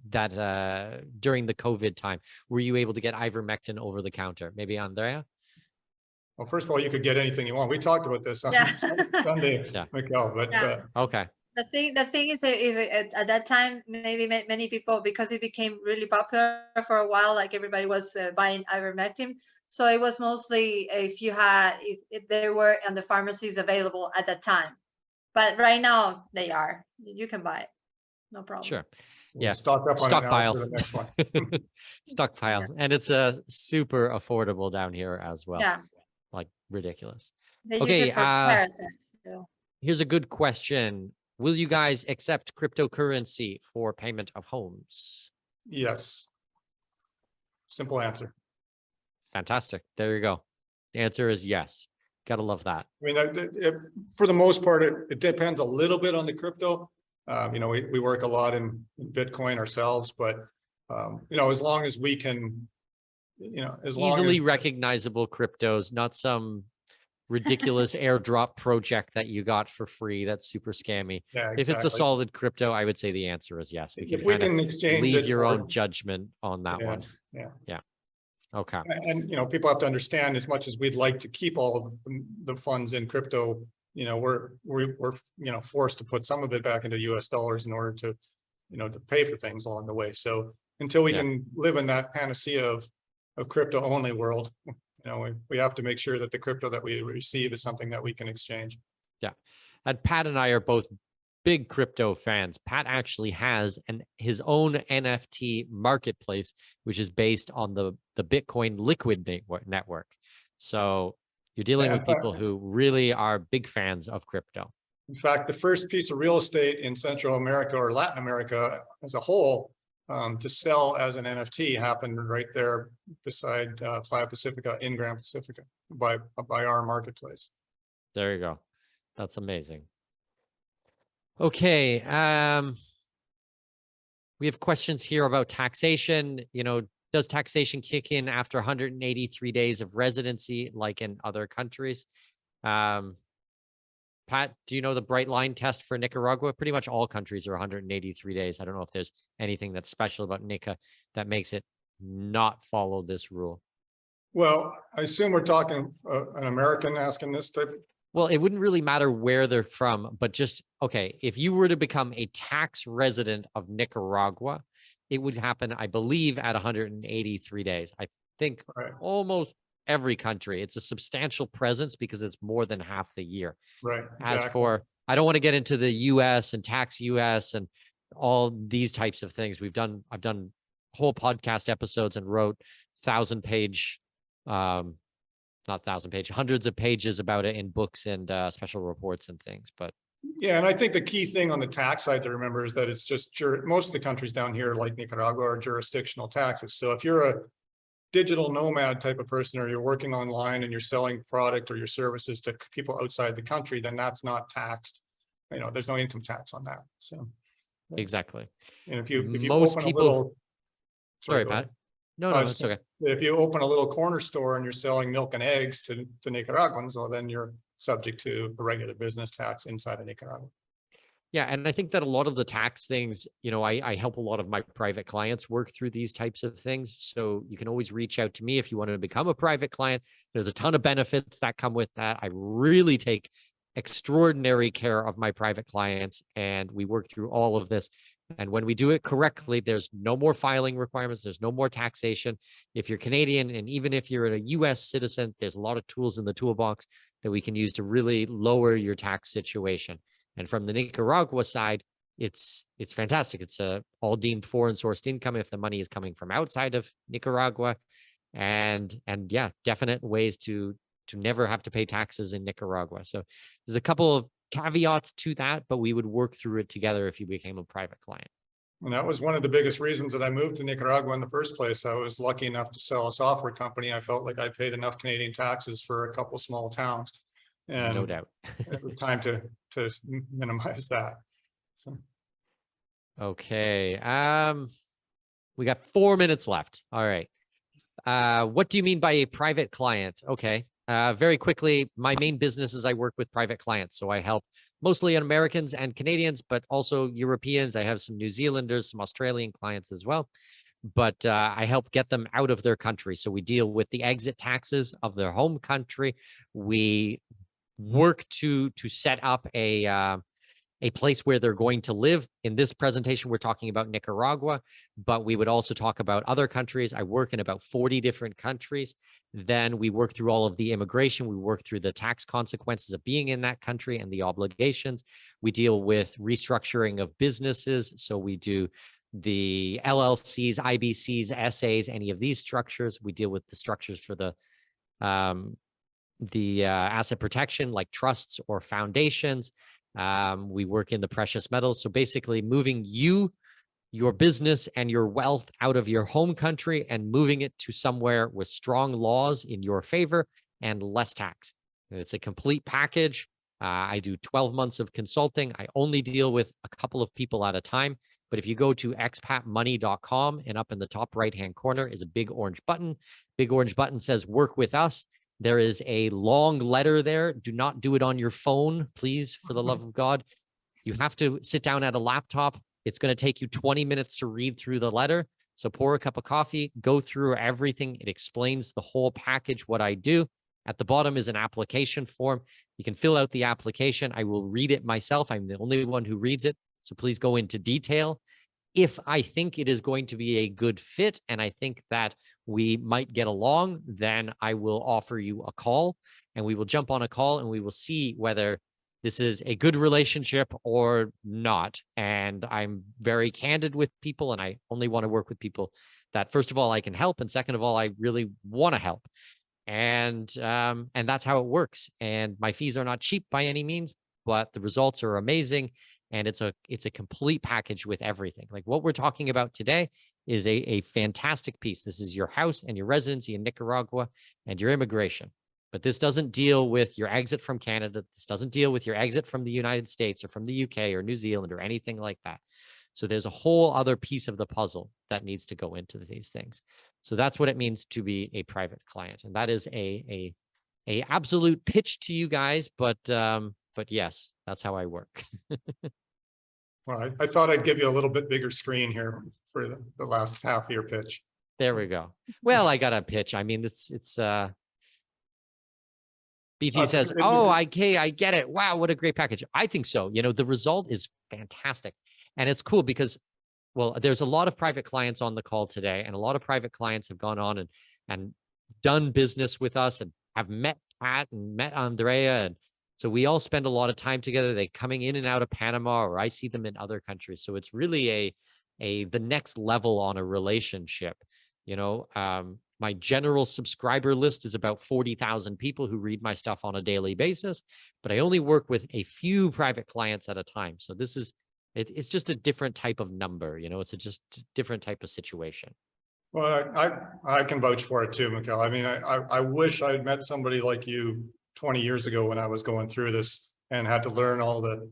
Speaker 1: during the COVID time, were you able to get ivermectin over the counter? Maybe Andrea?
Speaker 2: Well, first of all, you could get anything you want. We talked about this on
Speaker 3: Yeah.
Speaker 2: Sunday,
Speaker 1: Yeah.
Speaker 2: Miguel, but
Speaker 3: Yeah.
Speaker 1: Okay.
Speaker 3: The thing is that if at that time, maybe many people, because it became really popular for a while, like everybody was buying ivermectin. So it was mostly if they were on the pharmacies available at that time. But right now they are. You can buy it, no problem.
Speaker 1: Sure.
Speaker 2: we'll
Speaker 1: Yeah.
Speaker 2: stock up on it now
Speaker 1: Stockpile.
Speaker 2: for the next one.
Speaker 1: Stockpile.
Speaker 3: Yeah.
Speaker 1: And it's super affordable down here as well.
Speaker 3: Yeah,
Speaker 1: Like ridiculous.
Speaker 3: they use
Speaker 1: Okay.
Speaker 3: it for parasites. So.
Speaker 1: Here's a good question. Will you guys accept cryptocurrency for payment of homes?
Speaker 2: Yes. Simple answer.
Speaker 1: Fantastic. There you go. The answer is yes. Gotta love that.
Speaker 2: I mean, for the most part, it depends a little bit on the crypto. You know, we work a lot in Bitcoin ourselves, but you know, as long as we can, you know, as long
Speaker 1: Easily
Speaker 2: as
Speaker 1: recognizable cryptos, not some ridiculous airdrop project that you got for free. That's super scammy.
Speaker 2: yeah,
Speaker 1: If it's a
Speaker 2: exactly.
Speaker 1: solid crypto, I would say the answer is yes. We
Speaker 2: If
Speaker 1: can
Speaker 2: we
Speaker 1: kind of
Speaker 2: can exchange
Speaker 1: leave
Speaker 2: it
Speaker 1: your
Speaker 2: for,
Speaker 1: own judgment on that
Speaker 2: yeah,
Speaker 1: one.
Speaker 2: yeah.
Speaker 1: Okay.
Speaker 2: And you know, people have to understand, as much as we'd like to keep all of the funds in crypto, you know, we're you know, forced to put some of it back into US dollars in order to, you know, to pay for things along the way. So until we
Speaker 1: Yeah.
Speaker 2: can live in that panacea of crypto only world, you know, we have to make sure that the crypto that we receive is something that we can exchange.
Speaker 1: Yeah. And Pat and I are both big crypto fans. Pat actually has his own NFT marketplace, which is based on the Bitcoin Liquid network. So you're dealing
Speaker 2: Yeah,
Speaker 1: with people who really are big fans of crypto.
Speaker 2: In fact, the first piece of real estate in Central America or Latin America as a whole to sell as an NFT happened right there beside Playa Pacifica in Grand Pacifica by our marketplace.
Speaker 1: There you go. That's amazing. Okay. We have questions here about taxation. You know, does taxation kick in after 183 days of residency like in other countries? Pat, do you know the bright line test for Nicaragua? Pretty much all countries are 183 days. I don't know if there's anything that's special about Nica that makes it not follow this rule.
Speaker 2: Well, I assume we're talking an American asking this type.
Speaker 1: Well, it wouldn't really matter where they're from, but just, okay, if you were to become a tax resident of Nicaragua, it would happen, I believe, at 183 days. I think
Speaker 2: Right.
Speaker 1: almost every country. It's a substantial presence because it's more than half the year.
Speaker 2: Right.
Speaker 1: As
Speaker 2: Exactly.
Speaker 1: for, I don't want to get into the US and tax US and all these types of things. I've done whole podcast episodes and wrote 1,000-page, not 1,000-page, hundreds of pages about it in books and special reports and things. But
Speaker 2: yeah, and I think the key thing on the tax side to remember is that it's just most of the countries down here, like Nicaragua, are jurisdictional taxes. So if you're a digital nomad type of person, or you're working online and you're selling product or your services to people outside the country, then that's not taxed. You know, there's no income tax on that. So
Speaker 1: exactly.
Speaker 2: and if you
Speaker 1: Most
Speaker 2: open
Speaker 1: people,
Speaker 2: a little,
Speaker 1: sorry,
Speaker 2: go ahead.
Speaker 1: Pat. No, it's okay.
Speaker 2: If you open a little corner store and you're selling milk and eggs to Nicaraguans, well, then you're subject to a regular business tax inside of Nicaragua.
Speaker 1: Yeah, and I think that a lot of the tax things, you know, I help a lot of my private clients work through these types of things. So you can always reach out to me if you want to become a private client. There's a ton of benefits that come with that. I really take extraordinary care of my private clients, and we work through all of this. And when we do it correctly, there's no more filing requirements. There's no more taxation. If you're Canadian, and even if you're a US citizen, there's a lot of tools in the toolbox that we can use to really lower your tax situation. And from the Nicaragua side, it's fantastic. It's all deemed foreign sourced income if the money is coming from outside of Nicaragua. And yeah, definite ways to never have to pay taxes in Nicaragua. So there's a couple of caveats to that, but we would work through it together if you became a private client.
Speaker 2: And that was one of the biggest reasons that I moved to Nicaragua in the first place. I was lucky enough to sell a software company. I felt like I paid enough Canadian taxes for a couple small towns. And
Speaker 1: No doubt.
Speaker 2: it was time to minimize that. So.
Speaker 1: Okay. We got 4 minutes left. All right. What do you mean by a private client? Okay. very quickly, my main business is I work with private clients. So I help mostly Americans and Canadians, but also Europeans. I have some New Zealanders, some Australian clients as well. But I help get them out of their country. So we deal with the exit taxes of their home country. We work to set up a place where they're going to live. In this presentation, we're talking about Nicaragua, but we would also talk about other countries. I work in about 40 different countries. Then we work through all of the immigration. We work through the tax consequences of being in that country and the obligations. We deal with restructuring of businesses. So we do the LLCs, IBCs, SAs, any of these structures. We deal with the structures for the asset protection, like trusts or foundations. We work in the precious metals. So basically moving your business and your wealth out of your home country and moving it to somewhere with strong laws in your favor and less tax. And it's a complete package. I do 12 months of consulting. I only deal with a couple of people at a time. But if you go to expatmoney.com and up in the top right-hand corner is a big orange button. Big orange button says work with us. There is a long letter there. Do not do it on your phone, please, for the love of God. You have to sit down at a laptop. It's going to take you 20 minutes to read through the letter. So pour a cup of coffee, go through everything. It explains the whole package, what I do. At the bottom is an application form. You can fill out the application. I will read it myself. I'm the only one who reads it. So please go into detail. If I think it is going to be a good fit and I think that we might get along, then I will offer you a call and we will jump on a call and we will see whether this is a good relationship or not. And I'm very candid with people and I only want to work with people that, first of all, I can help. And second of all, I really want to help. And that's how it works. And my fees are not cheap by any means, but the results are amazing. And it's a complete package with everything. Like what we're talking about today is a fantastic piece. This is your house and your residency in Nicaragua and your immigration. But this doesn't deal with your exit from Canada. This doesn't deal with your exit from the United States or from the UK or New Zealand or anything like that. So there's a whole other piece of the puzzle that needs to go into these things. So that's what it means to be a private client. And that is a absolute pitch to you guys. But yes, that's how I work.
Speaker 2: Well, I thought I'd give you a little bit bigger screen here for the last half of your pitch.
Speaker 1: There we go. Well, I got a pitch. I mean, it's BT says, oh, I get it. Wow, what a great package. I think so. You know, the result is fantastic. And it's cool because, well, there's a lot of private clients on the call today, and a lot of private clients have gone on and done business with us and have met Pat and met Andrea. And so we all spend a lot of time together. They coming in and out of Panama, or I see them in other countries. So it's really the next level on a relationship. You know, my general subscriber list is about 40,000 people who read my stuff on a daily basis, but I only work with a few private clients at a time. So this is, it's just a different type of number, you know, it's just a different type of situation.
Speaker 2: Well, I can vouch for it too, Mikhail. I mean, I wish I had met somebody like you 20 years ago when I was going through this and had to learn all the,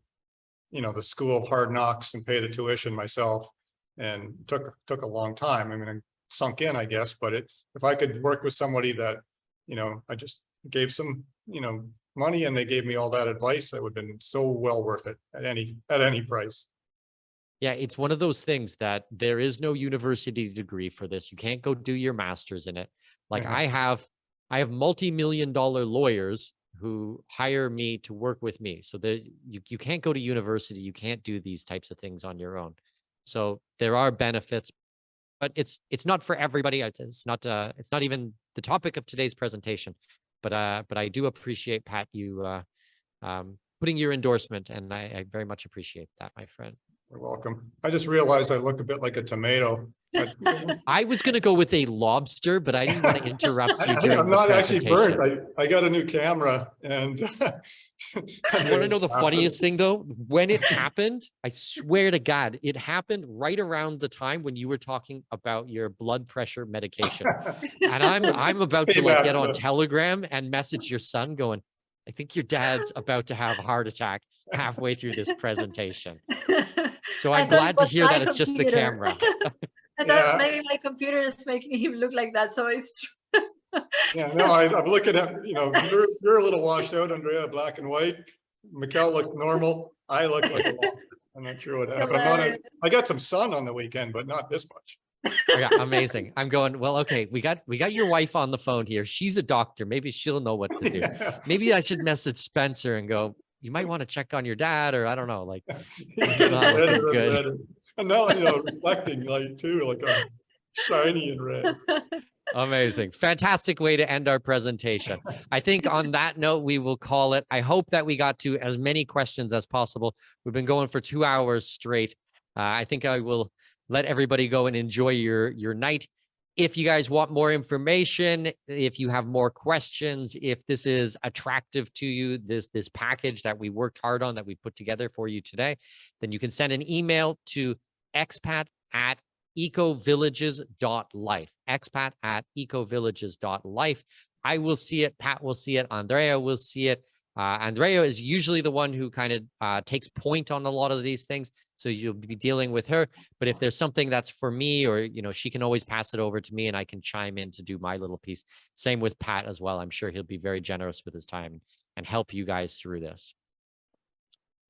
Speaker 2: you know, the school of hard knocks and pay the tuition myself, and took a long time. I mean, it sunk in, I guess, but if I could work with somebody that, you know, I just gave some, you know, money and they gave me all that advice, that would have been so well worth it at any price.
Speaker 1: Yeah, it's one of those things that there is no university degree for this. You can't go do your master's in it. Like I have multi-million-dollar lawyers who hire me to work with me. So you can't go to university. You can't do these types of things on your own. So there are benefits, but it's not for everybody. It's not even the topic of today's presentation. But I do appreciate, Pat, you putting your endorsement, and I very much appreciate that, my friend.
Speaker 2: You're welcome. I just realized I look a bit like a tomato.
Speaker 1: I was going to go with a lobster, but I didn't want to interrupt you during
Speaker 2: I'm not actually burnt. I got a new camera, and
Speaker 1: you want to know the funniest thing though? When it happened, I swear to God, it happened right around the time when you were talking about your blood pressure medication. And I'm about to like get on Telegram and message your son going, I think your dad's about to have a heart attack halfway through this presentation. So I'm glad to hear that it's just the camera.
Speaker 3: I thought maybe my computer is making him look like that. So it's true.
Speaker 2: Yeah, no, I'm looking at, you're a little washed out, Andrea, black and white. Mikkel looked normal. I look like a lobster. I'm not sure what happened.
Speaker 3: Hilarious.
Speaker 2: I got some sun on the weekend, but not this much.
Speaker 1: Yeah, amazing. I'm going, well, okay, we got your wife on the phone here. She's a doctor. Maybe she'll know what to do.
Speaker 2: Yeah.
Speaker 1: Maybe I should message Spencer and go, you might want to check on your dad, or I don't know, like
Speaker 2: It's
Speaker 1: it's not
Speaker 2: getting
Speaker 1: looking
Speaker 2: redder and
Speaker 1: good.
Speaker 2: redder. And now, reflecting light too, like I'm shiny and red.
Speaker 1: Amazing. Fantastic way to end our presentation. I think on that note, we will call it. I hope that we got to as many questions as possible. We've been going for 2 hours straight. I think I will let everybody go and enjoy your night. If you guys want more information, if you have more questions, if this is attractive to you, this package that we worked hard on, that we put together for you today, then you can send an email to expat@ecovillages.life, expat@ecovillages.life. I will see it. Pat will see it. Andrea will see it. Andrea is usually the one who kind of takes point on a lot of these things. So you'll be dealing with her. But if there's something that's for me, or, she can always pass it over to me and I can chime in to do my little piece. Same with Pat as well. I'm sure he'll be very generous with his time and help you guys through this.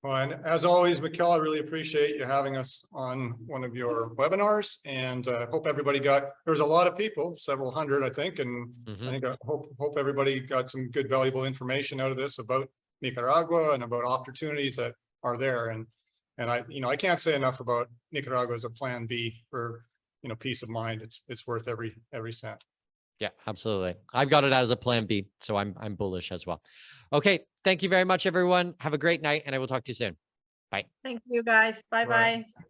Speaker 2: Well, and as always, Mikkel, I really appreciate you having us on one of your webinars, and hope everybody there's a lot of people, several hundred, I think, and I hope everybody got some good, valuable information out of this about Nicaragua and about opportunities that are there. And I can't say enough about Nicaragua as a plan B for, peace of mind. It's worth every cent.
Speaker 1: Yeah, absolutely. I've got it as a plan B, so I'm bullish as well. Okay, thank you very much, everyone. Have a great night, and I will talk to you soon. Bye.
Speaker 3: Thank you, guys. Bye-bye.
Speaker 2: Bye.